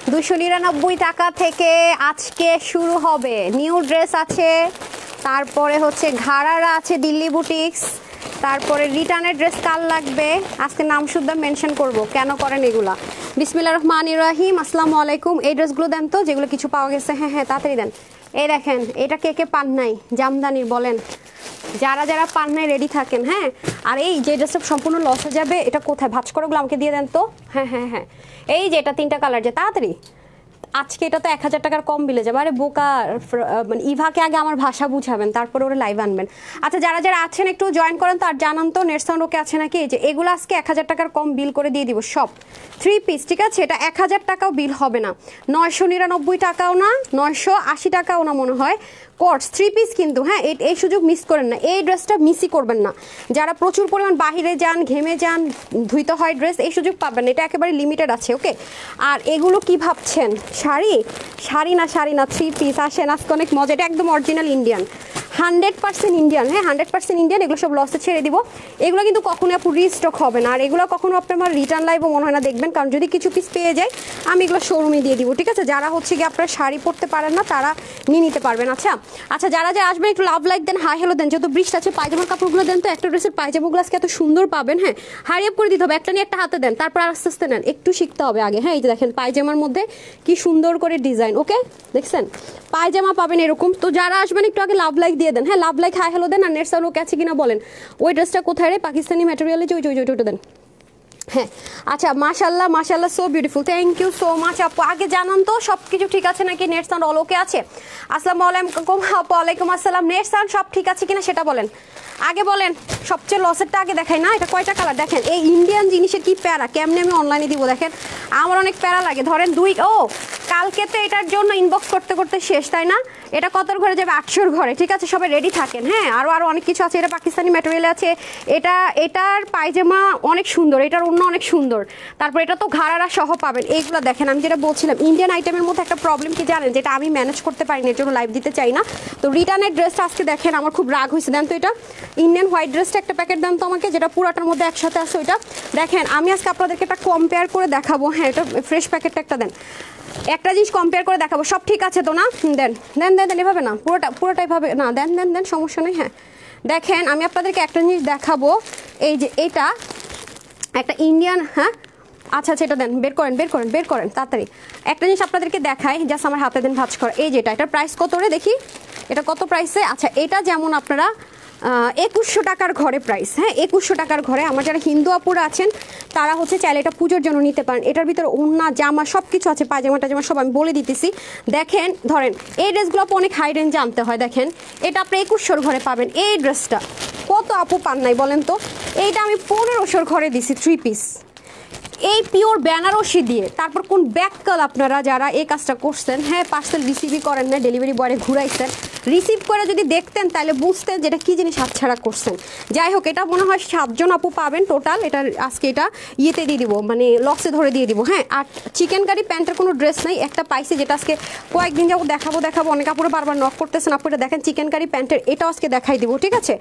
299 টাকা থেকে আজকে শুরু হবে। নিউ ড্রেস আছে, তারপরে হচ্ছে ঘাড়ারা আছে দিল্লি বুটিক্স, তারপরে রিটার্নের ড্রেস কাল লাগবে, আজকে নাম শুদ্ধ মেনশন করব কেন করেন এগুলা। বিসমিল্লাহির রহমানির রহিম, আসসালামু আলাইকুম। এই ড্রেসগুলো দেন তো যেগুলো কিছু পাওয়া গেছে। হ্যাঁ হ্যাঁ তাড়াতাড়ি দেন। এই দেখেন, এটা কে কে পান নাই জামদানির বলেন, যারা যারা পান নাই রেডি থাকেন। হ্যাঁ, আর এই যে ড্রেসটা সম্পূর্ণ লস হয়ে যাবে, এটা কোথায় ভাঁজ করাগুলো আমাকে দিয়ে দেন তো। হ্যাঁ হ্যাঁ হ্যাঁ, এই যে এটা 3টা কালার, যে তাড়াতাড়ি আজকে এটা তো 1000 টাকার কম বিলে যাবে। আরে বোকা, মানে ইভাকে আগে আমার ভাষা বুঝাবেন, তারপরে ওরা লাইভ আনবেন। আচ্ছা যারা যারা আছেন একটু জয়েন করেন তো, আর জানান তো নেট সাউন্ড ওকে আছে নাকি। যে এগুলো আজকে 1000 টাকার কম বিল করে দিয়ে দিব সব 3 পিস, ঠিক আছে। এটা 1000 টাকাও বিল হবে না, 999 টাকাও না, 980 টাকাও না মনে হয়। কোর্স 3 পিস কিন্তু, হ্যাঁ এই সুযোগ মিস করেন না, এই ড্রেসটা মিসই করবেন না। যারা প্রচুর পরিমাণ বাহিরে যান, ঘেমে যান, ধুইতে হয় ড্রেস, এই সুযোগ পাবেন, এটা একেবারে লিমিটেড আছে। ওকে, আর এগুলো কি ভাবছেন শাড়ি? শাড়ি না 3 পিস। আসেন, আজকে অনেক মজা। এটা একদম অরিজিনাল ইন্ডিয়ান, 100% ইন্ডিয়ান। হ্যাঁ 100% ইন্ডিয়ান। এগুলো সব লসে ছেড়ে দিব। এগুলো কিন্তু কখনো আপু রিস্টক হবে না, আর এগুলো কখনো আপনার আমার রিটার্ন লাইভও মনে হয় না দেখবেন, কারণ যদি কিছু পিস পেয়ে যায় আমি এগুলো শোরুমে দিয়ে দিব, ঠিক আছে। যারা হচ্ছে কি আপনারা শাড়ি পরতে পারেন না তারা নিয়ে নিতে পারবেন। আচ্ছা আচ্ছা, যারা যারা আসবেন একটু লাভ লাইক দেন, হাই হ্যালো দেন। যেহেতু বৃষ্টি আছে, পায়জামার কাপড়গুলো দেন তো। একটা ড্রেসের পায়জামাগুলো আজকে এত সুন্দর পাবেন। হ্যাঁ হারি আপ করে দিতে হবে, একটা নিয়ে একটা হাতে দেন, তারপর আস্তে আস্তে নেন। একটু শিখতে হবে আগে। হ্যাঁ এই যে দেখেন পায়জামার মধ্যে কি সুন্দর করে ডিজাইন। ওকে দেখছেন, পায়জামা পাবেন এরকম। তো যারা আসবেন একটু আগে লাভ লাইক দিয়ে দেন। হ্যাঁ লাভ লাইক হাই হ্যালো দেন, আর নেট সাউন্ড ওকে আছে কিনা বলেন। ওই ড্রেসটা কোথায় রে? পাকিস্তানি ম্যাটেরিয়ালে যে ওইটা দেন। হ্যাঁ আচ্ছা, মাশাল্লাহ মাশাল্লাহ, so beautiful, thank you so much আপু। আগে জানান তো সব কিছু ঠিক আছে নাকি, নেট সাউন্ড অল ওকে আছে? আসসালামু আলাইকুম আপু। ওয়ালাইকুম আসসালাম। নেট সাউন্ড সব ঠিক আছে কিনা সেটা বলেন, আগে বলেন। সবচেয়ে লসেরটা আগে দেখাই না। এটা কয়টা কালার দেখেন, এই ইন্ডিয়ান জিনিসের কি প্যারা, কেমনে আমি অনলাইনে দিব দেখেন। আমার অনেক প্যারা লাগে। ধরেন কালকে তো এটার জন্য ইনবক্স করতে করতে শেষ, তাই না? এটা কতর ঘরে যাবে? 800-র ঘরে, ঠিক আছে। সবাই রেডি থাকেন। হ্যাঁ আরও অনেক কিছু আছে। এটা পাকিস্তানি ম্যাটেরিয়াল আছে। এটার পায়জামা অনেক সুন্দর, এটার অন্য অনেক সুন্দর। তারপর এটা তো ঘাড়ারা সহ পাবেন। এইগুলো দেখেন, আমি যেটা বলছিলাম ইন্ডিয়ান আইটেমের মধ্যে একটা প্রবলেম কি জানেন, যেটা আমি ম্যানেজ করতে পারি না, এর জন্য লাইভ দিতে চাই না। তো রিটার্নের ড্রেসটা আজকে দেখেন আমার খুব রাগ হয়েছে। দেন তো এটা ইন্ডিয়ান হোয়াইট ড্রেসটা একটা প্যাকেট দেন তো আমাকে, যেটা পুরাটার মধ্যে একসাথে আছে ওইটা দেখেন। আমি আজকে আপনাদেরকে একটা কম্পেয়ার করে দেখাবো। হ্যাঁ এটা ফ্রেশ প্যাকেটটা একটা দেন, একটা জিনিস কম্পেয়ার করে দেখাবো। সব ঠিক আছে তো না? দেন দেন দেন দেন, এভাবে না, পুরোটা এভাবে না, দেন দেন দেন, সমস্যা নেই। হ্যাঁ দেখেন, আমি আপনাদেরকে একটা জিনিস দেখাবো। এই যে এটা একটা ইন্ডিয়ান, হ্যাঁ আচ্ছা আচ্ছা, এটা দেন, বের করেন তাড়াতাড়ি। একটা জিনিস আপনাদেরকে দেখাই, জাস্ট আমার হাতে দেন ভাঁজ করা। এই যেটা, এটার প্রাইস কত রে দেখি, এটা কত প্রাইসে? আচ্ছা এটা যেমন আপনারা 2100 টাকার ঘরে প্রাইস। হ্যাঁ 2100 টাকার ঘরে। আমার যারা হিন্দু আপুরা আছেন তারা হচ্ছে চাইলে এটা পুজোর জন্য নিতে পারেন। এটার ভিতরে ওড়না জামা সব কিছু আছে, পায়জামা টাজামা সব আমি বলে দিতেছি। দেখেন ধরেন এই ড্রেসগুলো আপু অনেক হাই রেঞ্জে আনতে হয়। দেখেন এটা আপনি 2100-র ঘরে পাবেন। এই ড্রেসটা কত আপু পান নাই বলেন তো? এইটা আমি 1500-র ঘরে দিছি 3 পিস, এই পিওর বেনারসি দিয়ে। তারপর কোন ব্যাককাল আপনারা যারা এই কাজটা করছেন, হ্যাঁ পার্সেল রিসিভই করেন না, ডেলিভারি বয়ে ঘুরাইছেন, রিসিভ করে যদি দেখতেন তাহলে বুঝতেন যেটা কী জিনিস হাতছাড়া করছেন। যাই হোক, এটা মনে হয় 7 জন আপু পাবেন টোটাল। এটা আজকে এটা ইয়েতে দিয়ে দিব, মানে লক্সে ধরে দিয়ে দিব। হ্যাঁ আর চিকেন কারি প্যান্টের কোনো ড্রেস নাই, একটা পাইছি যেটা আজকে কয়েকদিন যাবো দেখাবো। অনেক আপুরা বারবার নক করতেছেন, আপু এটা দেখেন চিকেন কারি প্যান্টের, এটাও আজকে দেখাই দিব, ঠিক আছে।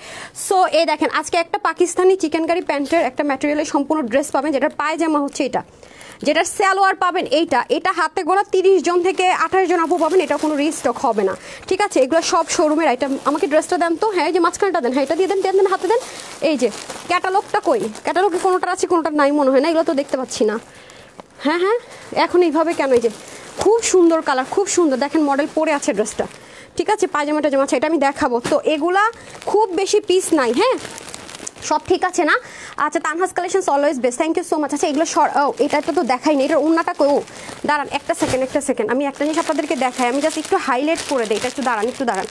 সো এই দেখেন আজকে একটা পাকিস্তানি চিকেন কারি প্যান্টের একটা ম্যাটেরিয়ালের সম্পূর্ণ ড্রেস পাবেন, যেটার পায়জামা হচ্ছে এটা, যেটার সালোয়ার পাবেন এটা হাতে গোনা 30 জন থেকে 28 জন আপু পাবেন। এটা কোনো রিস্টক হবে না, ঠিক আছে। এগুলো সব শোরুমের আইটেম। আমাকে ড্রেসটা দেন তো। হ্যাঁ এই যে মাঝখানটা দেন, হ্যাঁ এটা দিয়ে দেন, হাতে দেন। এই যে ক্যাটালগটা কই? ক্যাটালগে কোনোটা আছে কোনোটা নাই মনে হয় না, এগুলো তো দেখতে পাচ্ছি না। হ্যাঁ হ্যাঁ এখন এইভাবে কেন? এই যে খুব সুন্দর কালার, খুব সুন্দর দেখেন মডেল পরে আছে ড্রেসটা, ঠিক আছে। পায়জামাটা যেমন আছে এটা আমি দেখাবো। তো এগুলা খুব বেশি পিস নাই। হ্যাঁ সব ঠিক আছে না? আচ্ছা Tanha's collection always best, thank you so much. আচ্ছা এগুলো এটা তো দেখাইনি, এটার ওড়নাটা কই? দাঁড়ান একটা সেকেন্ড, আমি একটা জিনিস আপনাদেরকে দেখাই। আমি জাস্ট একটু হাইলাইট করে দিই, এটা একটু দাঁড়ান,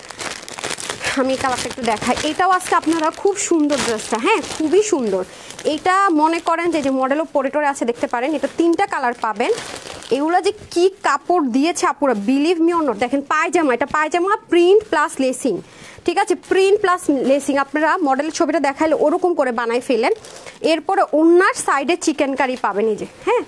আমি কালারটা একটু দেখাই। এটাও আজকে আপনারা খুব সুন্দর ড্রেসটা, হ্যাঁ খুবই সুন্দর। এটা মনে করেন যে মডেলও পরেটরে আছে, দেখতে পারেন। এটা 3টা কালার পাবেন। এগুলো যে কি কাপড় দিয়েছে আপুরা, বিলিভ মি অর নট। দেখেন পায়জামা, এটা পায়জামা প্রিন্ট প্লাস লেসিং, ঠিক আছে। প্রিন্ট প্লাস লেসিং আপনারা মডেলের ছবিটা দেখাইলে ওরকম করে বানাই ফেলেন। এরপরে ওনার সাইডে চিকেন কারি পাবেন, এই যে হ্যাঁ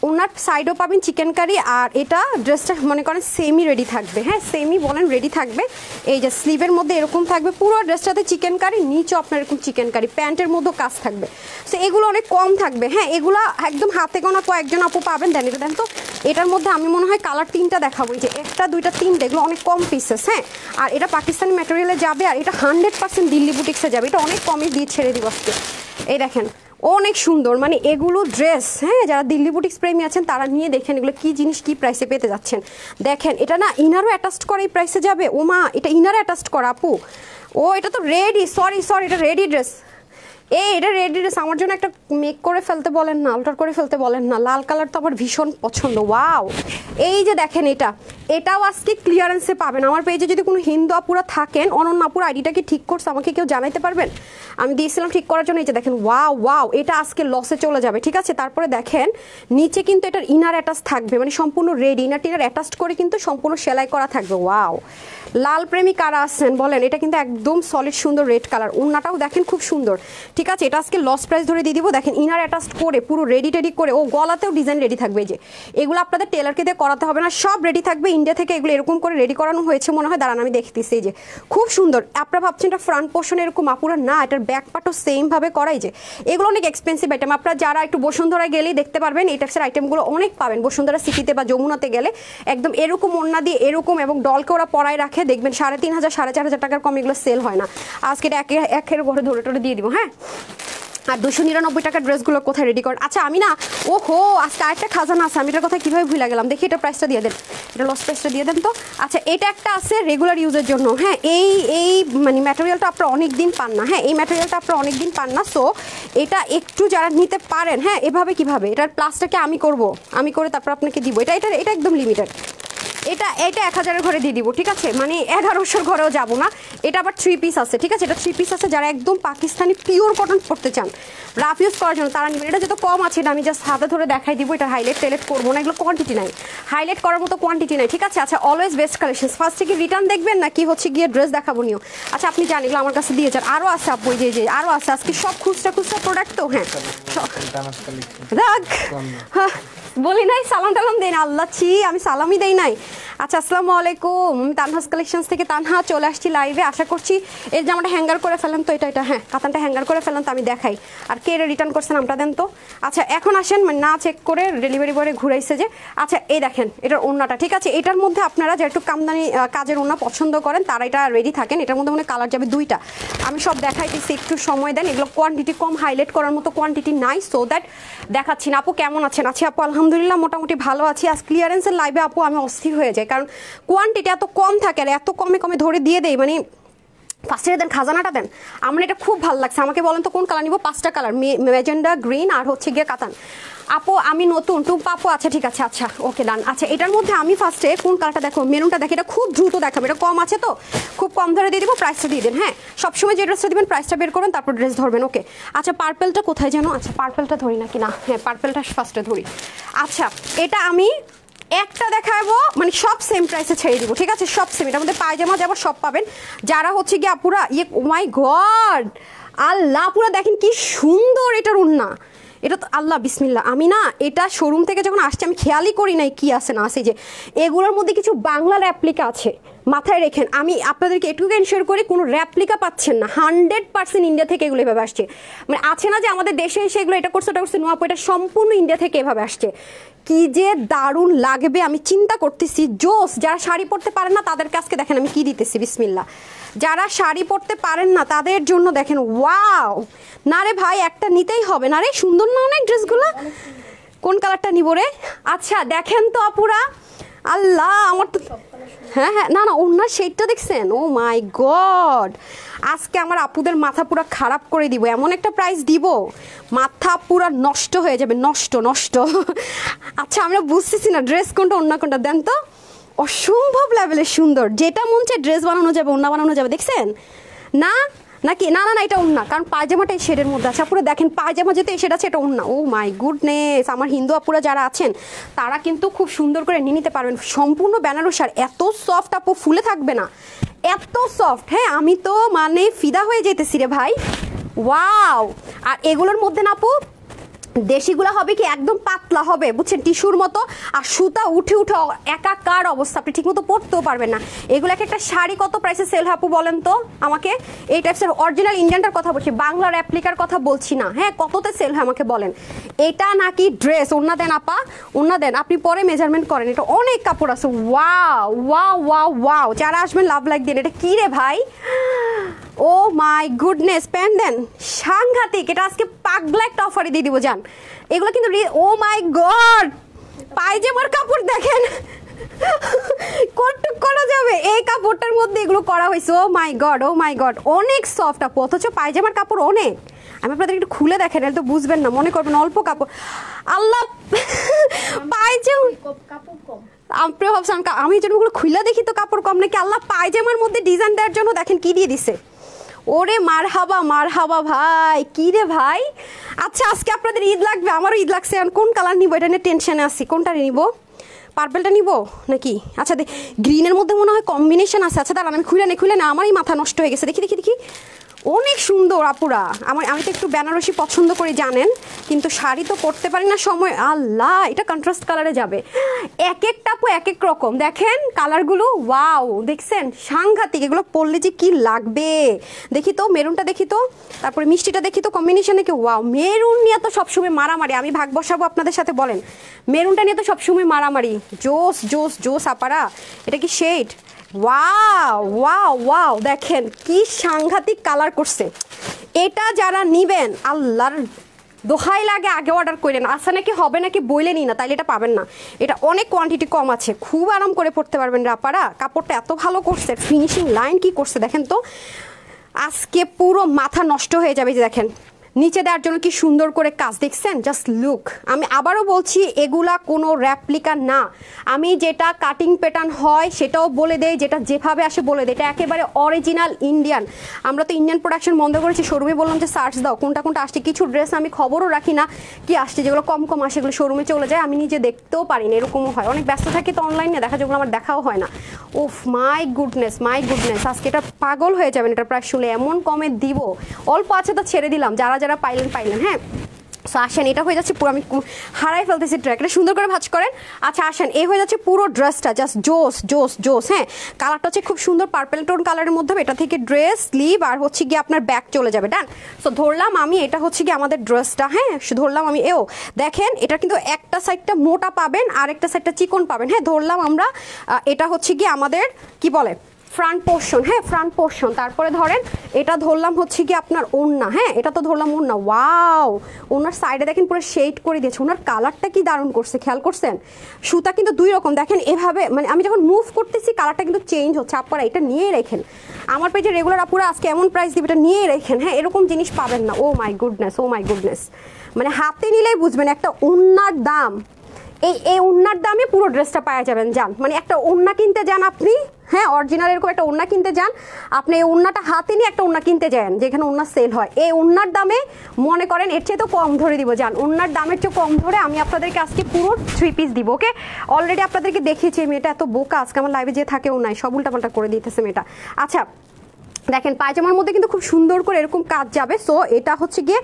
ওনার সাইডও পাবেন চিকেন কারি, আর এটা ড্রেসটা মনে করেন সেমি রেডি থাকবে, হ্যাঁ সেমি বলেন রেডি থাকবে। এই যে স্লিভের মধ্যে এরকম থাকবে, পুরো ড্রেসটাতে চিকেন কারি, নিচেও আপনার এরকম চিকেন কারি, প্যান্টের মধ্যেও কাজ থাকবে। সো এগুলো অনেক কম থাকবে, হ্যাঁ এগুলো একদম হাতে গোনা কয়েকজন আপু পাবেন। দেন এটা দেন তো, এটার মধ্যে আমি মনে হয় কালার 3টা দেখাবো, এই যে 1টা 2টা 3টে, এগুলো অনেক কম পিসেস, হ্যাঁ। আর এটা পাকিস্তানি ম্যাটেরিয়ালে যাবে, আর এটা 100% দিল্লি বুটিক্সে যাবে, এটা অনেক কমে দিয়ে ছেড়ে দিব আজকে। এই দেখেন অনেক সুন্দর, মানে এগুলো ড্রেস, হ্যাঁ যারা দিল্লি বুটিক্স প্রেমী আছেন তারা নিয়ে দেখেন এগুলো কি জিনিস, কি প্রাইসে পেতে যাচ্ছেন। দেখেন এটা না ইনারও অ্যাটাচড করে এই প্রাইসে যাবে। ও মা, এটা ইনার অ্যাটাচড করা আপু, ও এটা তো রেডি, সরি এটা রেডি ড্রেস। এটা রেডি ড্রেস, আমার জন্য একটা মেক করে ফেলতে বলেন না, অল্টার করে ফেলতে বলেন না। লাল কালার তো আমার ভীষণ পছন্দ। ওয়াও, এই যে দেখেন এটাও আজকে ক্লিয়ারেন্সে পাবেন। আমার পেজে যদি কোনো হিন্দু আপুরা থাকেন, অনন্য আপুর আইডিটা কি ঠিক করছে আমাকে কেউ জানাইতে পারবেন? আমি দিয়েছিলাম ঠিক করার জন্য। এই যে দেখেন ওয়াও, এটা আজকে লসে চলে যাবে, ঠিক আছে। তারপরে দেখেন নিচে কিন্তু এটার ইনার অ্যাটাচ থাকবে, মানে সম্পূর্ণ রেডি, ইনার টিনার অ্যাটাচ করে কিন্তু সম্পূর্ণ সেলাই করা থাকবে। ওয়াও, লাল প্রেমী কারা আছেন বলেন? এটা কিন্তু একদম সলিড সুন্দর রেড কালার, ওড়নাটাও দেখেন খুব সুন্দর, ঠিক আছে। এটা আজকে লস প্রাইস ধরে দিয়ে দিব। দেখেন ইনার অ্যাটাচ করে পুরো রেডি করে, ও গলাতেও ডিজাইন রেডি থাকবে। যে এগুলো আপনাদের টেলারকে দিয়ে করাতে হবে না, সব রেডি থাকবে। ইন্ডিয়া থেকে এগুলো এরকম করে রেডি করানো হয়েছে মনে হয়, দাঁড়ান আমি দেখতেছি। এই যে খুব সুন্দর, আপনারা ভাবছেন এটা ফ্রন্ট পোর্শন এরকম, আপুরা না, এটার ব্যাক পার্টও সেম ভাবে করাই। যে এগুলো অনেক এক্সপেন্সিভ আইটেম, আপনারা যারা একটু বসুন্ধরায় গেলেই দেখতে পারবেন এই টাইপসের আইটেমগুলো অনেক পাবেন। বসুন্ধরা সিটিতে বা যমুনাতে গেলে একদম এরকম ওড়না দিয়ে এরকম, এবং ডলকে ওরা পরায় রাখে, দেখবেন 3,500 4,500 টাকার কম এগুলো সেল হয় না। আজকে এটা একের ঘরে ধরে টরে দিয়ে দিব, হ্যাঁ। আর 299 টাকার ড্রেসগুলো কোথায় রেডি করেন? আচ্ছা আমি না, ওহো আজকে আরেকটা খাজানা আছে, আমি এটার কথা কীভাবে ভুলে গেলাম। দেখি এটা প্রাইসটা দিয়ে দেন, এটা লস প্রাইসটা দিয়ে দেন তো। আচ্ছা এটা একটা আছে রেগুলার ইউজের জন্য, হ্যাঁ এই মানে ম্যাটেরিয়ালটা আপনারা অনেক দিন পান না, হ্যাঁ এই ম্যাটেরিয়ালটা আপনারা অনেক দিন পান না। সো এটা একটু যারা নিতে পারেন, হ্যাঁ এভাবে কিভাবে এটার প্লাসটাকে আমি করে তারপর আপনাকে দিব। এটা একদম লিমিটেড, এটা 1000-এর ঘরে দিয়ে দিব, ঠিক আছে, মানে 1100-র ঘরেও যাব না। এটা আবার 3 পিস আছে, ঠিক আছে, এটা 3 পিস আছে। যারা একদম পাকিস্তানি পিওর কটন পড়তে চান রাফ ইউজ করার জন্য তারা নেবেন। এটা যত কম আছে এটা আমি জাস্ট হাতে ধরে দেখাই দিব, এটা হাইলাইট করবো না, এগুলো কোয়ান্টিটি নাই, হাইলাইট করার মতো কোয়ান্টিটি নাই, ঠিক আছে। আচ্ছা অলওয়েজ বেস্ট কালেকশন, ফার্স্ট থেকে রিটার্ন দেখবেন না কি হচ্ছে গিয়ে ড্রেস দেখাবো নিও। আচ্ছা আপনি জানেন এগুলো আমার কাছে দিয়ে যান, আরও আছে আপু, যে আরও আছে আজকে সব খুচরা প্রোডাক্ট তো, হ্যাঁ বলি নাই সালাম টালাম দেই না, আল্লাহ ছি আমি সালামই দেই নাই। আচ্ছা আসসালামু আলাইকুম, আমি তানহাস কালেকশনস থেকে তানহা চলে আসছি লাইভে। আশা করছি এর জামাটা হ্যাঙ্গার করে ফেলেন তো, এটা হ্যাঁ কাতানটা হ্যাঙ্গার করে ফেলেন তো, আমি দেখাই। আর কে রিটার্ন করছেন নামটা দেন তো। আচ্ছা এখন আসেন, মানে না চেক করে ডেলিভারি বয়ে ঘুরাইছে যে। আচ্ছা এই দেখেন এটার ওড়নাটা, ঠিক আছে, এটার মধ্যে আপনারা যে একটু কামদানি কাজের ওড়না পছন্দ করেন তারা এটা রেডি থাকেন। এটার মধ্যে কালার যাবে 2টা, আমি সব দেখাইতেছি, একটু সময় দেন। এগুলো কোয়ান্টিটি কম, হাইলাইট করার মতো কোয়ান্টিটি নাই, সো দ্যাট দেখাচ্ছি না। আপু কেমন আছেন? আছি আপু আলহামদুলিল্লাহ মোটামুটি ভালো আছি। আজ ক্লিয়ারেন্সের লাইভে আপু আমি অস্থির হয়ে যাই, কারণ কোয়ান্টিটি এত কম থাকে আর এত কমে ধরে দিয়ে দেয়, মানে ফার্স্টে দেন খাজানাটা দেন। আমার এটা খুব ভালো লাগছে। আমাকে বলেন তো কোন কালার নিব? 5টা কালার, ম্যাজেন্ডা, গ্রিন আর হচ্ছে গিয়ে কাতান। আপু আমি নতুন টুম্পা আপু, আচ্ছা ঠিক আছে, আচ্ছা ওকে ডান। আচ্ছা এটার মধ্যে আমি ফার্স্টে কোন কালারটা দেখো, মেরুনটা দেখি, এটা খুব দ্রুত দেখাবো, এটা কম আছে তো খুব কম ধরে দিয়ে দিব, প্রাইসটা দিয়ে দেন। হ্যাঁ সবসময় যে ড্রেসটা দিবেন প্রাইসটা বের করবেন তারপর ড্রেস ধরবেন, ওকে। আচ্ছা পার্পেলটা কোথায় যেন? আচ্ছা পার্পেলটা ধরি নাকি না, হ্যাঁ পার্পেলটা ফার্স্টে ধরি। আচ্ছা এটা আমি একটা দেখাবো, মানে সব সেম প্রাইসে ছেড়ে দিব, ঠিক আছে, সব সেম। এটার মধ্যে পায়জামা যাবো সব পাবেন। যারা হচ্ছে গিয়ে আপুরা ও মাই গড আল্লাহ, আপুরা দেখেন কি সুন্দর এটার ওড়না, এটা তো আল্লাহ বিসমিল্লাহ। আমি না এটা শোরুম থেকে যখন আসছি আমি খেয়ালই করি নাই কি আছে না আছে, যে এগুলোর মধ্যে কিছু বাংলা র্যাপ্লিকা আছে, মাথায় রেখেন। আমি আপনাদেরকে এটুকু এনশিওর করি কোনো র্যাপ্লিকা পাচ্ছেন না, 100% ইন্ডিয়া থেকে এগুলো এভাবে আসছে। মানে আছে না যে আমাদের দেশে এসে এগুলো এটা করছে ওটা করছে, নোয়াপো, এটা সম্পূর্ণ ইন্ডিয়া থেকে এভাবে আসছে। কি যে দারুণ লাগবে আমি চিন্তা করতেছি, জোস। যারা শাড়ি পরতে পারেন না তাদের কাছকে দেখেন আমি কি দিতেছি, বিসমিল্লাহ। যারা শাড়ি পরতে পারেন না তাদের জন্য দেখেন, ওয়াও না রে ভাই একটা নিতেই হবে না রে, সুন্দর না অনেক ড্রেসগুলো। কোন কালারটা নিব রে? আচ্ছা দেখেন তো আপুরা, আল্লাহ আমার তো, হ্যাঁ না ওনার শেডটা দেখছেন, ও মাই গড। আজকে আমার আপুদের মাথা পুরো খারাপ করে দিব, এমন একটা প্রাইস দিব মাথা পুরো নষ্ট হয়ে যাবে, নষ্ট। আচ্ছা আমরা বুঝতেছি না ড্রেস কোনটা অন্য কোনটা, দেন তো। অসম্ভব লেভেলের সুন্দর, যেটা মন চায় ড্রেস বানানো যাবে, ওড়না বানানো যাবে, দেখছেন না নাকি? না এটা ওড়না, কারণ পায়জামাটা এই শেডের মধ্যে আছে। আপুরা দেখেন পায়জামা যেতে এই শেড আছে, এটা ওড়না। ও মাই গুডনেস, আমার হিন্দু আপুরা যারা আছেন তারা কিন্তু খুব সুন্দর করে নিয়ে নিতে পারবেন। সম্পূর্ণ বেনারস, আর এত সফট আপু, ফুলে থাকবে না, এত সফট। হ্যাঁ আমি তো মানে ফিদা হয়ে যেতেছি রে ভাই, ওয়াও। আর এগুলোর মধ্যে না আপু দেশিগুলো হবে কি একদম পাতলা হবে, বুঝছেন, টিস্যুর মতো, আর সুতা উঠে উঠে একাকার অবস্থা, আপনি ঠিকমতো পরতেও পারবেন না। এগুলো একটা শাড়ি কত প্রাইসে সেল হয় আপু বলেন তো আমাকে? এই টাইপসের অরিজিনাল ইন্ডিয়ানটার কথা বলছি, বাংলা রেপ্লিকার কথা বলছি না। হ্যাঁ, কততে সেল হয় আমাকে বলেন। এটা নাকি ড্রেস? ওন্না দেন আপা, ওন্না দেন, আপনি পরে মেজারমেন্ট করেন। এটা অনেক কাপড় আছে। ওয়াও ওয়াও ওয়াও ওয়াও, যারা আসবেন লাভ লাইক দিন। এটা কি রে ভাই, ও মাই গুডনেস, প্যান্ট দেন, সাংঘাতিক। এটা আজকে পাগলা একটা অফারে দিয়ে দিব জান। এগুলো কিন্তু ও মাই গড, পায়জামার কাপড় দেখেন কতটুক করা যাবে এই কাপড়টার মধ্যে এগুলো করা হয়েছে। ও মাই গড, ও মাই গড, অনেক সফট আপু, অথচ পায়জামার কাপড় অনেক। আমি আপনাদের একটু খুলে দেখেন, তো বুঝবেন না, মনে করবেন অল্প কাপড়। আল্লাহ, পায়জামা কাপড় কম, আপনি ভাবছেন আমি যেগুলো খুলে দেখি তো কাপড় কম নাকি? আল্লাহ, পায়জামার মধ্যে ডিজাইন দেওয়ার জন্য দেখেন কি দিয়ে দিছে। ওরে মার হাবা ভাই, কি রে ভাই। আচ্ছা, আজকে আপনাদের ঈদ লাগবে, আমারও ঈদ লাগছে। কোন কালার নিবো এটা নিয়ে টেনশনে আছি। কোনটা নিবো? পার্পেলটা নিবো নাকি? আচ্ছা, গ্রিনের মধ্যে মনে হয় কম্বিনেশন আছে। আচ্ছা দাঁড়ান, আমি খুলে না, আমারই মাথা নষ্ট হয়ে গেছে। দেখি অনেক সুন্দর আপুরা। আমি তো একটু বেনারসি পছন্দ করি জানেন, কিন্তু শাড়ি তো পরতে পারি না সময়। আল্লাহ, এটা কন্ট্রাস্ট কালারে যাবে। এক একটা আপু এক এক রকম, দেখেন কালারগুলো। ওয়াও, দেখছেন, সাংঘাতিক। এগুলো পরলে যে কি লাগবে। দেখি তো মেরুনটা, দেখি তো, তারপরে মিষ্টিটা দেখি তো, কম্বিনেশনে কি। ওয়াও, মেরুন নিয়ে তো সবসময় মারামারি। আমি ভাগ বসাবো আপনাদের সাথে, বলেন মেরুনটা নিয়ে তো সবসময় মারামারি। জোস জোস জোস আপারা। এটা কি শেড? ওয়াও ওয়াও ওয়াও, দেখেন কি সাংঘাতিক কালার করছে। এটা যারা নিবেন আল্লাহর দোহাই লাগে আগে অর্ডার করেন। আচ্ছা নাকি হবে নাকি বইলে নি না, তাইলে এটা পাবেন না। এটা অনেক কোয়ান্টিটি কম আছে, খুব আরাম করে পড়তে পারবেন রাপারা। কাপড়টা এত ভালো করছে, ফিনিশিং লাইন কি করছে দেখেন তো। আজকে পুরো মাথা নষ্ট হয়ে যাবে। যে দেখেন নিচে দেওয়ার জন্য কি সুন্দর করে কাজ, দেখছেন, জাস্ট লুক। আমি আবারও বলছি, এগুলা কোনো র্যাপ্লিকা না। আমি যেটা কাটিং প্যাটার্ন হয় সেটাও বলে দেই, যেটা যেভাবে আসে বলে দেয়। এটা একেবারে অরিজিনাল ইন্ডিয়ান। আমরা তো ইন্ডিয়ান প্রোডাকশন বন্ধ করেছি, শোরুমে বললাম যে সার্চ দাও কোনটা কোনটা আসছে। কিছু ড্রেস আমি খবরও রাখি না কি আসছে, যেগুলো কম কম আসে এগুলো শোরুমে চলে যায়, আমি নিজে দেখতেও পারি না। এরকমও হয়, অনেক ব্যস্ত থাকি তো অনলাইনে, দেখা যেগুলো আমার দেখাও হয় না। ওফ মাই গুডনেস, মাই গুডনেস, আজকে এটা পাগল হয়ে যাবেন। এটা প্রায় শুনে এমন কমে দিব, অল্প আছে তো ছেড়ে দিলাম, যারা যারা পাইলেন। হ্যাঁ, সো আসেন, এটা হয়ে যাচ্ছে পুরো, আমি হারাই ফেলতেছি ট্র্যাক, এটা সুন্দর করে ভাঁজ করেন। আচ্ছা আসেন, এই হয়ে যাচ্ছে পুরো ড্রেসটা, জাস্ট জোস জোস জোস। হ্যাঁ, কালারটা হচ্ছে খুব সুন্দর পার্পেল টোন কালারের মধ্যে। এটা থেকে ড্রেস, স্লিভ আর হচ্ছে গিয়ে আপনার ব্যাক চলে যাবে। ডান। সো ধরলাম আমি, এটা হচ্ছে গিয়ে আমাদের ড্রেসটা। হ্যাঁ, ধরলাম আমি। দেখেন, এটা কিন্তু একটা সাইডটা মোটা পাবেন আর একটা সাইডটা চিকন পাবেন। হ্যাঁ, ধরলাম আমরা, এটা হচ্ছে গিয়ে আমাদের কি বলে ফ্রন্ট পোর্শন। হ্যাঁ, ফ্রন্ট পোর্শন। তারপরে ধরেন এটা ধরলাম হচ্ছে কি আপনার ওড়না। হ্যাঁ, এটা তো ধরলাম ওড়না। ওয়াও, ওনার সাইডে দেখেন পুরো শেড করে দিয়েছে। ওনার কালারটা কি দারুণ করছে, খেয়াল করছেন? সুতা কিন্তু দুই রকম, দেখেন এভাবে, মানে আমি যখন মুভ করতেছি কালারটা কিন্তু চেঞ্জ হচ্ছে। আপনারা এটা নিয়ে রেখেন, আমার পেজে রেগুলার আপুরা আজকে এমন প্রাইস দিবে, এটা নিয়ে রেখেন। হ্যাঁ, এরকম জিনিস পাবেন না। ও my goodness, O my goodness, মানে হাতে নিলেই বুঝবেন একটা ওড়নার দাম। এই ওড়নার দামে পুরো ড্রেসটা পাওয়া যাবেন। যান, মানে একটা ওড়না কিনতে যান আপনি, হ্যাঁ অরিজিনাল এরকম একটা ওড়না কিনতে যান আপনি, এই ওড়নাটা হাতে নিয়ে একটা ওড়না কিনতে যান যেখানে ওড়না সেল হয়, এই ওড়নার দামে মনে করেন এর চেয়ে তো কম ধরে দিব। যান, ওড়নার দামের চেয়ে কম ধরে আমি আপনাদেরকে আজকে পুরো 3 পিস দিব। ওকে, অলরেডি আপনাদেরকে দেখিয়েছি। মেয়েটা এত বোকা, আজকে আমার লাইভে যে থাকেও নাই, সব উল্টাপাল্টা করে দিতেছে মেয়েটা। আচ্ছা দেখেন, পায়জামার মধ্যে কিন্তু খুব সুন্দর করে এরকম কাজ যাবে। সো এটা হচ্ছে গিয়ে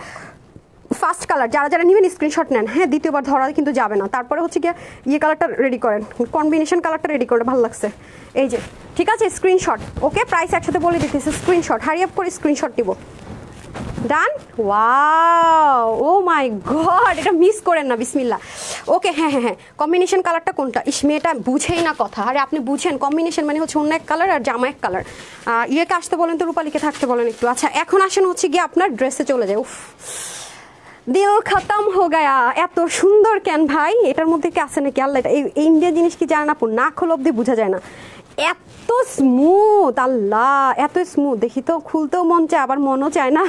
ফার্স্ট কালার, যারা যারা নেবেন স্ক্রিনশট নেন। হ্যাঁ, দ্বিতীয়বার ধরা কিন্তু যাবে না। তারপরে হচ্ছে গিয়ে কালারটা রেডি করেন, কম্বিনেশন কালারটা রেডি করে, ভালো লাগছে এই যে। ঠিক আছে, স্ক্রিনশট। ওকে, প্রাইস একসাথে বলে দিতেছে, স্ক্রিনশট, হারি আপ করে স্ক্রিনশট দিব। ডান। ওয়াও, ও মাই গড, এটা মিস করেন না, বিসমিল্লাহ। ওকে, হ্যাঁ, কম্বিনেশন কালারটা কোনটা? মেয়েটা বুঝেই না কথা। আরে আপনি বুঝেন, কম্বিনেশন মানে হচ্ছে অন্য এক কালার আর জামা এক কালার। ইয়েকে আসতে বলেন তো, রূপালীকে থাকতে বলেন একটু। আচ্ছা, এখন আসেন হচ্ছে গিয়ে আপনার ড্রেসে চলে যায়। উফ, দিল খতম হো গায়া, এত সুন্দর কেন ভাই? এটার মধ্যে কি আছে নাকি আল্লাহ? এই ইন্ডিয়া জিনিস কি জানেন আপু, না খোল অব্দি বোঝা যায় না, এত স্মুথ। আল্লাহ, এত স্মুথ, দেখি তো খুলতেও মন চায়, আবার মনও চায় না।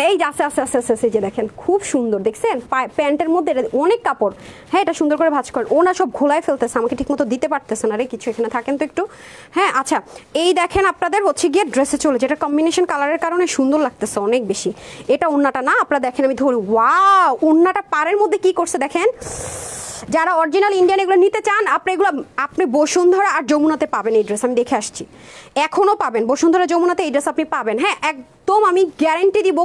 এই আস্তে আস্তে আস্তে আস্তে যে দেখেন, খুব সুন্দর দেখছেন। প্যান্টের মধ্যে অনেক কাপড়। হ্যাঁ, এটা সুন্দর করে ভাঁজ করেন। ওনা সব ঘোলায় ফেলতেছে, আমাকে ঠিক মতো দিতে পারতেছে না রে কিছু। এখানে থাকেন তো একটু। হ্যাঁ, আচ্ছা, এই দেখেন আপনাদের হচ্ছে গিয়ে ড্রেসে চলে, যেটা কম্বিনেশন কালারের কারণে সুন্দর লাগতেছে অনেক বেশি। এটা ওন্নাটা না, আপনারা দেখেন, আমি ধরি। ওয়াও, ওন্নাটা পাড়ের মধ্যে কি করছে দেখেন। যারা অরিজিনাল ইন্ডিয়ান এগুলো নিতে চান, আপনি বসুন্ধরা আর যমুনাতে পাবেন এই ড্রেস। আমি দেখে আসছি, এখনও পাবেন বসুন্ধরা যমুনাতে এই ড্রেস আপনি পাবেন। হ্যাঁ, একদম আমি গ্যারেন্টি দিব,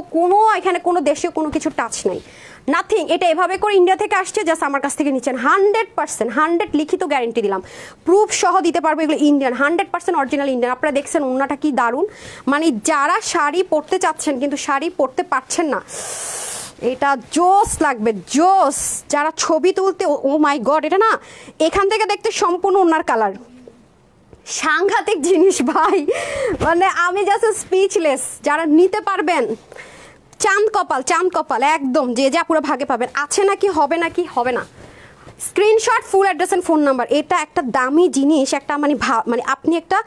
এখানে কোনো দেশীয় কোনো কিছু টাচ নাই। নাথিং, এটা এভাবে করে ইন্ডিয়া থেকে আসছে, জাস্ট আমার কাছ থেকে নিচ্ছেন 100%, 100 লিখিত গ্যারেন্টি দিলাম, প্রুফ সহ দিতে পারবো, এগুলো ইন্ডিয়ান, 100% অরিজিনাল ইন্ডিয়ান। আপনারা দেখছেন ওন্নাটা কি দারুণ, মানে যারা শাড়ি পরতে চাচ্ছেন কিন্তু শাড়ি পরতে পারছেন না, এটা জোস লাগবে, জোস। যারা ছবি তুলতে, ও মাই গড, এটা না এখান থেকে দেখতে সম্পূর্ণ ওনার কালার, সাংঘাতিক জিনিস ভাই, মানে আমি জাস্ট স্পিচলেস। যারা নিতে পারবেন চাঁদ কপাল, চাঁদ কপাল একদম, যে যা পুরো ভাগে পাবেন। আছে নাকি, হবে নাকি, হবে না, screenshot, full address and phone number. এটা একটা দামি জিনিস, একটা মানে মানে আপনি একটা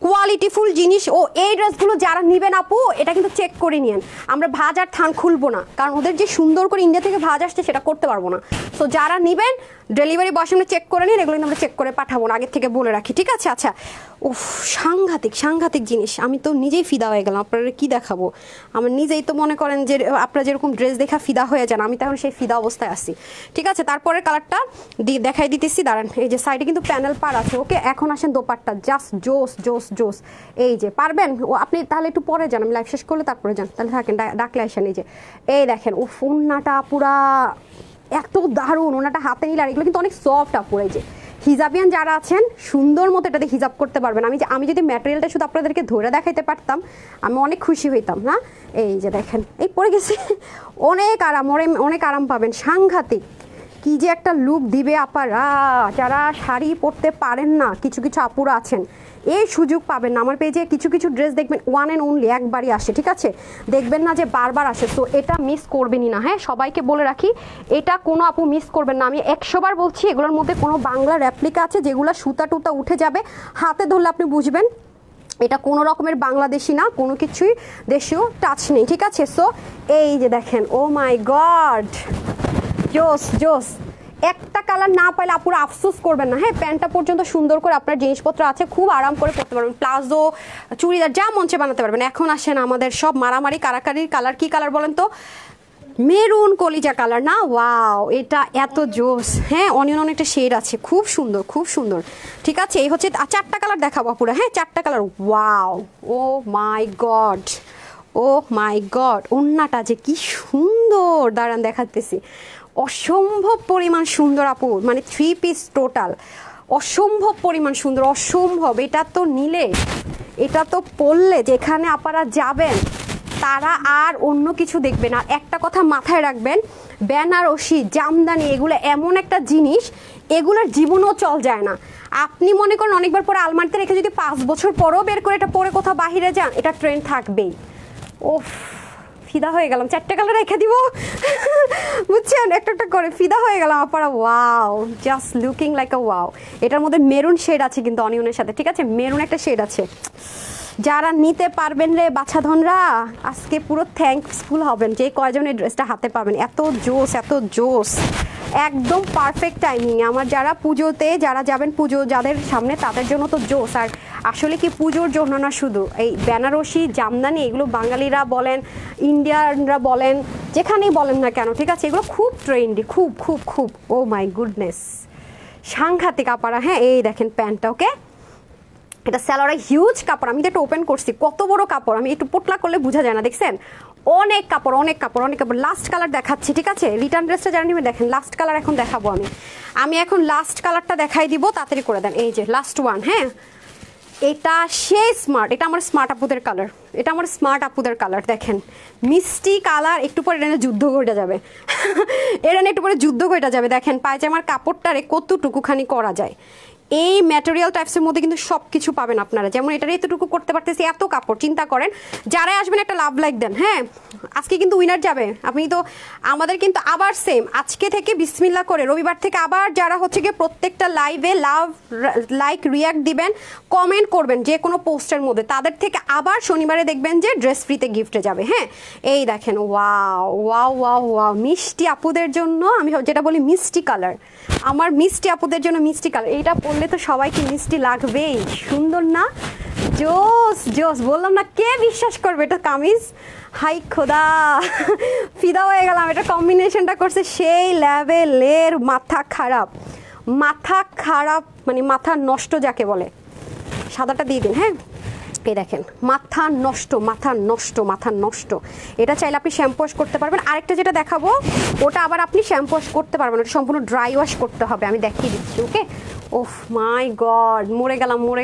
কোয়ালিটিফুল জিনিস। ও এই ড্রেসগুলো যারা নেবেন আপু, এটা কিন্তু চেক করে নিন। আমরা ভাজ আর থান খুলবো না, কারণ ওদের যে সুন্দর করে ইন্ডিয়া থেকে ভাজ আসছে সেটা করতে পারবো না। সো যারা নেবেন ডেলিভারি বয় সামনে চেক করে নিন, এগুলো কিন্তু আমরা চেক করে পাঠাবো না, আগের থেকে বলে রাখি, ঠিক আছে? আচ্ছা, উফ, সাংঘাতিক সাংঘাতিক জিনিস, আমি তো নিজেই ফিদা হয়ে গেলাম। আপনারা কি দেখাবো, আমার নিজেই তো মনে করেন যে আপনারা যেরকম ড্রেস দেখা ফিদা হয়ে যান, আমি তখন সেই ফিদা অবস্থায় আছি, ঠিক আছে? তারপরের কালারটা দেখাই দিতেছি, দাঁড়ান। এই যে সাইডে কিন্তু প্যানেল পার আছে, ওকে? এখন আসেন দোপাট্টা, জাস্ট জোস জোস জোস। এই যে পারবেন ও, আপনি তাহলে একটু পরে যান, আমি লাইভ শেষ করলে তারপরে যান, তাহলে থাকেন, ডাকলে আসেন। এই যে এই দেখেন, ও ওন্নাটা পুরা এত দারুণ, ওনাটা হাতে নিলে, আর এগুলো কিন্তু অনেক সফট আপুর। এই যে হিজাবিয়ান যারা আছেন সুন্দর মতো এটাতে হিজাব করতে পারবেন। আমি যদি ম্যাটেরিয়ালটা শুধু আপনাদেরকে ধরে দেখাইতে পারতাম, আমি অনেক খুশি হইতাম না। এই যে দেখেন, এই পরে গেছে, অনেক আরাম, অনেক আরাম পাবেন, সাংঘাতিক। কি যে একটা লুক দিবে আপারা, যারা শাড়ি পরতে পারেন না, কিছু কিছু আপুরা আছেন, এই সুযোগ পাবেন না। আমার পেজে কিছু কিছু ড্রেস দেখবেন ওয়ান অ্যান্ড অনলি, একবারই আসে, ঠিক আছে? দেখবেন না যে বারবার আসে, তো এটা মিস করবেনই না। হ্যাঁ, সবাইকে বলে রাখি, এটা কোনো আপু মিস করবেন না। আমি 100 বার বলছি, এগুলোর মধ্যে কোনো বাংলা রেপ্লিকা আছে যেগুলো সুতা টুতা উঠে যাবে, হাতে ধরলে আপনি বুঝবেন এটা কোনো রকমের বাংলাদেশি না, কোনো কিছুই দেশীয় টাচ নেই, ঠিক আছে? সো এই যে দেখেন, ও মাই গড, জোস জোস। একটা কালার না পাইলে আপুরা আফসোস করবেন না। হ্যাঁ, প্যান্টটা পর্যন্ত সুন্দর করে আপনার জিনিসপত্র আছে, খুব আরাম করে পরতে পারবেন, প্লাজো, চুড়িদার যা মঞ্চে বানাতে পারবেন। এখন আসেন আমাদের সব মারামারি কারাকারির কালার। কি কালার বলেন তো? মেরুন কলিজা কালার না? ওয়াও, এটা এত জোস। হ্যাঁ, অনিয়ন অনেকটা শেড আছে, খুব সুন্দর, খুব সুন্দর, ঠিক আছে? এই হচ্ছে 4টা কালার দেখাবো পুরো। হ্যাঁ, 4টা কালার। ওয়াও, ও মাই গড, ও মাই গড, ওন্নাটা যে কি সুন্দর, দাঁড়ান দেখাতেছি, অসম্ভব পরিমাণ সুন্দর আপু, মানে 3 পিস টোটাল, অসম্ভব পরিমাণ সুন্দর, অসম্ভব। এটা তো নিলে, এটা তো পরলে যেখানে আপনারা যাবেন তারা আর অন্য কিছু দেখবে না। একটা কথা মাথায় রাখবেন, বেনারসি, জামদানি, এগুলো এমন একটা জিনিস, এগুলোর জীবনও চল যায় না। আপনি মনে করেন অনেকবার পরে আলমারিতে রেখে যদি 5 বছর পরেও বের করে এটা পরে কোথাও বাহিরে যান, এটা ট্রেন্ড থাকবেই। ওফ, ফিদা হয়ে গেলাম, 4টা কালার রেখে দিব, বুঝছেন? একটা একটা করে ফিদা হয়ে গেলাম আপনারা। Wow, just looking like a wow. এটার মধ্যে মেরুন শেড আছে কিন্তু অনিয়নের সাথে, ঠিক আছে? মেরুন একটা শেড আছে। যারা নিতে পারবেন রে বাছাধনরা, আজকে পুরো থ্যাঙ্কসফুল হবেন যে কয়জন এই ড্রেসটা হাতে পাবেন। এত জোস, এত জোস, একদম পারফেক্ট টাইমিং। আমার যারা পুজোতে যারা যাবেন, পুজো যাদের সামনে, তাদের জন্য তো জোস। আর আসলে কি পুজোর জন্য না, শুধু এই বেনারসি, জামদানি, এগুলো বাঙালিরা বলেন, ইন্ডিয়ানরা বলেন, যেখানেই বলেন না কেন, ঠিক আছে? এগুলো খুব ট্রেন্ডি, খুব খুব খুব, ও মাই গুডনেস, সাংঘাতিক আপারা। হ্যাঁ, এই দেখেন প্যান্টটা, ওকে? এটা স্যালোয়ারে হিউজ কাপড়, আমি তো এটা ওপেন করছি, কত বড় কাপড়, আমি একটু পোটলা করলে বোঝা যায় না, দেখছেন? অনেক কাপড়, অনেক কাপড়, অনেক কাপড়। লাস্ট কালার দেখাচ্ছি, ঠিক আছে? রিটার্ন ড্রেসটা যারা নেবেন, দেখেন লাস্ট কালার এখন দেখাবো আমি এখন লাস্ট কালারটা দেখাই দিব, তাড়াতাড়ি করে দেন। এই যে লাস্ট ওয়ান। হ্যাঁ, এটা সেই স্মার্ট, এটা আমার স্মার্ট আপুদের কালার, এটা আমার স্মার্ট আপুদের কালার। দেখেন মিষ্টি কালার, একটু পরে এটা যুদ্ধ ঘটে যাবে, এটা একটু পরে যুদ্ধ ঘটে যাবে। দেখেন পায়জামার কাপড়টারে কতটুকুখানি করা যায়। এই ম্যাটেরিয়াল টাইপসের মধ্যে কিন্তু সব কিছু পাবেন আপনারা। যেমন এটার এতটুকু করতে পারতেছি, এত কাপড়, চিন্তা করেন। যারাই আসবেন একটা লাভ লাইক দেন। হ্যাঁ, আজকে কিন্তু উইনার যাবে। আপনি তো আমাদের কিন্তু আবার সেম আজকে থেকে বিসমিল্লাহ করে রবিবার থেকে আবার যারা হচ্ছে গিয়ে প্রত্যেকটা লাইভে লাভ লাইক রিয়াক্ট দিবেন, কমেন্ট করবেন যে কোনো পোস্টের মধ্যে, তাদের থেকে আবার শনিবারে দেখবেন যে ড্রেস ফ্রিতে গিফটে যাবে। হ্যাঁ, এই দেখেন, ওয়াও ওয়াও ওয়াও ওয়াও, মিষ্টি আপুদের জন্য, আমি যেটা বলি মিষ্টি কালার, আমার মিষ্টি আপুদের জন্য মিষ্টি কালার। এইটা পরলে তো সবাইকে মিষ্টি লাগবেই, সুন্দর না? জোস জোস, বললাম না, কে বিশ্বাস করবে এটা কামিজ? হাই খোদা, ফিদা হয়ে গেলাম। এটা কম্বিনেশনটা করছে সেই লেভেলের, মাথা খারাপ, মাথা খারাপ, মানে মাথা নষ্ট যাকে বলে। সাদাটা দিয়ে দিন। হ্যাঁ, এই দেখেন মাথা নষ্ট মাথা নষ্ট মাথা নষ্ট। এটা চাইলে আপনি শ্যাম্পু ওয়াশ করতে পারবেন। আরেকটা যেটা দেখাবো ওটা আবার আপনি শ্যাম্পু ওয়াশ করতে পারবেন, ওটা সম্পূর্ণ ড্রাই ওয়াশ করতে হবে, আমি দেখিয়ে দিচ্ছি। ওকে, ওফ মাই গড, মরে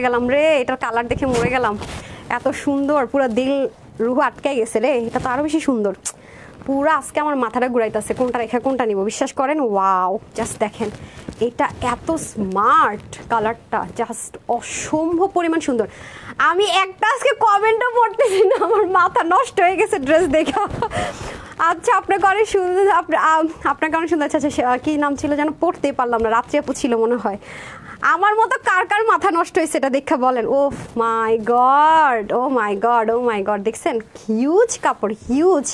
গেলাম রে, এটার কালার দেখে মরে গেলাম, এত সুন্দর, পুরো দিল রুহ আটকে গেছে রে, এটা তো আরও বেশি সুন্দর। পুরো আজকে আমার মাথাটা ঘুরাইতেছে কোনটা রেখে কোনটা নিব, বিশ্বাস করেন। ওয়াও, জাস্ট দেখেন এটা এত স্মার্ট, কালারটা জাস্ট অসম্ভব পরিমাণ সুন্দর। আমি একটা আজকে কমেন্টও পড়তেছি না, আমার মাথা নষ্ট হয়ে গেছে ড্রেস দেখা। আচ্ছা আপনাকে অনেক সুন্দর, আপনাকে অনেক সুন্দর। আচ্ছা কি নাম ছিল যেন, পড়তেই পারলাম না, রাত্রি আপু ছিল মনে হয়। আমার মতো কার কার মাথা নষ্ট হয়েছে এটা দেখা বলেন। ও মাই গড, ও মাই গড, ও মাই গড, দেখছেন হিউজ কাপড়, হিউজ,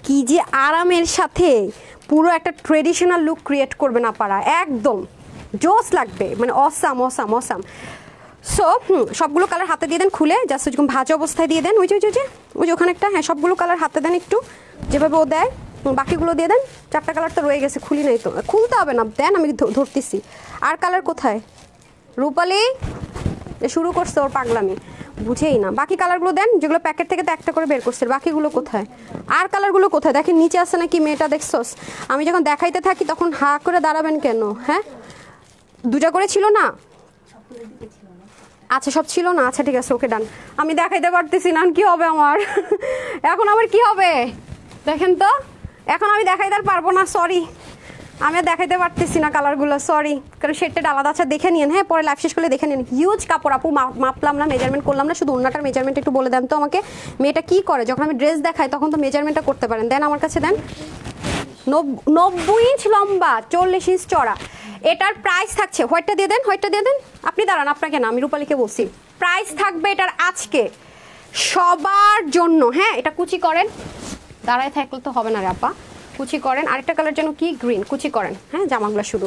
কি যে আরামের সাথে পুরো একটা ট্রেডিশনাল লুক ক্রিয়েট করবেন আপনারা, একদম জোস লাগবে, মানে অসাম অসাম অসাম। সো সবগুলো কালার হাতে দিয়ে দেন খুলে, জাস্ট ওইরকম ভাজা অবস্থায় দিয়ে দেন, ওই যে ওখানে একটা, হ্যাঁ সবগুলো কালার হাতে দেন একটু, যেভাবে ও দেয় বাকিগুলো দিয়ে দেন। 4টা কালার তো রয়ে গেছে, খুলি নাই তো, খুলতে হবে না, দেন আমি ধরতেছি। আর কালার কোথায়? রূপালি শুরু করছে ওর পাগলামি, বুঝেই না। বাকি কালারগুলো দেন, যেগুলো প্যাকেট থেকে তো একটা করে বের করছে, বাকিগুলো কোথায়? আর কালারগুলো কোথায়? দেখেন নিচে আছে নাকি মেয়েটা, দেখছস? আমি যখন দেখাইতে থাকি তখন হা করে দাঁড়াবেন কেন? হ্যাঁ 2টা করে ছিল না? আচ্ছা সব ছিল না, আচ্ছা ঠিক আছে, ওকে ডান। আমি দেখাইতে পারতেছি না, কি হবে আমার এখন, আমার কি হবে দেখেন তো, এখন আমি দেখাইতে পারবো না, সরি, আমি আর দেখাইতে পারতেছি না কালারগুলো, সরি, কারণ শেডটা আলাদা। আচ্ছা দেখে নিন, হ্যাঁ পরে লাইভ শেষ করলে দেখে নিন। হিউজ কাপড় আপু, মাপলাম না, মেজারমেন্ট করলাম না, শুধু ওন্নাটার মেজারমেন্ট একটু বলে দেন তো আমাকে। মেয়েটা কি করে যখন আমি ড্রেস দেখাই তখন তো মেজারমেন্টটা করতে পারেন, দেন আমার কাছে দেন। 90 ইঞ্চ লম্বা, 40 ইঞ্চ চড়া। এটার প্রাইস থাকছে, হোয়াইটটা দিয়ে দেন, হোয়াইটটা দিয়ে দেন। আপনি দাঁড়ান, আপনাকে না, আমি রূপালীকে বলছি। প্রাইস থাকবে এটার আজকে সবার জন্য, হ্যাঁ এটা কুচি করেন, দাঁড়ায় থাকলে তো হবে না রে আপা, কুচি করেন। আরেকটা কালার যেন কি গ্রিন, কুচি করেন, হ্যাঁ জামাগুলো শুধু।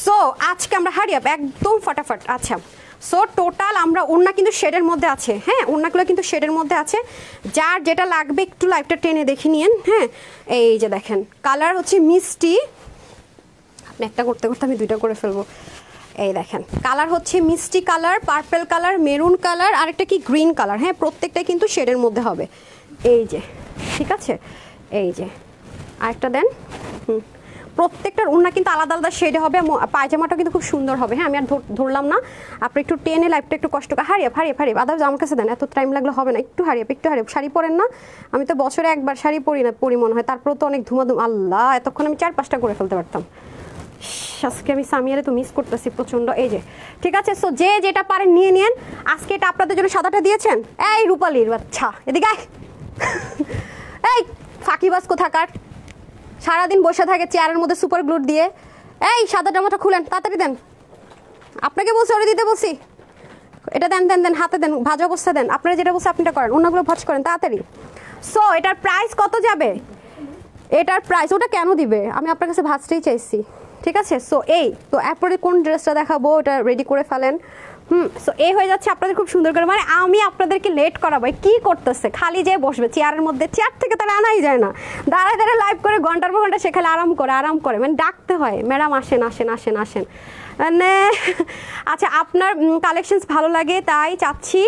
সো আজকে আমরা হারি আপ একদম ফাটাফাট। আচ্ছা সো টোটাল আমরা ওড়না কিন্তু শেডের মধ্যে আছে, হ্যাঁ ওড়নাগুলো কিন্তু শেডের মধ্যে আছে, যার যেটা লাগবে একটু লাইভটা টেনে দেখে নিন। হ্যাঁ এই যে দেখেন কালার হচ্ছে মিষ্টি, আপনি একটা করতে করতে আমি 2টা করে ফেলবো। এই দেখেন কালার হচ্ছে মিষ্টি colour, purple colour, maroon colour, আরেকটা কি গ্রিন কালার, হ্যাঁ প্রত্যেকটাই কিন্তু শেডের মধ্যে হবে। এই যে ঠিক আছে, এই যে আরেকটা দেন। প্রত্যেকটার ওড়না কিন্তু আলাদা আলাদা শেডে হবে, পায়জামাটা কিন্তু খুব সুন্দর হবে। হ্যাঁ আমি আর ধরলাম না, আপনি একটু টেনে লাইফটা একটু কষ্ট করে হারিয়ে আদার্স আমার কাছে দেন, এত টাইম লাগলে হবে না, একটু হারিয়ে একটু হারিয়ে। শাড়ি পরেন না? আমি তো বছরে একবার শাড়ি পরি মনে হয়, তারপরে তো অনেক ধুমাধুম, আল্লাহ এতক্ষণ আমি 4-5টা করে ফেলতে পারতাম। আজকে আমি সামিয়ারে তো মিস করতেছি প্রচন্ড। এই যে ঠিক আছে, সো যে যেটা পারেন নিয়ে নিন। আজকে এটা আপনাদের জন্য সাদাটা দিয়েছেন, এই রূপালীর বাচ্চা এদিকে এই ফাঁকিবাজ কোথাকার, সারাদিন বসে থাকে চেয়ারের মধ্যে সুপার গ্লু দিয়ে। এই সাদা জামাটা খুলেন, তাড়াতাড়ি দেন, আপনাকে বলছি ওরে দিতে বলছি, এটা দেন দেন দেন, হাতে দেন, ভাজা অবস্থা দেন, আপনারা যেটা বলছে আপনিটা করেন, অন্যগুলো ভাজ করেন তাড়াতাড়ি। সো এটার প্রাইস কত যাবে? এটার প্রাইস ওটা কেন দিবে, আমি আপনার কাছে ভাজতেই চাইছি, ঠিক আছে। সো এই তো এরপরে কোন ড্রেসটা দেখাবো ওটা রেডি করে ফেলেন। সো এই হয়ে যাচ্ছে আপনাদের খুব সুন্দর করে, মানে আমি আপনাদেরকে লেট করাবো, কি করতেছে খালি যে বসবে চেয়ারের মধ্যে, চেয়ার থেকে তারা আনাই যায় না, দাঁড়ায় দাঁড়ায় লাইভ করে ঘন্টার পর ঘন্টা, সেখানে আরাম করে, মানে ডাকতে হয়, ম্যাডাম আসেন আসেন আসেন আসেন। মানে আচ্ছা আপনার কালেকশনস ভালো লাগে তাই চাচ্ছি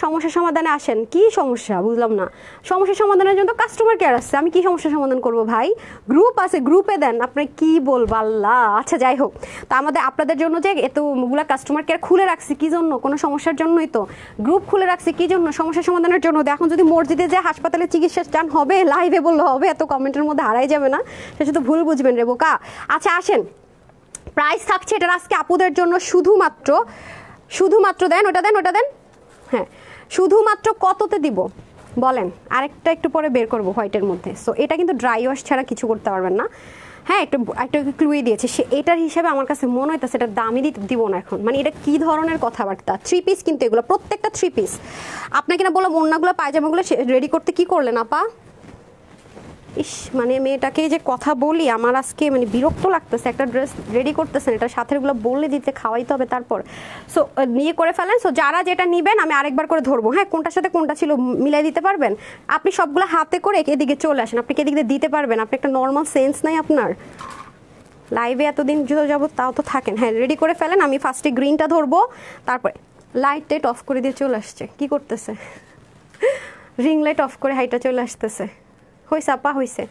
সমস্যা সমাধানে আসেন। কি সমস্যা বুঝলাম না? সমস্যা সমাধানের জন্য কাস্টমার কেয়ার আসছে, আমি কি সমস্যা সমাধান করব ভাই? গ্রুপ আছে, গ্রুপে দেন, আপনি কি বলবো আল্লাহ। আচ্ছা যাই হোক, তো আপনাদের জন্য যে এতগুলা কাস্টমার কেয়ার খুলে রাখছি কি জন্য? কোনো সমস্যার জন্যই তো গ্রুপ খুলে রাখছি, কি জন্য? সমস্যা সমাধানের জন্য। এখন যদি মসজিদে যে হাসপাতালে চিকিৎসা চান হবে, লাইভে বললে হবে, এত কমেন্টের মধ্যে হারাই যাবে না, সে শুধু ভুল বুঝবেন রে বোকা। আচ্ছা আসেন, প্রাইস থাকছে এটার আজকে আপুদের জন্য শুধুমাত্র দেন, ওটা দেন, হ্যাঁ শুধুমাত্র কততে দিব বলেন? আরেকটা একটু পরে বের করবো হোয়াইটের মধ্যে। সো এটা কিন্তু ড্রাই ওয়াশ ছাড়া কিছু করতে পারবেন না, হ্যাঁ একটু ক্লুই দিয়েছে সে, এটার হিসাবে আমার কাছে মনে হইতেছে এটার দামই দিব না এখন। মানে এটা কি ধরনের কথাবার্তা? 3 পিস কিন্তু এগুলো প্রত্যেকটা 3 পিস। আপনাকে না বললাম ওড়নাগুলো পায়জামাগুলো রেডি করতে কি করলেন আপা? ইস, মানে মেয়েটাকে যে কথা বলি আমার আজকে মানে বিরক্ত লাগতেছে। একটা ড্রেস রেডি করতেছেন, এটা সাথেগুলো বললে দিতে খাওয়াইতে হবে তারপর। সো নিয়ে করে ফেলেন। সো যারা যেটা নেবেন আমি আরেকবার করে ধরবো, হ্যাঁ কোনটার সাথে কোনটা ছিল মিলাই দিতে পারবেন আপনি? সবগুলো হাতে করে এদিকে চলে আসেন, আপনি এদিকে দিতে পারবেন? আপনি একটা নর্মাল সেন্স নাই আপনার? লাইভে এতদিন যাবো তাও তো থাকেন। হ্যাঁ রেডি করে ফেলেন, আমি ফার্স্টে গ্রিনটা ধরবো, তারপরে লাইট টাইট অফ করে দিয়ে চলে আসছে, কি করতেছে? রিং লাইট অফ করে হাইটা চলে আসতেছে। হয়েছে আপা, হয়েছে।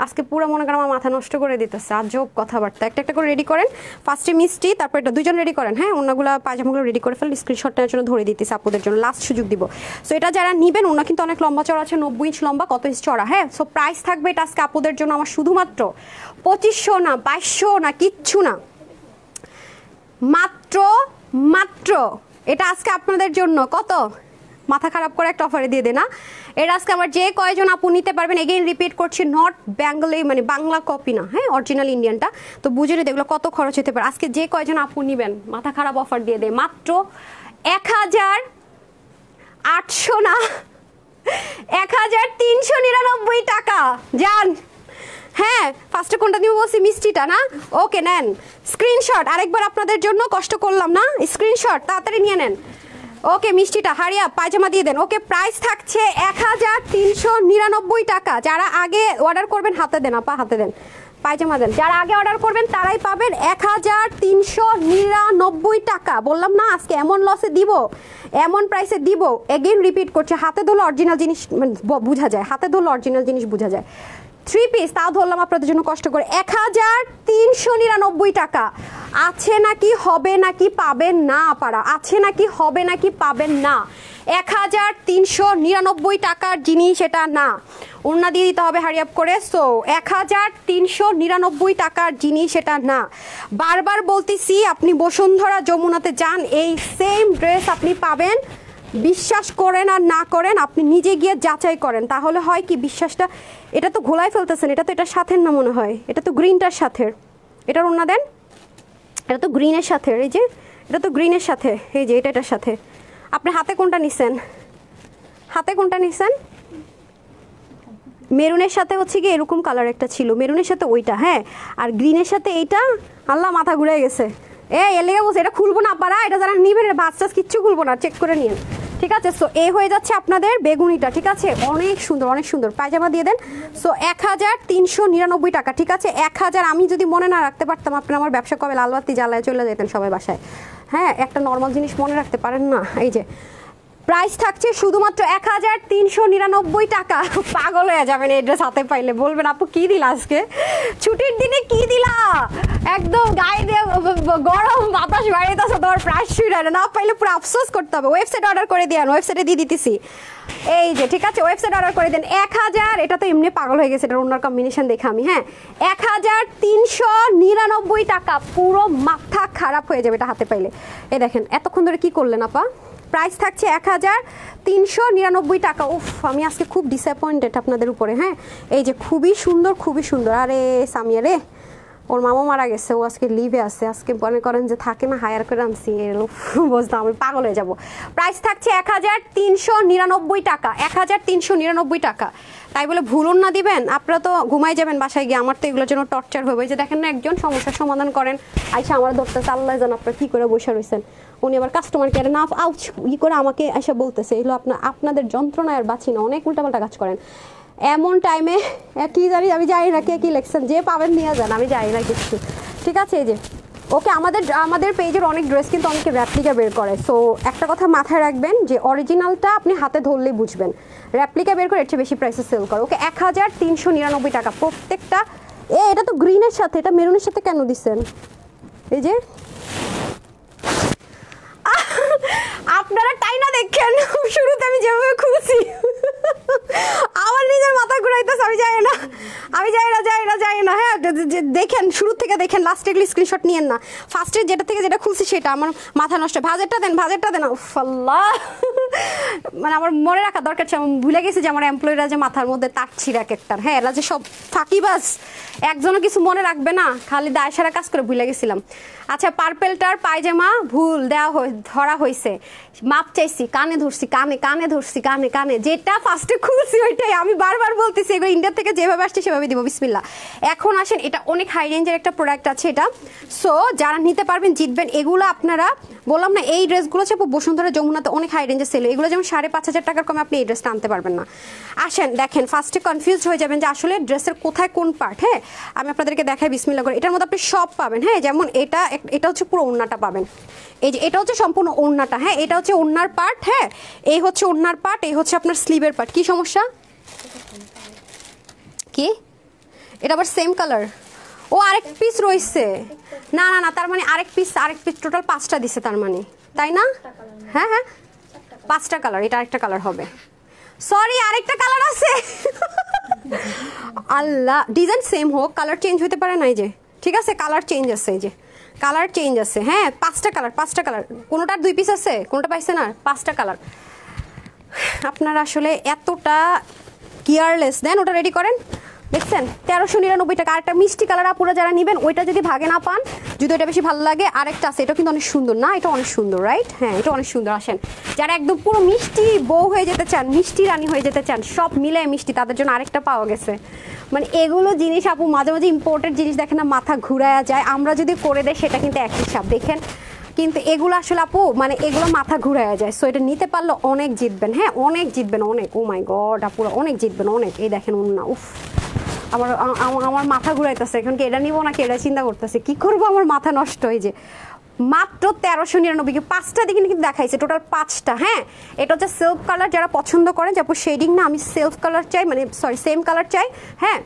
আজকে পুরো মনে করেন আমার মাথা নষ্ট করে দিতেছে, আজব কথাবার্তা। একটা একটা করে রেডি করেন, ফার্স্টে মিষ্টি, তারপর এটা দুজন রেডি করেন। হ্যাঁ, অন্যগুলো পায়জামাগুলো রেডি করে ফেলেন, স্ক্রিনশট নেওয়ার জন্য ধরে দিতেছে আপুদের জন্য, লাস্ট সুযোগ দিব। সো এটা যারা নিবেন, ওনা কিন্তু অনেক লম্বা চড়া আছে, 90 ইঞ্চ লম্বা, কত ইঞ্চ চড়া। হ্যাঁ, সো প্রাইস থাকবে এটা আজকে আপুদের জন্য আমার শুধুমাত্র 2500 না, 2200 না, কিচ্ছু না, মাত্র মাত্র এটা আজকে আপনাদের জন্য কত মাথা খারাপ করে একটা অফারে দিয়ে দে না। এটা আজকে আমার যে কয়জন আপু নিতে পারবেন, এগেইন রিপিট করছি, নট বেঙ্গলি মানে বাংলা কপি না, হ্যাঁ অরিজিনাল ইন্ডিয়ানটা। তো বুঝে নিতে এগুলো কত খরচ হতে পারে। আজকে যে কয়জন আপু নিবেন মাথা খারাপ অফার দিয়ে দেয়, মাত্র 1800 না 1399 টাকা। যান, হ্যাঁ ফার্স্টে কোনটা নিব বলছি, মিষ্টিটা না? ওকে নেন স্ক্রিনশট, আরেকবার আপনাদের জন্য কষ্ট করলাম না, স্ক্রিনশট তাড়াতাড়ি নিয়ে নেন। ওকে মিষ্টিটা হারিয়া পায়জামা দিয়ে দেন। ওকে প্রাইস থাকছে 1399 টাকা। যারা আগে অর্ডার করবেন হাতে দেন আপা, হাতে দেন, পায়জামা দেন। যারা আগে অর্ডার করবেন তারাই পাবেন 1399 টাকা। বললাম না আজকে এমন লসে দিব, এমন প্রাইসে দিব। এগেইন রিপিট করছে, হাতে ধরলে অরিজিনাল জিনিস বোঝা যায়, হাতে ধরলে অরিজিনাল জিনিস বোঝা যায়। 3 পিস তাও ধরলাম আপনাদের জন্য কষ্ট করে, 1399 টাকা। আছে নাকি হবে নাকি পাবেন না পারা, আছে নাকি হবে নাকি পাবেন না। 1399 টাকার জিনিস এটা না, ওড়না দিয়ে দিতে হবে হারি আপ করে। সো 1399 টাকার জিনিস এটা না। বারবার বলতেছি, আপনি বসুন্ধরা যমুনাতে যান, এই সেম ড্রেস আপনি পাবেন। বিশ্বাস করেন আর না করেন, আপনি নিজে গিয়ে যাচাই করেন, তাহলে হয় কি বিশ্বাসটা। এটা তো ঘোলায় ফেলতেছেন, এটা তো এটা সাথের না মনে হয়, এটা তো গ্রিনটার সাথে। এটার ওড়না দেন, এটা তো গ্রিনের সাথে, এই যে এটা তো গ্রিনের সাথে, এই যে এটার সাথে। আপনি হাতে কোনটা নিছেন, হাতে কোনটা নিছেন? মেরুনের সাথে হচ্ছে কি এরকম কালার একটা ছিল, মেরুনের সাথে ওইটা, হ্যাঁ, আর গ্রিনের সাথে এইটা। আল্লাহ মাথা ঘুরে গেছে। এর লেগে বলছে এটা খুলবো না পারা, এটা যারা নিবেন বাচ্চা কিচ্ছু খুলবো না, চেক করে নিন, ঠিক আছে? সো এ হয়ে যাচ্ছে আপনাদের বেগুনিটা, ঠিক আছে? অনেক সুন্দর, অনেক সুন্দর। পায়জামা দিয়ে দেন। সো 1399 টাকা, ঠিক আছে? 1000 আমি যদি মনে না রাখতে পারতাম, আপনার আমার ব্যবসা কবে লালবাতি জ্বালায় চলে যেতেন সবাই বাসায়। হ্যাঁ, একটা নর্মাল জিনিস মনে রাখতে পারেন না। এই যে প্রাইস থাকছে শুধুমাত্র 1399 টাকা। পাগল হয়ে যাবেন এই ড্রেস হাতে পাইলে, বলবেন আপু কি দিলা আজকে ছুটির দিনে, কি দিলা, একদম গায়ে দিয়ে গরম বাতাস বাড়িতেছে, তোমার প্রাইস শুনে না পাইলে পুরো আফসোস করতে হবে। ওয়েবসাইট অর্ডার করে দিন, ওয়েবসাইটে দিয়ে দিতেছি, এই যে ঠিক আছে, ওয়েবসাইট অর্ডার করে দেন। 1000, এটা তো এমনি পাগল হয়ে গেছে, এটা অন্য কম্বিনেশন দেখে আমি, হ্যাঁ 1399 টাকা। পুরো মাথা খারাপ হয়ে যাবে এটা হাতে পাইলে। এই দেখেন এতক্ষণ ধরে কি করলেন আপা? প্রাইস থাকছে 1399 টাকা। উফ, আমি আজকে খুব ডিসঅ্যাপয়েন্টেড আপনাদের উপরে। হ্যাঁ, এই যে খুবই সুন্দর, খুবই সুন্দর। আরে সামিয়া রে, ওর মামা মারা গেছে, ও আজকে লিভে আছে। আজকে মনে করেন যে থাকে না, হায়ার করে আনছি, বুঝতাম আমি পাগল হয়ে যাবো। প্রাইস থাকছে 1399 টাকা, 1399 টাকা। তাই বলে ভুলুন না দিবেন, আপনারা তো ঘুমাই যাবেন বাসায় গিয়ে, আমার তো এগুলোর জন্য টর্চার হবে। যে দেখেন না, একজন সমস্যার সমাধান করেন, আইসা আমার ধরতেছে, আল্লাহ জান আপনারা কী করে বসে রয়েছেন। উনি আবার কাস্টমার কেয়ারে না আউচ ই করে আমাকে এসে বলতেছে, এগুলো আপনাদের যন্ত্রণায় আর বাঁচি না, অনেক উল্টাপাল্টা কাজ করেন। এমন টাইমে কি জানি, আমি জানি না কে কী লেখছেন, যে পাবেন নিয়ে যান, আমি জানি না কিছু, ঠিক আছে? এই যে ওকে, আমাদের পেজের অনেক ড্রেস কিন্তু অনেকে র্যাপ্লিকা বের করে। সো একটা কথা মাথায় রাখবেন যে অরিজিনালটা আপনি হাতে ধরলেই বুঝবেন, র্যাপ্লিকা বের করে এর চেয়ে বেশি প্রাইসে সেল করে। ওকে, 1399 টাকা প্রত্যেকটা। এটা তো গ্রিনের সাথে, এটা মেরুনের সাথে কেন দিচ্ছেন? এই যে আপনারা তাই না দেখেন, শুরুতে আমি যেভাবে খুলছি আমার নিজের মাথা ঘুরাইতেছে, আমি যাই না, আমি যাই না। হ্যাঁ দেখেন, শুরু থেকে দেখেন, লাস্টে এগুলো স্ক্রিনশট নিয়েন না। ফার্স্টে যেটা থেকে যেটা খুলছি সেটা আমার মাথা নষ্ট। ভাজেরটা দেন, ভাজেরটা দেন। আল্লাহ, মানে আমার মনে রাখা দরকার ছিল, আমি ভুলে গেছি যে আমার এমপ্লয়িরা যে মাথার মধ্যে তাকছি এক একটার। হ্যাঁ, এরা যে সব ফাঁকিবাজ, একজনও কিছু মনে রাখবে না, খালি দায় সারা কাজ করে ভুলে গেছিলাম। আচ্ছা, পার্পেলটার পায়জামা ভুল ধরা হয়েছে, মাপ চাইছি, কানে ধরছি, কানে ধরছি, কানে যেটা ফার্স্টে খুলছি ওইটাই। আমি বারবার বলতেছি এগুলো ইন্ডিয়া থেকে যেভাবে আসছে সেভাবে দিব বিসমিল্লাহ। এখন আসেন, এটা অনেক হাই রেঞ্জের একটা প্রোডাক্ট আছে এটা, সো যারা নিতে পারবেন জিতবেন। এগুলো আপনারা বললাম না, এই ড্রেসগুলো হচ্ছে বসুন্ধরা যমুনাতে অনেক হাই রেঞ্জের সেল, এগুলো যেমন 5,500 টাকার কমে আপনি এই ড্রেসটা আনতে পারবেন না। আসেন দেখেন, ফার্স্টে কনফিউজ হয়ে যাবেন যে আসলে ড্রেসের কোথায় কোন পার্ট। হ্যাঁ, আমি আপনাদেরকে দেখাই বিসমিল্লাহ করে। এটার মধ্যে আপনি সব পাবেন। হ্যাঁ, যেমন এটা হচ্ছে পুরো ওড়নাটা পাবেন, এই যে এটা হচ্ছে সম্পূর্ণ ওড়নাটা। হ্যাঁ, এটা হচ্ছে ওড়নার পার্ট। হ্যাঁ, এই হচ্ছে ওড়নার পার্ট, এই হচ্ছে আপনার স্লিভের পার্ট। কি সমস্যা কি? এটা আবার সেম কালার? ও আরেক পিস রয়েছে। না না না, তার মানে আরেক পিস টোটাল 5টা দিছে তার মানে, তাই না? হ্যাঁ হ্যাঁ, 5টা কালার, এটা আরেকটা কালার হবে। সরি, আরেকটা কালার আছে। আল্লাহ, ডিজাইন সেম হোক, কালার চেঞ্জ হতে পারে না। এই যে ঠিক আছে, কালার চেঞ্জ আছে, এই যে কালার চেঞ্জ আছে। হ্যাঁ, 5টা কালার। কোনোটার 2 পিস আছে, কোনোটা পাইছে না, 5টা কালার। আপনারা আসলে এতটা কেয়ারলেস। দেন ওটা রেডি করেন। দেখছেন 1399 টাকা। আরেকটা মিষ্টি কালার আপুরা যারা নেবেন, ওইটা যদি ভাগে না পান, যদি ওইটা বেশি ভালো লাগে, আরেকটা আছে, এটা কিন্তু অনেক সুন্দর না? এটা অনেক সুন্দর, রাইট? হ্যাঁ, এটা অনেক সুন্দর। আসেন, যারা একদম পুরো মিষ্টি বউ হয়ে যেতে চান, মিষ্টি রানী হয়ে যেতে চান, সব মিলে মিষ্টি, তাদের জন্য আরেকটা পাওয়া গেছে। মানে এগুলো জিনিস আপু মাঝে মাঝে ইম্পোর্টেড জিনিস দেখেন না, মাথা ঘুরায়া যায়। আমরা যদি করে দেয় সেটা কিন্তু এক হিসাব দেখেন, কিন্তু এগুলো আসলে আপু মানে এগুলো মাথা ঘুরায়া যায়। সো এটা নিতে পারলে অনেক জিতবেন। হ্যাঁ, অনেক জিতবেন, অনেক। ও মাই গড আপুরা, অনেক জিতবেন, অনেক। এই দেখেন না, উফ, আমার মাথা ঘুরাইতেছে এখন, কি এটা নিবো নাকি এটা চিন্তা করতেছে কি করবো, আমার মাথা নষ্ট হয়ে যে। মাত্র 1399, 5টা দিকে কিন্তু দেখাইছে, টোটাল 5টা। হ্যাঁ, এটা হচ্ছে সিল্ক কালার। যারা পছন্দ করেন যে আপু শেডিং না, আমি সিল্ক কালার চাই, মানে সরি সেম কালার চাই, হ্যাঁ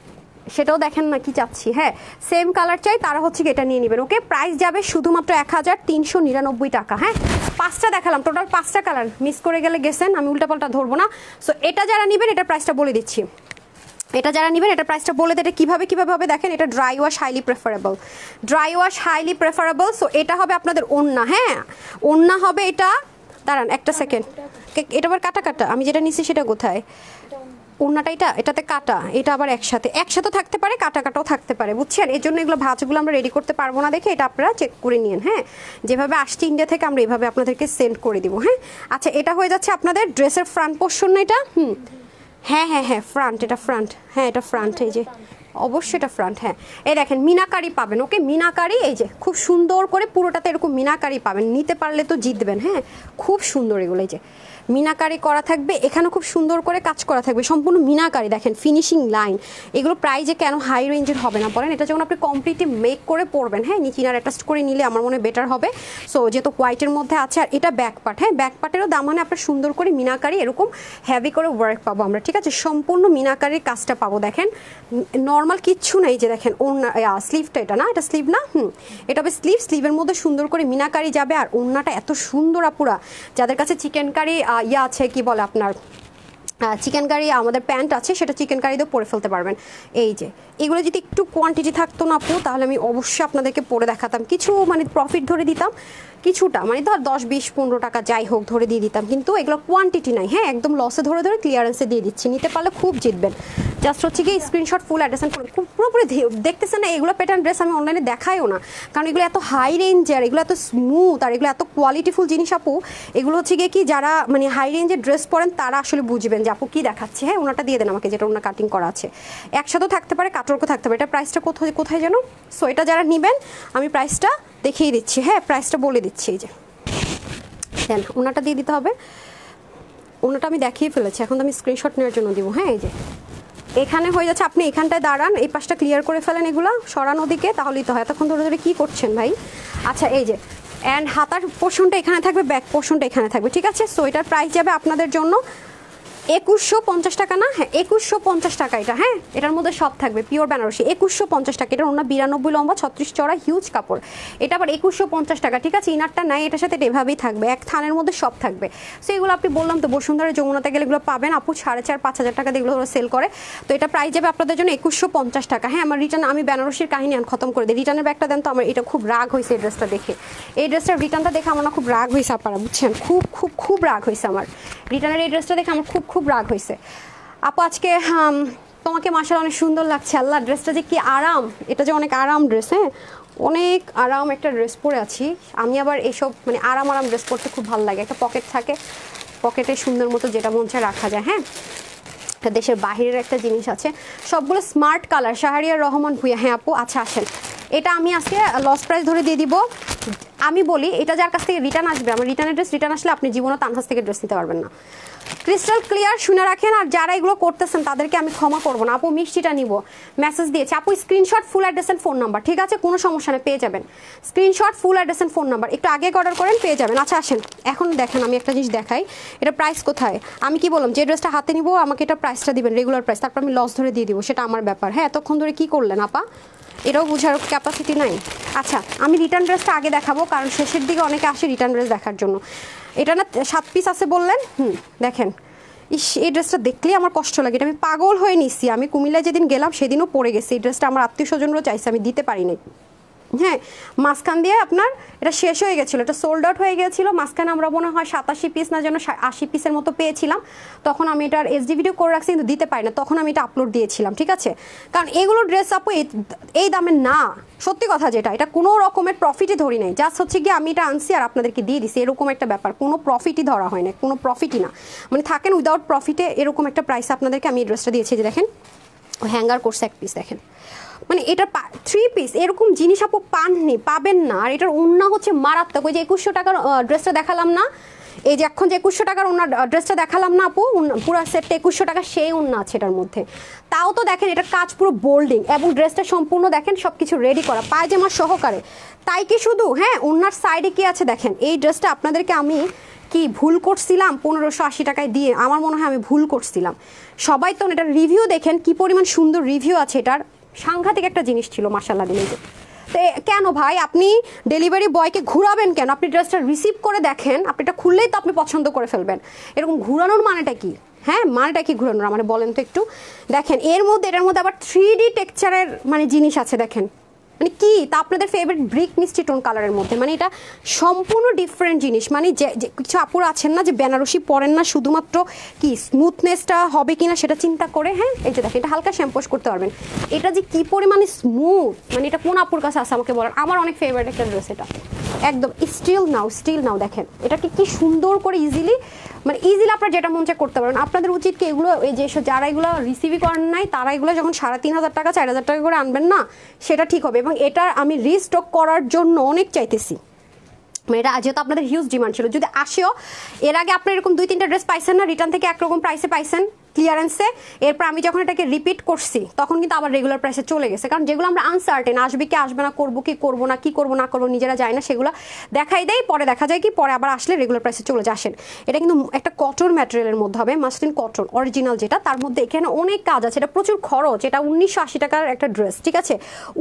সেটাও দেখেন না কি চাচ্ছি। হ্যাঁ, সেম কালার চাই, তারা হচ্ছে এটা নিয়ে নেবেন। ওকে, প্রাইস যাবে শুধুমাত্র 1399 টাকা। হ্যাঁ, 5টা দেখালাম, টোটাল 5টা কালার। মিস করে গেলে গেছেন, আমি উল্টাপাল্টা ধরবো না। সো এটা যারা নেবেন, এটার প্রাইসটা বলে দিচ্ছি। এটা যারা নেবেন, এটা প্রাইসটা বলে দেয়। এটা কিভাবে হবে দেখেন, এটা dry wash highly preferable. So এটা হবে আপনাদের ওড়না। হ্যাঁ, ওড়না হবে এটা। দাঁড়ান একটা সেকেন্ড, এটা আবার কাটা। আমি যেটা নিচ্ছি সেটা কোথায়? ওড়নাটা এটাতে কাটা, এটা আবার একসাথে থাকতে পারে, কাটাও থাকতে পারে, বুঝছেন? এর জন্য এগুলো ভাঁজগুলো আমরা রেডি করতে পারবো না দেখে এটা আপনারা চেক করে নিন। হ্যাঁ, যেভাবে আসছে ইন্ডিয়া থেকে আমরা এভাবে আপনাদেরকে সেন্ড করে দিব। হ্যাঁ, আচ্ছা, এটা হয়ে যাচ্ছে আপনাদের ড্রেসের ফ্রন্ট পোর্শন না? এটা হ্যাঁ ফ্রন্ট, এটা ফ্রন্ট। হ্যাঁ, এটা ফ্রন্ট, এই যে অবশ্যই এটা ফ্রন্ট। হ্যাঁ, এই দেখেন মিনাকারি পাবেন। ওকে, মিনাকারি, এই যে খুব সুন্দর করে পুরোটাতে এরকম মিনাকারি পাবেন। নিতে পারলে তো জিতবেন। হ্যাঁ, খুব সুন্দর এগুলো, এই যে মিনাকারি করা থাকবে, এখানে খুব সুন্দর করে কাজ করা থাকবে, সম্পূর্ণ মিনাকারি। দেখেন ফিনিশিং লাইন। এগুলো প্রাইজে কেন হাই রেঞ্জের হবে না বলেন? এটা যখন আপনি কমপ্লিটলি মেক করে পরবেন, হ্যাঁ, নিচে আর অ্যাটাচ করে নিলে আমার মনে বেটার হবে। সো যেহেতু হোয়াইটের মধ্যে আছে, আর এটা ব্যাক পার্ট। হ্যাঁ, ব্যাক পার্টেরও দাম মানে আপনার সুন্দর করে মিনাকারি এরকম হেভি করে ওয়ার্ক পাবো আমরা, ঠিক আছে? সম্পূর্ণ মিনাকারির কাজটা পাবো। দেখেন নর্মাল কিচ্ছু নেই, যে দেখেন ওড়না স্লিভটা, এটা না, এটা স্লিভ না, এটা হবে স্লিভের মধ্যে সুন্দর করে মিনাকারি যাবে। আর ওড়নাটা এত সুন্দর আপুরা, যাদের কাছে চিকেন কারি আছে, কি বলে আপনার চিকেন কারি আমাদের প্যান্ট আছে, সেটা চিকেন কারি দিয়ে পরে ফেলতে পারবেন। এই যে এগুলো যদি একটু কোয়ান্টিটি থাকতো না আপু, তাহলে আমি অবশ্যই আপনাদেরকে পরে দেখাতাম, কিছু মানে প্রফিট ধরে দিতাম কিছুটা, মানে ধর 10, 20, 15 টাকা যাই হোক ধরে দিয়ে দিতাম, কিন্তু এগুলো কোয়ান্টিটি নাই। হ্যাঁ, একদম লসে ধরে ক্লিয়ারেন্সে দিয়ে দিচ্ছি। নিতে পারলে খুব জিতবেন। জাস্ট হচ্ছে কি স্ক্রিনশট ফুল অ্যাড্রেস খুব পুরোপুরি দেখতেছেন না, এগুলো প্যাটার্ন ড্রেস আমি অনলাইনে দেখাইও না, কারণ এগুলো এত হাই রেঞ্জের, এগুলো এত স্মুথ, আর এগুলো এত কোয়ালিটিফুল জিনিস আপু। এগুলো হচ্ছে গিয়ে কি যারা মানে হাই রেঞ্জের ড্রেস পরেন তারা আসলে বুঝবেন যে আপু কি দেখাচ্ছে। হ্যাঁ, ওনাটা দিয়ে দেন আমাকে, যেটা ওনার কাটিং করা আছে, একসাথেও থাকতে পারে, কাটরকও থাকতে পারে। এটা প্রাইসটা কোথায় যেন? সো এটা যারা নেবেন আমি প্রাইসটা দেখিয়ে দিচ্ছি। হ্যাঁ, প্রাইসটা বলে দিচ্ছি। এই যে দেন ওনাটা দিয়ে দিতে হবে। ওনাটা আমি দেখিয়ে ফেলেছি, এখন তো আমি স্ক্রিনশট নেওয়ার জন্য দিব। হ্যাঁ, এই যে এখানে হয়ে যাচ্ছে, আপনি এখানটায় দাঁড়ান, এই পাশটা ক্লিয়ার করে ফেলেন, এগুলো সরানো দিকে, তাহলেই তো হয়। এতক্ষণ ধরে কী করছেন ভাই? আচ্ছা, এই যে অ্যান্ড হাতার পোর্শনটা এখানে থাকবে, ব্যাক পোর্শনটা এখানে থাকবে, ঠিক আছে? সো এটার প্রাইস যাবে আপনাদের জন্য 2150 টাকা না? হ্যাঁ, 2150 টাকা এটা। হ্যাঁ, এটার মধ্যে সব থাকবে, পিওর বেনারসি, 2150 টাকা। এটা ওনা 92 লম্বা, 36 চড়া, হিউজ কাপড়। এটা আবার 2150 টাকা, ঠিক আছে? ইনারটা নাই, এটার সাথে এভাবেই থাকবে, এক থানের মধ্যে সব থাকবে। সো এগুলো আপনি বললাম তো বসুন্ধরা যমুনাতে গেলে এগুলো পাবেন আপু 4,500-5,000 টাকা দিয়ে এগুলো সেল করে। তো এটা প্রাইস যাবে আপনাদের জন্য 2150 টাকা। হ্যাঁ, আমার রিটার্ন, আমি বেনারসির কাহিনী খতম করে দিই, রিটার্নের ব্যাগটা দেন তো। আমার এটা খুব রাগ হয়েছে এই ড্রেসটা দেখে, এই ড্রেসটার রিটার্নটা দেখে আমার না খুব রাগ হয়েছে আপনারা, বুঝছেন? খুব রাগ হয়েছে আমার রিটার্নের এই ড্রেসটা দেখে, আমার খুব রাগ হয়েছে আপু। আজকে তোমাকে মাশাআল্লাহ অনেক সুন্দর লাগছে। আল্লাহ, ড্রেসটা যে কি আরাম, এটা যে অনেক আরাম ড্রেস। হ্যাঁ, অনেক আরাম একটা ড্রেস পরে আছি আমি। আবার এইসব মানে আরাম ড্রেস পরতে খুব ভালো লাগে। একটা পকেট থাকে, পকেটে সুন্দর মতো যেটা মন চায় রাখা যায়। হ্যাঁ, দেশের বাহিরের একটা জিনিস আছে, সবগুলো স্মার্ট কালার। শাহরিয়ার রহমান ভুইয়া, হ্যাঁ আপু আচ্ছা আসেন। এটা আমি আজকে লস প্রাইস ধরে দিয়ে দিব। আমি বলি এটা যার কাছ থেকে রিটার্ন আসবে, আমার রিটার্নের ড্রেস রিটার্ন আসলে আপনি জীবনে তানহাস থেকে ড্রেস নিতে পারবেন না। ক্রিস্টাল ক্লিয়ার শুনে রাখেন। আর যারা এগুলো করতেছেন তাদেরকে আমি ক্ষমা করবো না। আপু মিষ্টিটা নিব, মেসেজ দিয়েছে আপু screenshot full address and phone number, ঠিক আছে কোনো সমস্যা নেই, পেয়ে যাবেন। Screenshot full address and phone number একটু আগে অর্ডার করেন, পেয়ে যাবেন। আচ্ছা আসেন এখন দেখেন আমি একটা জিনিস দেখাই, এটা প্রাইস কোথায়। আমি কি বললাম, যে ড্রেসটা হাতে নিব আমাকে এটা প্রাইসটা দিবেন রেগুলার প্রাইস, তারপর আমি লস ধরে দিয়ে দিব, সেটা আমার ব্যাপার। হ্যাঁ এতক্ষণ ধরে কি করলেন আপা, এটাও বোঝার ক্যাপাসিটি নাই। আচ্ছা আমি রিটার্ন ড্রেসটা আগে দেখাবো, কারণ শেষের দিকে অনেকে আসে রিটার্ন ড্রেস দেখার জন্য। এটা না 7 পিস আছে বললেন, দেখেন ইস এই ড্রেসটা দেখলেই আমার কষ্ট লাগে, এটা আমি পাগল হয়ে নিচ্ছি। আমি কুমিল্লায় যেদিন গেলাম সেদিনও পরে গেছি এই ড্রেসটা, আমার আত্মীয় স্বজনরাও চাইছে, আমি দিতে পারিনি। হ্যাঁ মাঝখান দিয়ে আপনার এটা শেষ হয়ে গেছিলো, এটা সোল্ড আউট হয়ে গেছিলো। মাঝখানে আমরা মনে হয় 87 পিস না যেন 80 পিসের মতো পেয়েছিলাম, তখন আমি এটার এসডি ভিডিও করে রাখছি কিন্তু দিতে পারি না, তখন আমি এটা আপলোড দিয়েছিলাম, ঠিক আছে। কারণ এগুলো ড্রেস আপু এই দামের না, সত্যি কথা যেটা, এটা কোনো রকমের প্রফিটই ধরি নাই, জাস্ট হচ্ছে গিয়ে আমি এটা আনছি আর আপনাদেরকে দিয়ে দিছি, এরকম একটা ব্যাপার। কোনো প্রফিটই ধরা হয় না, কোনো প্রফিটই না, মানে থাকেন উইদাউট প্রফিটে এরকম একটা প্রাইস আপনাদেরকে আমি এই ড্রেসটা দিয়েছি। যে দেখেন হ্যাঙ্গার করছে এক পিস, দেখেন মানে এটা 3 পিস, এরকম জিনিস আপু পাবেন না। আর এটার ওড়না হচ্ছে মারাত্মক। ওই যে 2100 টাকার ড্রেসটা দেখালাম না, এই যে এখন যে 2100 টাকার ওড়না ড্রেসটা দেখালাম না আপু, পুরো সেটটা 2100 টাকা, সেই ওড়না আছে এটার মধ্যে। তাও তো দেখেন এটার কাজ পুরো বোল্ডিং, এবং ড্রেসটা সম্পূর্ণ দেখেন সব কিছু রেডি করা পায়জামা সহকারে। তাই কি শুধু, হ্যাঁ ওড়নার সাইডে কি আছে দেখেন। এই ড্রেসটা আপনাদেরকে আমি কি ভুল করছিলাম 1580 টাকায় দিয়ে, আমার মনে হয় আমি ভুল করছিলাম। সবাই তো এটার রিভিউ দেখেন কি পরিমাণ সুন্দর রিভিউ আছে, এটার সাংঘাতিক একটা জিনিস ছিল মাশাআল্লাহ দিলে। তো কেন ভাই আপনি ডেলিভারি বয়কে ঘুরাবেন কেন? আপনি ড্রেসটা রিসিভ করে দেখেন, আপনি এটা খুললেই তো আপনি পছন্দ করে ফেলবেন। এরকম ঘুরানোর মানেটা কি? হ্যাঁ মানেটা কি ঘুরানোর, মানে বলেন তো একটু। দেখেন এর মধ্যে এটার মধ্যে আবার 3D টেক্সচারের মানে জিনিস আছে, দেখেন মানে কি তা আপনাদের ফেভারিট ব্রিক মিষ্টি টোন কালারের মধ্যে, মানে এটা সম্পূর্ণ ডিফারেন্ট জিনিস। মানে যে কিছু আপুরা আছেন না যে বেনারসি পরেন না শুধুমাত্র কি স্মুথনেসটা হবে কিনা সেটা চিন্তা করে, হ্যাঁ এই যে দেখেন এটা হালকা শ্যাম্পোস করতে পারবেন, এটা যে কি পরিমাণে স্মুথ, মানে এটা কোন আপুর কাছে আছে আমাকে বলেন। আমার অনেক ফেভারিট একটা ড্রেস এটা, একদম স্টিল নাও দেখেন এটাকে কি সুন্দর করে ইজিলি আপনারা যেটা মন চায় করতে পারেন। আপনাদের উচিত কি এগুলো, এই যে যারা এগুলো রিসিভই করেন নাই তারা এগুলো যখন 3500 টাকা 4000 টাকা করে আনবেন না, সেটা ঠিক হবে। এবং এটা আমি রিস্টক করার জন্য অনেক চাইতেছি, এটা যেহেতু আপনাদের হিউজ ডিমান্ড ছিল। যদি আসেও এর আগে আপনি এরকম 2-3টা ড্রেস পাইছেন না, রিটার্ন থেকে একরকম প্রাইসে পাইছেন ক্লিয়ারেন্সে, এরপর আমি যখন এটাকে রিপিট করছি তখন কিন্তু আবার রেগুলার প্রাইসে চলে গেছে। কারণ যেগুলো আমরা আনসার্টেন আসবে কি আসবে না, করবো কি করবো না, কি করবো না করবো নিজেরা যায় না, সেগুলো দেখাই দেয়, পরে দেখা যায় কি পরে আবার আসলে রেগুলার প্রাইসে চলে যায়। আসেন এটা কিন্তু একটা কটন ম্যাটেরিয়ালের মধ্যে হবে, মাসলিন কটন অরিজিনাল যেটা, তার মধ্যে এখানে অনেক কাজ আছে, এটা প্রচুর খরচ। এটা 1980 টাকার একটা ড্রেস, ঠিক আছে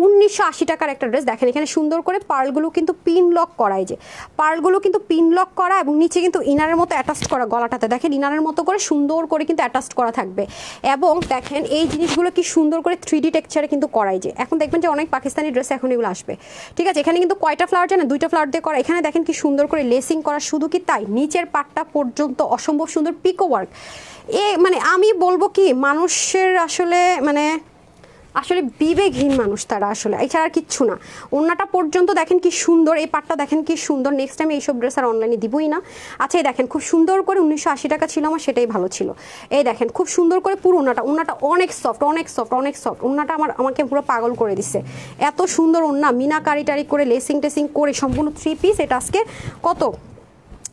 1980 টাকার একটা ড্রেস। দেখেন এখানে সুন্দর করে পার্লগুলো কিন্তু পিন লক করা, এই যে পার্লগুলো কিন্তু পিন লক করা, এবং নিচে কিন্তু ইনারের মতো অ্যাটাচ করা, গলাটাতে দেখেন ইনারের মতো করে সুন্দর করে কিন্তু অ্যাটাচ করা থাকবে। এবং দেখেন এই জিনিসগুলো কি সুন্দর করে 3D টেক্সচারে কিন্তু করাই, যে এখন দেখবেন যে অনেক পাকিস্তানি ড্রেস এখন এগুলো আসবে, ঠিক আছে। এখানে কিন্তু কয়টা ফ্লাওয়ার জানেন, 2টা ফ্লাওয়ার দিয়ে করা। এখানে দেখেন কি সুন্দর করে লেসিং করা, শুধু কি তাই নিচের পাটটা পর্যন্ত অসম্ভব সুন্দর পিকো ওয়ার্ক। মানে আমি বলবো কি মানুষের আসলে বিবেকহীন মানুষ তারা, আসলে এছাড়া আর কিচ্ছু না। ওড়নাটা পর্যন্ত দেখেন কি সুন্দর, এই পাটটা দেখেন কি সুন্দর। নেক্সট টাইম এইসব ড্রেস আর অনলাইনে দিবই না। আচ্ছা এই দেখেন খুব সুন্দর করে 1980 টাকা ছিল আমার, সেটাই ভালো ছিল। এই দেখেন খুব সুন্দর করে পুরো ওড়নাটা অনেক সফট। ওড়নাটা আমাকে পুরো পাগল করে দিচ্ছে, এত সুন্দর ওড়না, মিনা কারি টারি করে লেসিং টেসিং করে সম্পূর্ণ 3 পিস। এটা আজকে কত,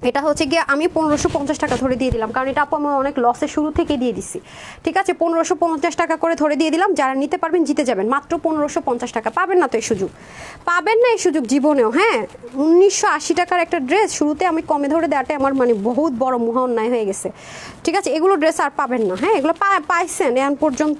এটা হচ্ছে গিয়ে আমি 1550 টাকা ধরে দিয়ে দিলাম, কারণ এটা আপু আমি অনেক লসে শুরু থেকে দিয়ে দিচ্ছি, ঠিক আছে 1550 টাকা করে ধরে দিয়ে দিলাম। যারা নিতে পারবেন জিতে যাবেন, মাত্র 1550 টাকা। পাবেন না তো এই সুযোগ, পাবেন না এই সুযোগ জীবনেও। হ্যাঁ 1980 টাকার একটা ড্রেস শুরুতে আমি কমে ধরে দেওয়াটাই আমার মানে বহুত বড় মহা অন্যায় হয়ে গেছে, ঠিক আছে। এগুলো ড্রেস আর পাবেন না, হ্যাঁ এগুলো পাইছেন এখন পর্যন্ত,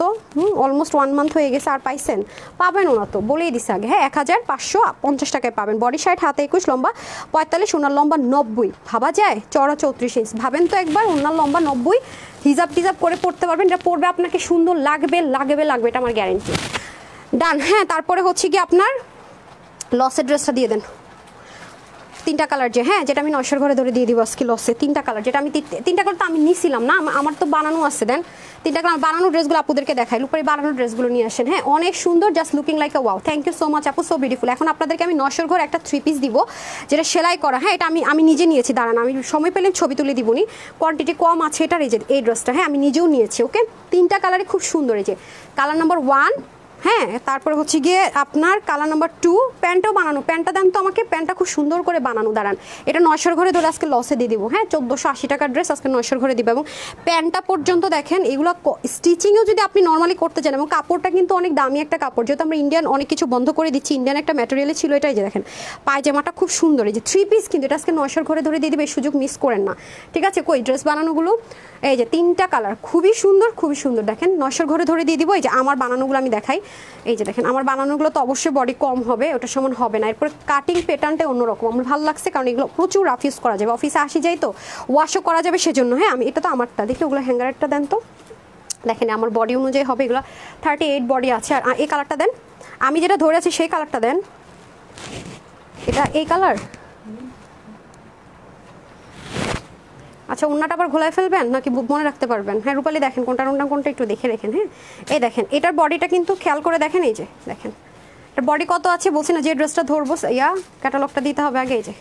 অলমোস্ট 1 মান্থ হয়ে গেছে, আর পাইছেন পাবেনও না তো বলেই দিছে আগে। হ্যাঁ 1550 টাকায় পাবেন। বডি সাইড হাতে 21, লম্বা 45, ওনার লম্বা 90, ভাবা যায়, চড়া 34 ইঞ্চ। ভাবেন তো একবার, ওনার লম্বা 90, হিজাব টিজাব করে পড়তে পারবেন, এটা পরবে আপনাকে সুন্দর লাগবে, এটা আমার গ্যারেন্টি। ডান। হ্যাঁ তারপরে হচ্ছে কি আপনার লসের ড্রেসটা দিয়ে দেন, তিনটা কালার যে, হ্যাঁ, যেটা আমি 900 ঘরে ধরে দিয়ে দিব আজকে লসে। তিনটা কালার, যেটা আমি তিনটা কালার তো আমি নিছিলাম না, আমার তো বানানো আছে। দেন তিনটা কালার বানানো ড্রেসগুলো আপুদেরকে দেখাই, উপরে বানানো ড্রেসগুলো নিয়ে আসেন। হ্যাঁ, অনেক সুন্দর, just looking like a wow. Thank you so much আপু, সো বিউটিফুল। এখন আপনাদেরকে আমি 900 ঘর একটা 3 পিস দিব, যেটা সেলাই করা। হ্যাঁ, এটা আমি নিজে নিয়েছি, দাঁড়ান আমি সময় পেলে ছবি তুলে দিবনি, কোয়ান্টিটি কম আছে এটার। এই ড্রেসটা, হ্যাঁ, আমি নিজেও নিয়েছি। ওকে, তিনটা কালারে খুব সুন্দর। এই যে কালার নাম্বার 1, হ্যাঁ, তারপরে হচ্ছে গিয়ে আপনার কালার নাম্বার 2। প্যান্টও বানানো, প্যান্টটা দেন তো আমাকে, প্যান্টটা খুব সুন্দর করে বানানো। দাঁড়ান, এটা 900 ঘরে ধরে আজকে লসে দিয়ে দিব। হ্যাঁ, 1480 টাকার ড্রেস আজকে 900 ঘরে দিব। এবং প্যান্টটা পর্যন্ত দেখেন, এগুলো স্টিচিংও যদি আপনি নর্মালি করতে চান, এবং কাপড়টা কিন্তু অনেক দামি একটা কাপড়, যেহেতু আমরা ইন্ডিয়ান অনেক কিছু বন্ধ করে দিচ্ছি, ইন্ডিয়ান একটা ম্যাটেরিয়ালে ছিল এটাই। যে দেখেন পায়জামাটা খুব সুন্দর, এই যে 3 পিস, কিন্তু এটা আজকে 900 ঘরে ধরে দিয়ে দিবে, এই সুযোগ মিস করেন না। ঠিক আছে, কই ড্রেস বানানোগুলো, এই যে তিনটা কালার খুবই সুন্দর, খুবই সুন্দর। দেখেন 900 ঘরে ধরে দিয়ে দিব। এই যে আমার বানানোগুলো আমি দেখাই, এই যে দেখেন আমার বানানোগুলো তো অবশ্যই বডি কম হবে, ওটার সমান হবে না। এরপর কাটিং প্যাটার্নটা অন্যরকম, আমার ভালো লাগছে, কারণ এগুলো প্রচুর রাফ ইউজ করা যাবে, অফিসে আসি যাই তো ওয়াশও করা যাবে সেজন্য। হ্যাঁ, আমি এটা তো আমারটা দেখি, ওগুলো হ্যাঙ্গারটা দেন তো। দেখেন আমার বডি অনুযায়ী হবে, এগুলো 38 বডি আছে। আর এই কালারটা দেন, আমি যেটা ধরে আছি সেই কালারটা দেন। এটা এই কালার, আচ্ছা ওন্নাটা আবার ঘোলায় ফেলবেন নাকি মনে রাখতে পারবেন? হ্যাঁ রূপালি, দেখেন কোনটা কোনটা একটু দেখে রেখেন। হ্যাঁ, এই দেখেন এটার বডিটা কিন্তু খেয়াল করে দেখেন, এই যে দেখেন এটার বডি কত আছে বলছি না, যে ড্রেসটা ধরবো ক্যাটালগটা দিতে হবে আগে। এই যে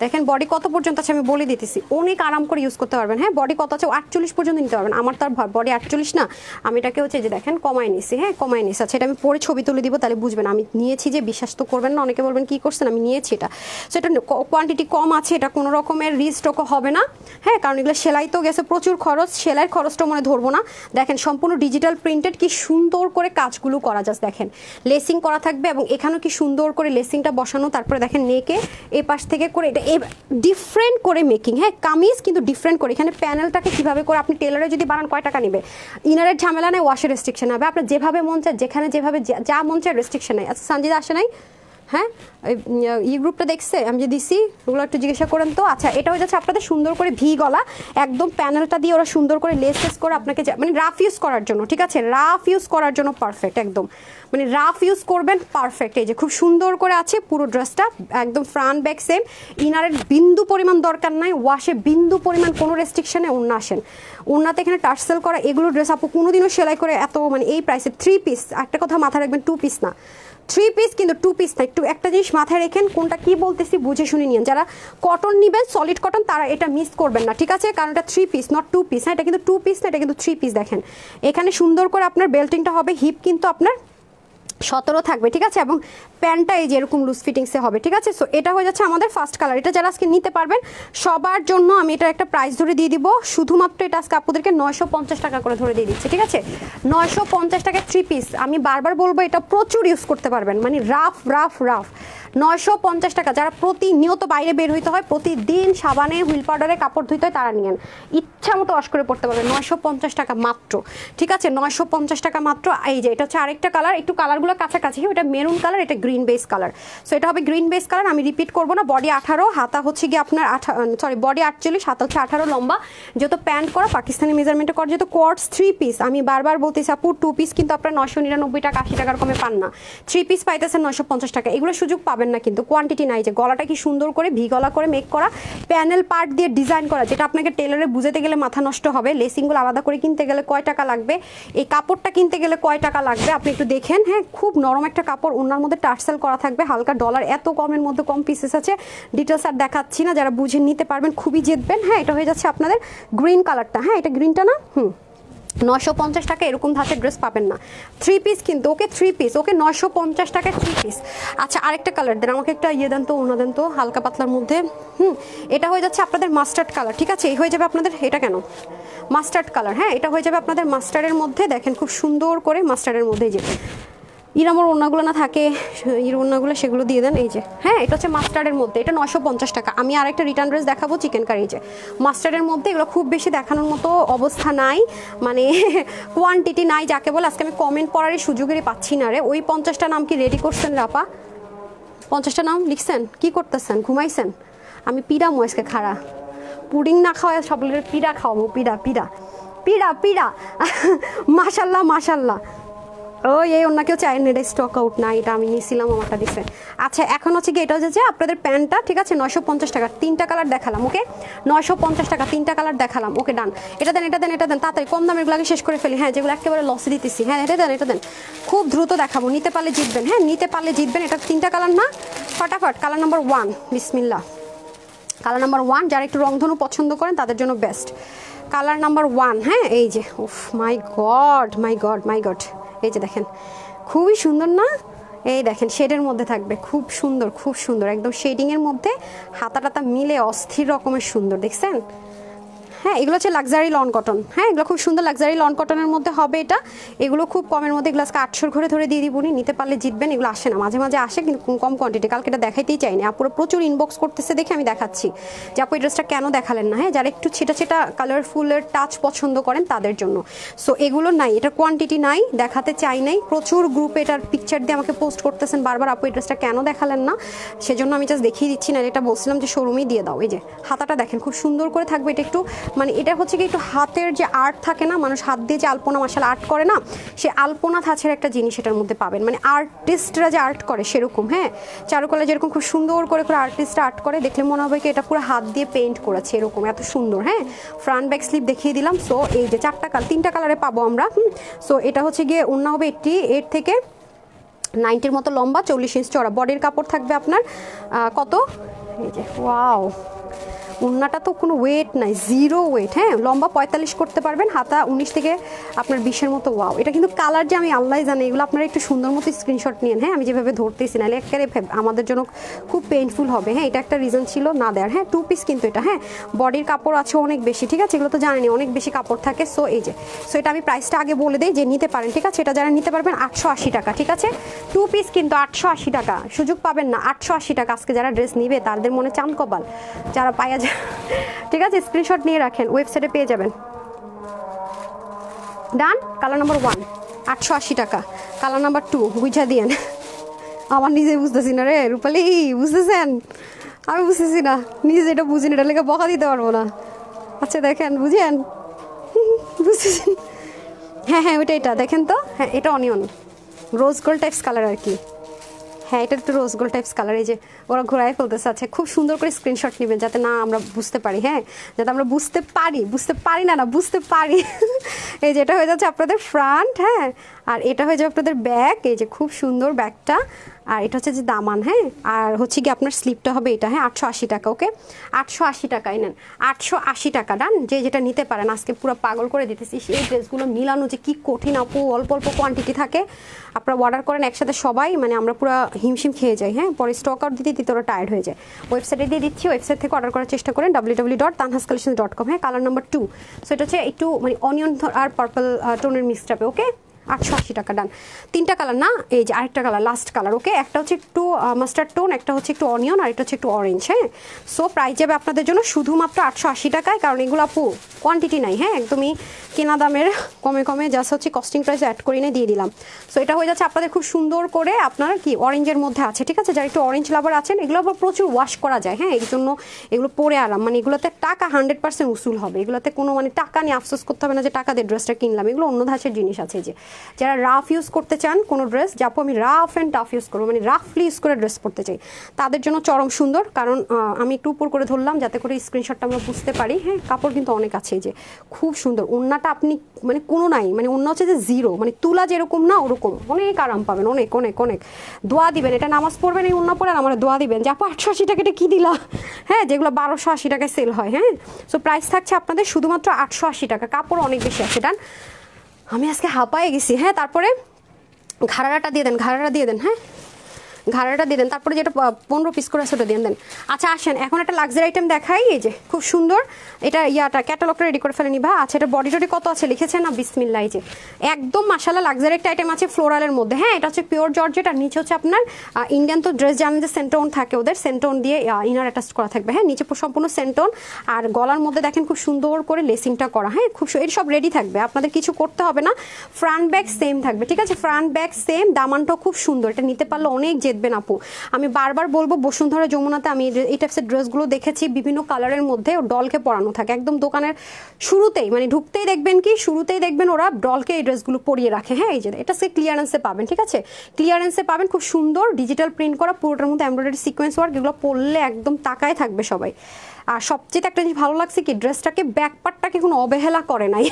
দেখেন বডি কত পর্যন্ত আছে আমি বলে দিতেছি, অনেক আরাম করে ইউজ করতে পারবেন। হ্যাঁ, বডি কত আছে 48 পর্যন্ত নিতে পারবেন। আমার তো আর বডি 48 না, আমি এটাকে হচ্ছে যে দেখেন কমাই নিছি। হ্যাঁ, কমাই নিছি। আচ্ছা, এটা আমি পরে ছবি তুলে দিব, তাহলে বুঝবেন আমি নিয়েছি। যে বিশ্বাস তো করবেন না, অনেকে বলবেন কি করছেন, আমি নিয়েছি এটা। সো এটা কোয়ান্টিটি কম আছে, এটা কোনো রকমের রিস্টকও হবে না। হ্যাঁ, কারণ এগুলো সেলাই তো গেছে প্রচুর খরচ, সেলাইয়ের খরচটা মনে ধরবো না। দেখেন সম্পূর্ণ ডিজিটাল প্রিন্টেড, কি সুন্দর করে কাজগুলো করা, জাস্ট দেখেন লেসিং করা থাকবে, এবং এখানেও কি সুন্দর করে লেসিংটা বসানো। তারপরে দেখেন নেকে এই পাশ থেকে করে এটা ডিফারেন্ট করে মেকিং। হ্যাঁ, কামিজ কিন্তু ডিফারেন্ট করে, এখানে প্যানেলটাকে কিভাবে করে আপনি টেলারে যদি বানান কয় টাকা নেবে, ইনারের ঝামেলা নেই, ওয়াশের রেস্ট্রিকশন হবে, আপনার যেভাবে মন চায়, যেখানে যেভাবে যা মন চায়, রেস্ট্রিকশন নেই। আচ্ছা সঞ্জিদা আসে নাই? হ্যাঁ, এই গ্রুপটা দেখছে আমি যে দিছি, ওগুলো একটু জিজ্ঞাসা করেন তো। আচ্ছা, এটা হয়ে যাচ্ছে আপনাদের সুন্দর করে ভি গলা, একদম প্যানেলটা দিয়ে ওরা সুন্দর করে লেস করে আপনাকে, মানে রাফ ইউজ করার জন্য। ঠিক আছে, রাফ ইউজ করার জন্য পারফেক্ট, একদম মানে রাফ ইউজ করবেন পারফেক্ট। এই যে খুব সুন্দর করে আছে পুরো ড্রেসটা, একদম ফ্রন্ট ব্যাক সেম, ইনারের বিন্দু পরিমাণ দরকার নাই, ওয়াশে বিন্দু পরিমাণ কোনো রেস্ট্রিকশনে ওন্না আসেন। ওন্নাতে এখানে টার্সেল করা, এগুলো ড্রেস আপু কোনোদিনও সেলাই করে এত মানে এই প্রাইসে 3 পিস। একটা কথা মাথায় রাখবেন, 2 পিস না, 3 পিস, কিন্তু 2 পিস না। একটু একটা জিনিস মাথায় রেখেন, কোনটা কি বলতেছি বুঝে শুনে নিন। যারা কটন নেবেন, সলিড কটন, তারা এটা মিস করবেন না। ঠিক আছে, কারণ এটা 3 পিস নট 2 পিস। হ্যাঁ, এটা কিন্তু 2 পিস না, এটা কিন্তু 3 পিস। দেখেন এখানে সুন্দর করে আপনার বেল্টিংটা হবে, হিপ কিন্তু আপনার 17 থাকবে। ঠিক আছে, এবং প্যান্টটা এই যে এরকম লুজ ফিটিংসে হবে। ঠিক আছে, সো এটা হয়ে যাচ্ছে আমাদের ফার্স্ট কালার। এটা যারা আজকে নিতে পারবেন সবার জন্য আমি এটার একটা প্রাইস ধরে দিয়ে দিব, শুধুমাত্র এটা আজকে আপনাদেরকে 950 টাকা করে ধরে দিয়ে দিচ্ছি। ঠিক আছে, 950 টাকায় 3 পিস। আমি বারবার বলবো এটা প্রচুর ইউজ করতে পারবেন, মানে রাফ রাফ রাফ। 950 টাকা, যারা প্রতিনিয়ত বাইরে বের হইতে হয়, প্রতিদিন সাবানে হুইল পাউডারে কাপড় ধুইতে হয়, তারা নিয়েন, ইচ্ছা মতো ওয়াশ করে পড়তে পারবেন। 950 টাকা মাত্র। ঠিক আছে, 950 টাকা মাত্র। এই যে এটা হচ্ছে আরেকটা কালার, একটু কালারগুলো কাছাকাছি, এটা মেরুন কালার, এটা গ্রিন বেস কালার। সো এটা হবে গ্রিন বেস কালার। আমি রিপিট করবো না, বডি 18, হাতা হচ্ছে গিয়ে আপনার বডি 48, হাতা হচ্ছে 18 লম্বা, যেহেতু প্যান্ট করা পাকিস্তানি মেজারমেন্টে করা, যেহেতু কোয়ার্টস 3 পিস। আমি বারবার বলতেছি আপু 2 পিস কিন্তু আপনার 999 টাকা 80 টাকার কমে পান না, 3 পিস পাইতেছেন 950 টাকা। এগুলো সুযোগ পাবেন না, কিন্তু কোয়ান্টিটি নাই। যে গলাটা কি সুন্দর করে ভি গলা করে মেক করা, প্যানেল পার্ট দিয়ে ডিজাইন করা, যেটা আপনাকে টেলারে বুঝাতে গেলে মাথা নষ্ট হবে। লেসিংগুলো আলাদা করে কিনতে গেলে কয় টাকা লাগবে, এই কাপড়টা কিনতে গেলে কয় টাকা লাগবে, আপনি একটু দেখেন। হ্যাঁ, খুব নরম একটা কাপড়, ওনার মধ্যে টার্সেল করা থাকবে, হালকা ডলার, এত কমের মধ্যে কম পিসেস আছে, ডিটেলস আর দেখাচ্ছি না, যারা বুঝে নিতে পারবেন খুবই জিতবেন। হ্যাঁ, এটা হয়ে যাচ্ছে আপনাদের গ্রিন কালারটা। হ্যাঁ, এটা গ্রিনটা না, 950 টাকা এরকম ধাঁচের ড্রেস পাবেন না। 3 পিস কিন্তু, ওকে 3 পিস, ওকে 950 টাকায় 3 পিস। আচ্ছা আরেকটা কালার দেন আমাকে, একটা ইয়ে দেন তো, ওনা দেন তো, হালকা পাতলার মধ্যে। এটা হয়ে যাচ্ছে আপনাদের মাস্টার্ড কালার। ঠিক আছে, এই হয়ে যাবে আপনাদের, এটা কেন মাস্টার্ড কালার। হ্যাঁ, এটা হয়ে যাবে আপনাদের মাস্টার্ডের মধ্যে। দেখেন খুব সুন্দর করে মাস্টার্ডের মধ্যে, যে ইরামোর ওড়নাগুলো না থাকে, ইর ওড়নাগুলো সেগুলো দিয়ে দেন। এই যে হ্যাঁ, এটা হচ্ছে মাস্টার্ডের মধ্যে, এটা 950 টাকা। আমি আরেকটা রিটার্ন ড্রেস দেখাবো চিকেন কারি, যে মাস্টার্ডের মধ্যে। এগুলো খুব বেশি দেখানোর মতো অবস্থা নাই, মানে কোয়ান্টিটি নাই যাকে বলে। আজকে আমি কমেন্ট পড়ারই সুযোগেরই পাচ্ছি না রে। ওই 50টা নাম কি রেডি করছেন রাপা? 50টা নাম লিখছেন? কি করতেছেন, ঘুমাইছেন? আমি পিড়া ময়েসকে খাড়া, পুডিং না খাওয়া সকলের পিড়া খাওয়াবো, পিড়া পিড়া পিড়া পিড়া। মাশাল্লাহ মাশাল্লাহ, ও এই অন্য কেউ চাই না, এটা স্টক আউট না, এটা আমি নিয়েছিলাম, আমারটা দিছে। আচ্ছা এখন হচ্ছে কি, এটা হচ্ছে যে আপনাদের প্যান্টটা, ঠিক আছে 950 টাকা, 3টা কালার দেখালাম, ওকে 950 টাকা 3টা কালার দেখালাম, ওকে ডান। এটা দেন, এটা দেন, এটা দেন, তাড়াতাড়ি কম দামের গুলো শেষ করে ফেলি, হ্যাঁ যেগুলো একেবারে লসে দিতেছি, হ্যাঁ এটা দেন, এটা দেন, খুব দ্রুত দেখাবো, নিতে পারলে জিতবেন, হ্যাঁ নিতে পারলে জিতবেন। এটা 3টা কালার না, ফটাফট। কালার নাম্বার 1, বিসমিল্লাহ। কালার নাম্বার 1, যারা একটু রংধনু পছন্দ করেন তাদের জন্য বেস্ট। কালার নাম্বার 1, হ্যাঁ এই যে, উফ মাই গড মাই গড মাই গড, এই যে দেখেন খুবই সুন্দর না, এই দেখেন শেডের মধ্যে থাকবে, খুব সুন্দর খুব সুন্দর, একদম শেডিংয়ের মধ্যে হাতা টাতা মিলে অস্থির রকমের সুন্দর, দেখছেন? হ্যাঁ এগুলো হচ্ছে লাক্সারি লন কটন, হ্যাঁ এগুলো খুব সুন্দর লাক্সারি লন কটনের মধ্যে হবে এটা। এগুলো খুব কমের মধ্যে, এগুলো আজকে 800 ঘরে ধরে দিয়ে দিবনি, নিতে পারলে জিতবেন। এগুলো আসে না, মাঝে মাঝে আসে কিন্তু কম কোয়ান্টিটি, কালকে এটা দেখাইতেই চাইনি, আপুরা প্রচুর ইনবক্স করতেছে দেখে আমি দেখাচ্ছি যে আপু এই ড্রেসটা কেন দেখালেন না, হ্যাঁ যারা একটু ছেটা ছেটা কালারফুলের টাচ পছন্দ করেন তাদের জন্য। সো এগুলো নাই, এটা কোয়ান্টিটি নাই, দেখাতে চাই নাই, প্রচুর গ্রুপে এটার পিকচার দিয়ে আমাকে পোস্ট করতেছেন বারবার, আপু এই ড্রেসটা কেন দেখালেন না, সেজন্য আমি জাস্ট দেখিয়ে দিচ্ছি, না এটা বলছিলাম যে শোরুমেই দিয়ে দাও। এই যে হাতাটা দেখেন খুব সুন্দর করে থাকবে, এটা একটু মানে এটা হচ্ছে কি একটু হাতের যে আর্ট থাকে না, মানুষ হাত দিয়ে যে আলপনা মাশাআল্লাহ আর্ট করে না, সে আলপনা ধাঁচের একটা জিনিস এটার মধ্যে পাবেন, মানে আর্টিস্টরা যে আর্ট করে সেরকম, হ্যাঁ চারুকলা যেরকম খুব সুন্দর করে আর্টিস্টরা আর্ট করে, দেখলে মনে হবে কি এটা পুরো হাত দিয়ে পেইন্ট করেছে, এরকম এত সুন্দর। হ্যাঁ ফ্রন্ট ব্যাক স্লিপ দেখিয়ে দিলাম। সো এই যে 3টা কালারে পাবো আমরা। সো এটা হচ্ছে গিয়ে ওড়না হবে 88 থেকে 90 মতো লম্বা, 40 ইঞ্চ চড়া, বডির কাপড় থাকবে আপনার কত, এই যে ওয়াও, ওড়নাটা তো কোনো ওয়েট নাই, 0 ওয়েট, হ্যাঁ লম্বা 45 করতে পারবেন, হাতা 19 থেকে আপনার 20-এর মতো। ওয়াও, এটা কিন্তু কালার যে আমি আল্লাহ জানে, এগুলো আপনারা একটু সুন্দর মতো স্ক্রিনশট নিন, হ্যাঁ আমি যেভাবে ধরতেছি, নাহলে একেবারে আমাদের জন্য খুব পেইনফুল হবে। হ্যাঁ এটা একটা রিজন ছিল না দেওয়ার। হ্যাঁ 2 পিস কিন্তু এটা, হ্যাঁ বডির কাপড় আছে অনেক বেশি, ঠিক আছে এগুলো তো জানেনি অনেক বেশি কাপড় থাকে। সো এই যে, সো এটা আমি প্রাইসটা আগে বলে দিই যে নিতে পারেন, ঠিক আছে এটা যারা নিতে পারবেন 880 টাকা, ঠিক আছে 2 পিস কিন্তু 880 টাকা, সুযোগ পাবেন না 880 টাকা। আজকে যারা ড্রেস নিবে তাদের মনে চান কপাল, যারা পাইয়া যায়, ঠিক আছে স্ক্রিনশট নিয়ে রাখেন, ওয়েবসাইটে পেয়ে যাবেন। ডান। কালার নাম্বার 1 880 টাকা, কালার নাম্বার 2 বুঝা দিয়েন, আমার নিজে বুঝতেছি না রে রূপালি, বুঝতেছেন? আমি বুঝতেছি না নিজে, এটা বুঝিনি, এটা লেগে বকা দিতে পারবো না। আচ্ছা দেখেন বুঝেন, বুঝতেছেন? হ্যাঁ হ্যাঁ ওইটা, এটা দেখেন তো, হ্যাঁ এটা onion rose gold types colour আর কি, হ্যাঁ এটা একটু রোজ গোল্ড টাইপস কালার। এই যে ওরা ঘোরায় ফেলতেছে, আচ্ছা খুব সুন্দর করে স্ক্রিনশট নেবেন যাতে না আমরা বুঝতে পারি, হ্যাঁ যাতে আমরা বুঝতে পারি না বুঝতে পারি। এই যে এটা হয়ে যাচ্ছে আপনাদের ফ্রন্ট, হ্যাঁ আর এটা হয়ে যাবে আপনাদের ব্যাক, এই যে খুব সুন্দর ব্যাকটা, আর এটা হচ্ছে যে দামান, হ্যাঁ আর হচ্ছে কি আপনার স্লিপটা হবে এটা, হ্যাঁ 880 টাকা, ওকে 880 টাকায় নেন, 880 টাকা। ডান, যে যেটা নিতে পারেন, আজকে পুরো পাগল করে দিতেছি। এই ড্রেসগুলো মিলানো যে কি কঠিন আপু, অল্প অল্প কোয়ান্টিটি থাকে, আপনারা অর্ডার করেন একসাথে সবাই, মানে আমরা পুরো হিমশিম খেয়ে যাই, হ্যাঁ পরে স্টক আউট দিতে দিতে ওরা টায়ার্ড হয়ে যায়। ওয়েবসাইটে দিয়ে দিচ্ছি, ওয়েবসাইট থেকে অর্ডার করার চেষ্টা করেন www.tanhascollections.com। হ্যাঁ কালার নাম্বার 2, সো এটা হচ্ছে একটু মানে অনিয়ন আর পার্পল টোনের মিক্সড হবে, ওকে 880 টাকা। ডান, 3টা কালার না, এই যে আরেকটা কালার লাস্ট কালার, ওকে একটা হচ্ছে একটু মাস্টার্ড টোন, একটা হচ্ছে একটু অনিয়ন, আর একটা হচ্ছে একটু অরেঞ্জ। হ্যাঁ সো প্রাইস যাবে আপনাদের জন্য শুধুমাত্র 880 টাকায়, কারণ এগুলো আপু কোয়ান্টিটি নাই, হ্যাঁ একদমই কেনা দামের কমে জাস্ট হচ্ছে কস্টিং প্রাইস অ্যাড করে নিয়ে দিয়ে দিলাম। সো এটা হয়ে যাচ্ছে আপনাদের খুব সুন্দর করে, আপনার কি অরেঞ্জের মধ্যে আছে, ঠিক আছে যারা একটু অরেঞ্জ লাভার আছেন, এগুলো আবার প্রচুর ওয়াশ করা যায়, হ্যাঁ এই জন্য এগুলো পরে আরাম, মানে এগুলোতে টাকা 100% উসুল হবে, এগুলোতে কোনো মানে টাকা নিয়ে আফসোস করতে হবে না যে টাকা দিয়ে ড্রেসটা কিনলাম, এগুলো অন্য ধাঁচের জিনিস আছে। যে যারা রাফ ইউজ করতে চান কোনো ড্রেস, যাপো আমি রাফ অ্যান্ড টাফ ইউজ করবো, মানে রাফলি ইউজ করে ড্রেস পরতে চাই, তাদের জন্য চরম সুন্দর। কারণ আমি একটু উপর করে ধরলাম যাতে করে স্ক্রিনশটটা আমরা বুঝতে পারি। হ্যাঁ কাপড় কিন্তু অনেক আছে, যে খুব সুন্দর ওড়নাটা, আপনি মানে কোনো নাই, মানে ওড়না হচ্ছে যে 0, মানে তুলা যেরকম না ওরকম, অনেক আরাম পাবেন, অনেক অনেক অনেক দোয়া দিবেন, এটা নামাজ পড়বেন এই ওড়না পরে, আর আমার দোয়া দিবেন যে আপু 880 টাকা এটা কী দিলা, হ্যাঁ যেগুলো 1280 টাকায় সেল হয়। হ্যাঁ সো প্রাইস থাকছে আপনাদের শুধুমাত্র 880 টাকা, কাপড় অনেক বেশি আছে। ডান, আমি আজকে হাঁপায়ে গেছি। হ্যাঁ তারপরে ঘাড়াটা দিয়ে দেন, ঘাড়াটা দিয়ে দেন, হ্যাঁ ঘাড়াটা দিয়ে দেন, তারপরে যেটা 15 পিস করে আছে ওটা দিয়ে দেন। আচ্ছা আসেন এখন একটা লাক্সারি আইটেম দেখাই, এই যে খুব সুন্দর, এটা ইয়াটা ক্যাটালগটা রেডি করে ফেলেনি ভাই। আচ্ছা এটা বডি টডি কত আছে লিখেছে না, বিসমিল্লাহ, এই যে একদম মাশাআল্লাহ লাক্সারি একটা আইটেম আছে ফ্লোরালের মধ্যে। হ্যাঁ এটা হচ্ছে পিওর জর্জেট, আর নিচে হচ্ছে আপনার ইন্ডিয়ান তো ড্রেস জানেন যে সেন্টোন থাকে, ওদের সেন্টোন দিয়ে ইনার অ্যাটাচ করা থাকবে। হ্যাঁ নিচে সম্পূর্ণ সেন্টোন, আর গলার মধ্যে দেখেন খুব সুন্দর করে লেসিংটা করা। হ্যাঁ খুব এর সব রেডি থাকবে, আপনাদের কিছু করতে হবে না। ফ্রন্ট ব্যাক সেম থাকবে, ঠিক আছে ফ্রন্ট ব্যাক সেম, দামানটাও খুব সুন্দর, এটা নিতে পারলে অনেক যে পেতবেন আপু। আমি বারবার বলবো বসুন্ধরা যমুনাতে আমি এই টাইপসের ড্রেসগুলো দেখেছি বিভিন্ন কালারের মধ্যে ডলকে পরানো থাকে একদম দোকানের শুরুতেই, মানে ঢুকতেই দেখবেন কি শুরুতেই দেখবেন ওরা ডলকে এই ড্রেসগুলো পরিয়ে রাখে। হ্যাঁ এই যে এটা সে ক্লিয়ারেন্সে পাবেন, ঠিক আছে, ক্লিয়ারেন্সে পাবেন, খুব সুন্দর ডিজিটাল প্রিন্ট করা, পুরোটার মধ্যে এমব্রয়ডারি সিকোয়েন্স ওয়ার্ক, এগুলো পরলে একদম তাকায় থাকবে সবাই। আর সবচেয়ে একটা জিনিস ভালো লাগছে কি ড্রেসটাকে ব্যাক পার্টটাকে কোনো অবহেলা করে নাই।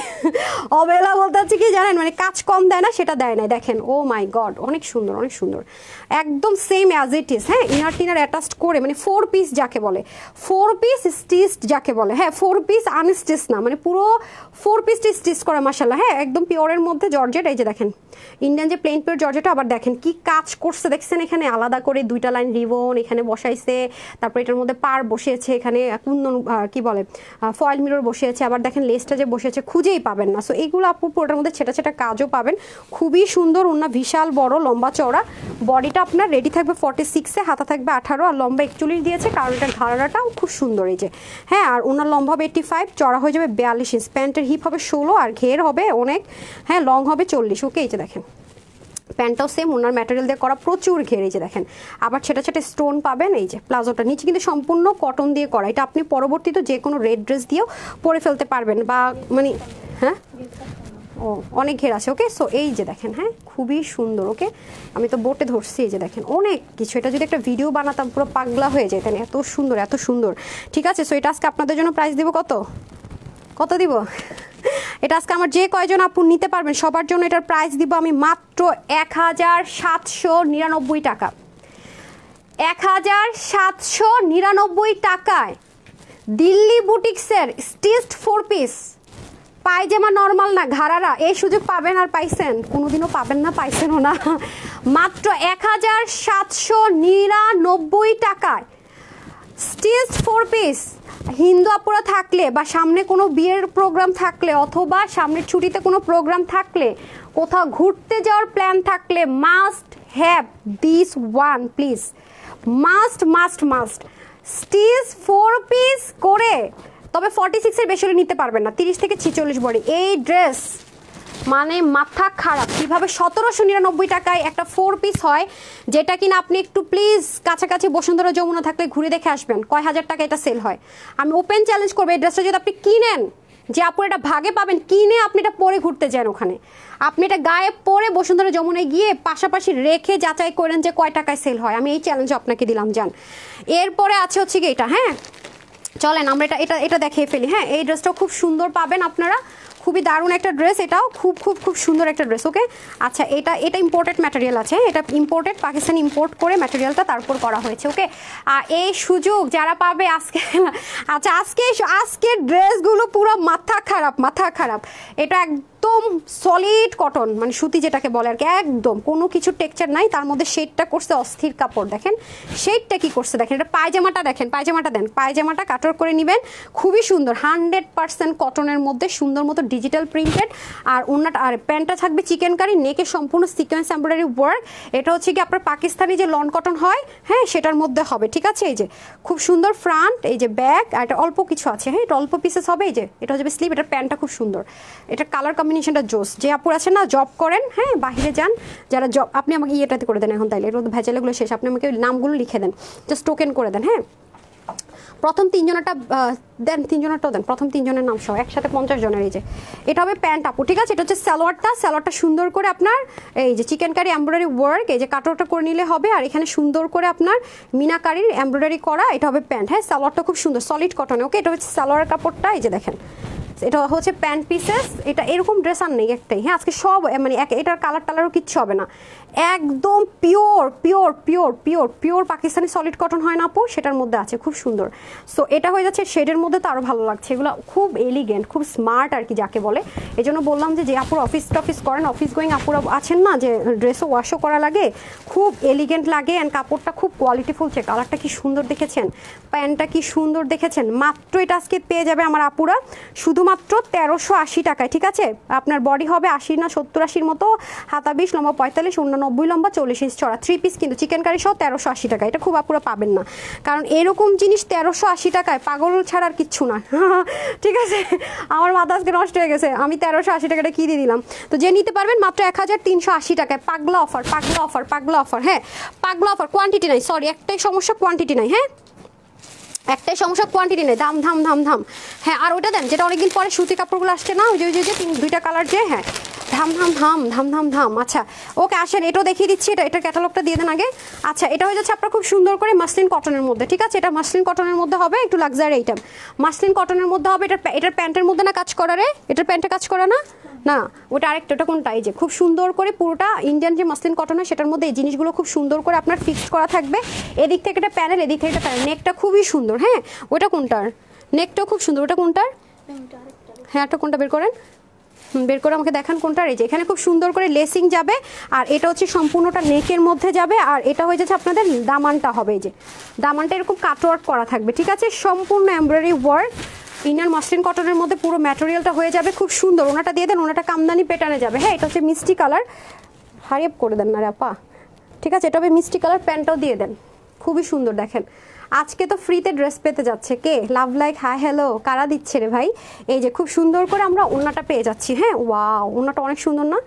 অবহেলা বলতে হচ্ছে কি জানেন, মানে কাজ কম দেয় না সেটা দেয় নাই, দেখেন ও মাই গড অনেক সুন্দর অনেক সুন্দর, একদম সেম অ্যাজ ইট ইজ। হ্যাঁ ইনার টিনার অ্যাটাচড করে, মানে 4 পিস যাকে বলে, 4 পিস স্টিচড যাকে বলে, হ্যাঁ 4 পিস আনস্টিচ না, মানে পুরো 4 পিসটা স্টিচ করা মাশাআল্লাহ। হ্যাঁ একদম পিওরের মধ্যে জর্জেট, এই যে দেখেন ইন্ডিয়ান যে প্লেন পিওর জর্জেট, আবার দেখেন কি কাজ করছে দেখছেন, এখানে আলাদা করে 2টা লাইন রিবন এখানে বসাইছে, তারপর এটার মধ্যে পার বসিয়েছে, এখানে কুন্দন কি বলে ফয়েল মিরর বসিয়েছে, আবার দেখেন লেসটা যে বসিয়েছে খুঁজেই পাবেন না। সো এইগুলো আপু পুরোটার মধ্যে ছেটা ছেটা কাজও পাবেন, খুবই সুন্দর, ওনা বিশাল বড় লম্বা চওড়া, বডিটা আপনার রেডি থাকবে 46-এ, হাতা থাকবে 18 আর লম্বা 41 দিয়েছে, কারণ এটার ঘাড়াটাও খুব সুন্দর এই যে। হ্যাঁ আর ওনার লম্বা হবে 85, চড়া হয়ে যাবে 42 ইঞ্চ, প্যান্টের হিপ হবে 16 আর ঘের হবে অনেক, হ্যাঁ লং হবে 40। ওকে এই যে দেখেন প্যান্টটাও সেম ওনার ম্যাটেরিয়াল দিয়ে করা, প্রচুর ঘের, এই যে দেখেন আবার ছেটা ছেটা স্টোন পাবেন। এই যে প্লাজোটা নিচে কিন্তু সম্পূর্ণ কটন দিয়ে করা, এটা আপনি পরবর্তীতে যে কোনো রেড ড্রেস দিয়েও পরে ফেলতে পারবেন, বা মানে হ্যাঁ ও অনেক ঘের আছে। ওকে সো এই যে দেখেন, হ্যাঁ খুবই সুন্দর। ওকে আমি তো বোটে ধরছি, এই যে দেখেন অনেক কিছু, এটা যদি একটা ভিডিও বানাতাম পুরো পাগলা হয়ে যেতেন, এত সুন্দর এত সুন্দর। ঠিক আছে সো এটা আজকে আপনাদের জন্য প্রাইস দিব কত, কত দিব, এটা আজকে আমার যে কয়জন আপু নিতে পারবেন সবার জন্য এটার প্রাইস দিব আমি মাত্র 1799 টাকা। 1799 টাকায় দিল্লি বুটিক্সের স্টিচড 4 পিস পায়জামা, নর্মাল না ঘাড়ারা, এই সুযোগ পাবেন আর পাইছেন, কোনোদিনও পাবেন না, পাইছেনও না, মাত্র 1799 টাকায় স্টিচড 4 পিস। হিন্দু আপুরা থাকলে বা সামনে কোনো বিয়ের প্রোগ্রাম থাকলে অথবা সামনের ছুটিতে কোনো প্রোগ্রাম থাকলে কোথাও ঘুরতে যাওয়ার প্ল্যান থাকলে must have this one please, must must must stitch 4 piece করে, তবে 46-এর বেশি হলে নিতে পারবেন না, 30 থেকে 46 বডি। এই ড্রেস মানে মাথা খারাপ, কিভাবে 1799 টাকায় একটা 4 পিস হয়, যেটা কিনা আপনি একটু প্লিজ কাছাকাছি বসুন্ধরা যমুনা থাকলে ঘুরে দেখে আসবেন কয় হাজার টাকা এটা সেল হয়। আমি ওপেন চ্যালেঞ্জ করবো এই ড্রেসটা যদি আপনি কিনেন, যে আপু এটা ভাগে পাবেন, কিনে আপনি এটা পরে ঘুরতে যান, ওখানে আপনি এটা গায়ে পরে বসুন্ধরা যমুনায় গিয়ে পাশাপাশি রেখে যাচাই করেন যে কয় টাকায় সেল হয়, আমি এই চ্যালেঞ্জ আপনাকে দিলাম যান। এরপরে আছে হচ্ছে কি এটা, হ্যাঁ চলেন আমরা এটা এটা এটা দেখিয়ে ফেলি। হ্যাঁ এই ড্রেসটাও খুব সুন্দর পাবেন আপনারা, খুবই দারুণ একটা ড্রেস, এটাও খুব খুব খুব সুন্দর একটা ড্রেস। ওকে আচ্ছা এটা এটা ইম্পোর্টেড ম্যাটেরিয়াল আছে, এটা ইম্পোর্টেড, পাকিস্তানি ইম্পোর্ট করে ম্যাটেরিয়ালটা তারপর করা হয়েছে। ওকে আর এই সুযোগ যারা পাবে আজকে, আচ্ছা আজকের ড্রেসগুলো পুরো মাথা খারাপ মাথা খারাপ, এটা একদম সলিড কটন, মানে সুতি যেটাকে বলে আর কি, একদম কোনো কিছু টেক্সচার নাই, তার মধ্যে শেডটা করছে অস্থির কাপড়, দেখেন শেডটা কি করছে দেখেন, এটা পায়জামাটা দেখেন, পায়জামাটা দেন, পায়জামাটা কাটর করে নেবেন, খুবই সুন্দর 100% কটনের মধ্যে সুন্দর মতো ডিজিটাল প্রিন্টেড, আর ওনাটা আর প্যান্টটা থাকবে চিকেন কারি, নেকে সম্পূর্ণ সিকোয়েন্স এমব্রয়ডারি ওয়ার্ক, এটা হচ্ছে কি আপনার পাকিস্তানি যে লন কটন হয়, হ্যাঁ সেটার মধ্যে হবে। ঠিক আছে এই যে খুব সুন্দর ফ্রন্ট, এই যে ব্যাক, আর এটা অল্প কিছু আছে, হ্যাঁ এটা অল্প পিসেস হবে, এই যে এটা হচ্ছে স্লিভ, এটার প্যান্টটা খুব সুন্দর, এটা কালার কম্বিনেশনটা জোস। যে আপুর আছে না জব করেন, হ্যাঁ বাইরে যান যারা জব, আপনি আমাকে ইয়েটাতে করে দেন এখন, তাইলে এর মধ্যে ভেজালগুলো শেষ, আপনি আমাকে নামগুলো লিখে দেন, জাস্ট টোকেন করে দেন। হ্যাঁ প্রথম 3 জনেরটা দেন, 3 জনেরটাও দেন, প্রথম 3 জনের নাম সহ একসাথে 50 জনের। এই যে এটা হবে প্যান্ট আপু, ঠিক আছে, এটা হচ্ছে সালোয়ারটা সুন্দর করে আপনার এই যে চিকেন কারি এমব্রয়ডারি ওয়ার্ক, এই যে কাটওয়ার্কটা করে নিলে হবে, আর এখানে সুন্দর করে আপনার মিনাকারির এমব্রয়ডারি করা, এটা হবে প্যান্ট। হ্যাঁ সালোয়ারটা খুব সুন্দর সলিড কটনে। ওকে এটা হচ্ছে সালোয়ার কাপড়টা, এই যে দেখেন এটা হচ্ছে প্যান্ট পিসেস, এটা এরকম ড্রেস আর নেই একটাই। হ্যাঁ আজকে সব মানে এটার কালার টালারও কিচ্ছু হবে না, একদম pure pure pure pure pure Pakistani solid cotton হয় না আপু, সেটার মধ্যে আছে, খুব সুন্দর। সো এটা হয়ে যাচ্ছে শেডের মধ্যে, তো আরও ভালো লাগছে, এগুলো খুব এলিগেন্ট খুব স্মার্ট আর কি যাকে বলে। এই জন্য বললাম যে আপুর অফিস টফিস করেন, অফিস গোয়িং আপুরা আছেন না, যে ড্রেসও ওয়াশও করা লাগে, খুব এলিগেন্ট লাগে, অ্যান্ড কাপড়টা খুব কোয়ালিটিফুল, কালারটা কি সুন্দর দেখেছেন, প্যান্টটা কি সুন্দর দেখেছেন, মাত্র এটা আজকে পেয়ে যাবে আমার আপুরা শুধুমাত্র শুধুমাত্র 1380 টাকায়, ঠিক আছে? আপনার বডি হবে 80 না 70-80 মতো, হাতা 20, লম্বা 45, অন্য 90, লম্বা 40 ইঞ্চ চড়া, 3 পিস কিন্তু চিকেন কারি সহ 1380 টাকা। এটা খুব আপুরা পাবেন না, কারণ এরকম জিনিস 1380 টাকায় পাগল ছাড়া আর কিচ্ছু না। ঠিক আছে, আমার মাথা আজকে নষ্ট হয়ে গেছে, আমি 1380 টাকাটা কি দিয়ে দিলাম। তো যে নিতে পারবেন মাত্র 1380 টাকায়, পাগলা অফার, পাগলা অফার, পাগলা অফার। হ্যাঁ, পাগলা অফার, কোয়ান্টিটি নাই, সরি একটাই সমস্যা, কোয়ান্টিটি নাই। হ্যাঁ, একটাই সমস্যা, কোয়ান্টিটি নেই, দাম ধাম ধাম ধাম। হ্যাঁ, আর ওটা দেন যেটা অনেকদিন পরে সুতি কাপড়গুলো আসছে না, ওই যে দুইটা কালার, যে হ্যাঁ ধাম ধাম ধাম ধাম ধাম ধাম। আচ্ছা ওকে, আসেন এটাও দেখিয়ে দিচ্ছি, এটার ক্যাটালগটা দিয়ে দেন আগে। আচ্ছা, এটা হয়ে যাচ্ছে আপনার খুব সুন্দর করে মাসলিন কটনের মধ্যে, ঠিক আছে? এটা মাসলিন কটনের মধ্যে হবে, একটু লাক্সারি আইটেম, মাসলিন কটনের মধ্যে হবে। এটার প্যান্টের মধ্যে না কাজ করা রে, এটার প্যান্টে কাজ করা না, না ওটা আরেকটা, ওটা কোনটা? এই যে খুব সুন্দর করে পুরোটা ইন্ডিয়ান যে মাসলিন কটন হয় সেটার মধ্যে এই জিনিসগুলো খুব সুন্দর করে আপনার ফিক্সড করা থাকবে। এদিক থেকে একটা প্যানেল, এদিক থেকে একটা প্যানেল, নেকটা খুবই সুন্দর। হ্যাঁ, ওটা কোনটার? নেকটাও খুব সুন্দর, ওটা কোনটার? হ্যাঁ, একটা কোনটা বের করেন, বের করে আমাকে দেখান কোনটার। এই যে এখানে খুব সুন্দর করে লেসিং যাবে, আর এটা হচ্ছে সম্পূর্ণটা নেকের মধ্যে যাবে, আর এটা হয়ে যাচ্ছে আপনাদের দামানটা হবে, এই যে দামানটা এরকম কাটওয়ার্ক করা থাকবে, ঠিক আছে? সম্পূর্ণ এমব্রয়ডারি ওয়ার্ক, ইনার মাসলিন কটনের মধ্যে পুরো ম্যাটেরিয়ালটা হয়ে যাবে খুব সুন্দর। ওনাটা দিয়ে দেন, ওনাটা কামদানি পেটানে যাবে। হ্যাঁ, এটা হচ্ছে মিষ্টি কালার, হারি আপ করে দেন না রে আপা, ঠিক আছে? এটা হবে মিষ্টি কালার, প্যান্টটাও দিয়ে দেন, খুবই সুন্দর। দেখেন আজকে তো ফ্রিতে ড্রেস পেতে যাচ্ছে কে? লাভ লাইক, হাই হ্যালো, কারা দিচ্ছে রে ভাই? এই যে খুব সুন্দর করে আমরা ওন্নাটা পেয়ে যাচ্ছি। হ্যাঁ, ওয়াও, ওন্নাটা অনেক সুন্দর না?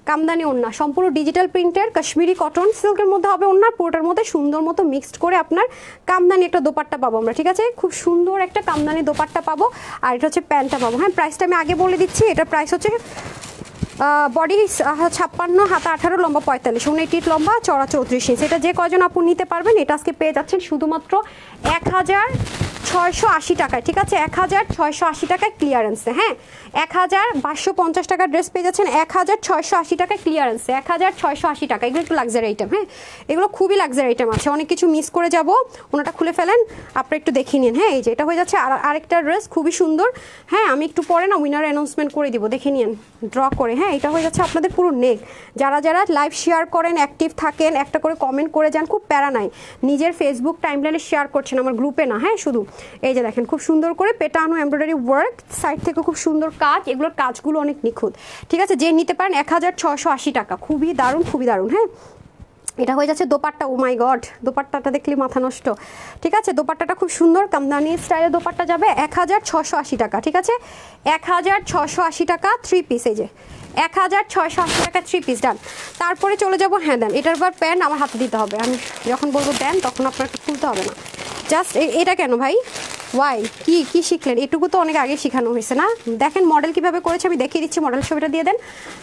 কামদানি ওন্না, সম্পূর্ণ ডিজিটাল প্রিন্টের কাশ্মীরি কটন সিল্কের মধ্যে হবে ওন্না, পুরোটার মধ্যে সুন্দর মতো মিক্সড করে আপনার কামদানি একটা দোপাট্টা পাবো আমরা, ঠিক আছে? খুব সুন্দর একটা কামদানি দোপাট্টা পাবো, আর এটা হচ্ছে প্যান্টটা পাবো। হ্যাঁ, প্রাইসটা আমি আগে বলে দিচ্ছি, এটার প্রাইস হচ্ছে বডি 56, হাতা 18, লম্বা 45, 29 লম্বা, চড়া 34 ইঞ্চ। এটা যে কয়জন আপু নিতে পারবেন, এটা আজকে পেয়ে যাচ্ছেন শুধুমাত্র 1680 টাকায়, ঠিক আছে? 1680 টাকায় ক্লিয়ারেন্সে। হ্যাঁ, 1250 টাকার ড্রেস পেয়ে যাচ্ছেন 1680 টাকায় ক্লিয়ারেন্সে, 1680 টাকা। এগুলো একটু লাক্সারি আইটেম, হ্যাঁ এগুলো খুবই লাক্সারি আইটেম আছে, অনেক কিছু মিস করে যাব। ওনাটা খুলে ফেলেন, আপনারা একটু দেখিয়ে নিন। হ্যাঁ, এই যে এটা হয়ে যাচ্ছে আরেকটা ড্রেস, খুবই সুন্দর। হ্যাঁ, আমি একটু পরে না উইনার অ্যানাউন্সমেন্ট করে দিব, দেখে নিন ড্র করে। হ্যাঁ, এটা হয়ে যাচ্ছে আপনাদের পুরো নেক। যারা যারা লাইভ শেয়ার করেন, অ্যাক্টিভ থাকেন, একটা করে কমেন্ট করে যান, খুব প্যারা নাই। নিজের ফেসবুক টাইমলাইনে শেয়ার করছেন, আমার গ্রুপে না। হ্যাঁ, শুধু এই যে দেখেন খুব সুন্দর করে পেটানো এমব্রয়ডারি ওয়ার্ক, সাইড থেকে খুব সুন্দর কাজ, এগুলোর কাজগুলো অনেক নিখুঁত, ঠিক আছে? যে নিতে পারেন 1680 টাকা, খুবই দারুণ, খুবই দারুণ। হ্যাঁ, এটা হয়ে যাচ্ছে দোপাট্টা। ও মাই গড, দোপাট্টাটা দেখলে মাথা নষ্ট, ঠিক আছে? দোপাট্টাটা খুব সুন্দর কামদানি স্টাইলে দোপাট্টা যাবে 1680 টাকা, ঠিক আছে? 1680 টাকা 3 পিস, এই যে 1680 টাকা 3 পিস, ডান। তারপরে চলে যাব, হ্যাঁ দেন, এটার পর প্যান্ট আমার হাতে দিতে হবে, আমি যখন বলবো দেন তখন আপনাকে খুলতে হবে না। জাস্ট এটা কেন ভাই, ওয়াই, কি শিখলেন? এটুকু তো অনেক আগে শেখানো হয়েছে না? দেখেন মডেল কিভাবে করেছে, আমি দেখিয়ে দিচ্ছি, মডেল ছবিটা দিয়ে দেন।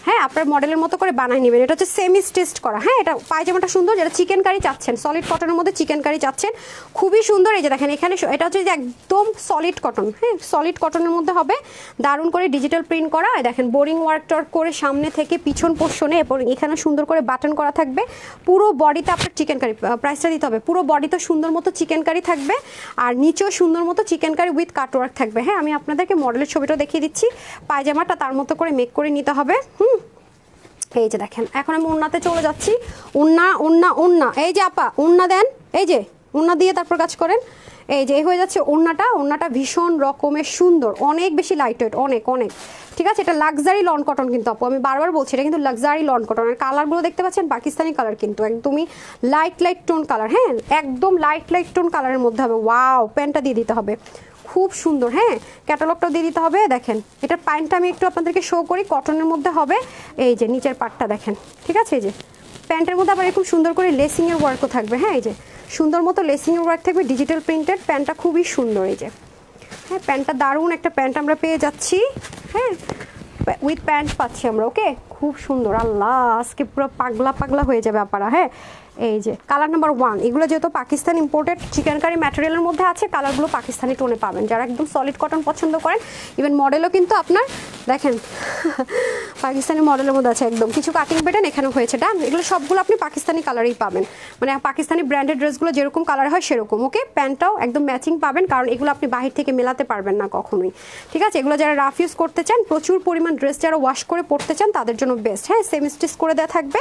হ্যাঁ, আপনার মডেলের মতো করে বানাই নেবেন। এটা হচ্ছে সেমি স্টিচড করা। হ্যাঁ, এটা পায়জামাটা সুন্দর, যেটা চিকেন কারি চাচ্ছেন, সলিড কটনের মধ্যে চিকেন কারি চাচ্ছেন, খুবই সুন্দর। এই যে দেখেন এখানে এটা হচ্ছে যে একদম সলিড কটন। হ্যাঁ, সলিড কটনের মধ্যে হবে, দারুণ করে ডিজিটাল প্রিন্ট করা। দেখেন বোরিং ওয়ার্ক টর্ক করে সামনে থেকে পিছন পোর্শনে, এবং এখানে সুন্দর করে বাটন করা থাকবে। পুরো বডিতে আপনার চিকেন কারি, প্রাইসটা দিতে হবে, পুরো বডিতে সুন্দর মতো চিকেন কারি থাকবে, আর নিচেও সুন্দর মতো চিকেন কারি উইথ কাটওয়ার্ক থাকবে। হ্যাঁ, আমি আপনাদেরকে মডেলের ছবিটা দেখিয়ে দিচ্ছি, পায়জামাটা তার মতো করে মেক করে নিতে হবে। এই যে দেখেন, এখন আমি ওন্নাতে চলে যাচ্ছি। ওন্না, এই যে আপা ওন্না দেন, এই যে ওন্না দিয়ে তারপর কাজ করেন। এই যে হয়ে যাচ্ছে ওন্নাটা ভীষণ রকমের সুন্দর, অনেক বেশি লাইট ওয়েট, অনেক অনেক, ঠিক আছে? এটা লাক্সারি লন কটন কিন্তু আপু, আমি বারবার বলছি এটা কিন্তু লাক্সারি লন কটন। আর কালারগুলো দেখতে পাচ্ছেন পাকিস্তানি কালার, কিন্তু একদমই লাইট টোন কালার। হ্যাঁ, একদম লাইট টোন কালারের মধ্যে হবে। ওয়াও, প্যান্টটা দিয়ে দিতে হবে, খুব সুন্দর। হ্যাঁ, ক্যাটালগটাও দিয়ে দিতে হবে। দেখেন এটার প্যান্টটা আমি একটু আপনাদেরকে শো করি, কটনের মধ্যে হবে। এই যে নিচের পাটটা দেখেন, ঠিক আছে? এই যে প্যান্টের মধ্যে আবার এরকম সুন্দর করে লেসিংয়ের ওয়ার্কও থাকবে। হ্যাঁ, এই যে সুন্দর মতো লেসিংয়ের ওয়ার্ক থাকবে, ডিজিটাল প্রিন্টেড। প্যান্টটা খুবই সুন্দর, এই যে হ্যাঁ, প্যান্টটা দারুণ একটা প্যান্ট আমরা পেয়ে যাচ্ছি। হ্যাঁ, উইথ প্যান্ট পাচ্ছি আমরা। ওকে, খুব সুন্দর। আল্লাহ, আজকে পুরো পাগলা হয়ে যাবে আপনারা। হ্যাঁ, এই যে কালার নাম্বার 1, এগুলো যেহেতু পাকিস্তান ইম্পোর্টেড চিকেন কারি ম্যাটেরিয়ালের মধ্যে আছে, কালারগুলো পাকিস্তানি টোনে পাবেন। যারা একদম সলিড কটন পছন্দ করেন, ইভেন মডেলও কিন্তু আপনার দেখেন পাকিস্তানি মডেলের মধ্যে আছে, একদম কিছু কাটিং প্যাটার্ন এখানে হয়েছে। ডান, এগুলো সবগুলো আপনি পাকিস্তানি কালারেই পাবেন, মানে পাকিস্তানি ব্র্যান্ডেড ড্রেসগুলো যেরকম কালার হয় সেরকম। ওকে, প্যান্টটাও একদম ম্যাচিং পাবেন, কারণ এগুলো আপনি বাহির থেকে মেলাতে পারবেন না কখনোই, ঠিক আছে? এগুলো যারা রাফ ইউজ করতে চান, প্রচুর পরিমাণ ড্রেস যারা ওয়াশ করে পরতে চান, তাদের জন্য বেস্ট। হ্যাঁ, সেমি স্টিচ করে দেওয়া থাকবে।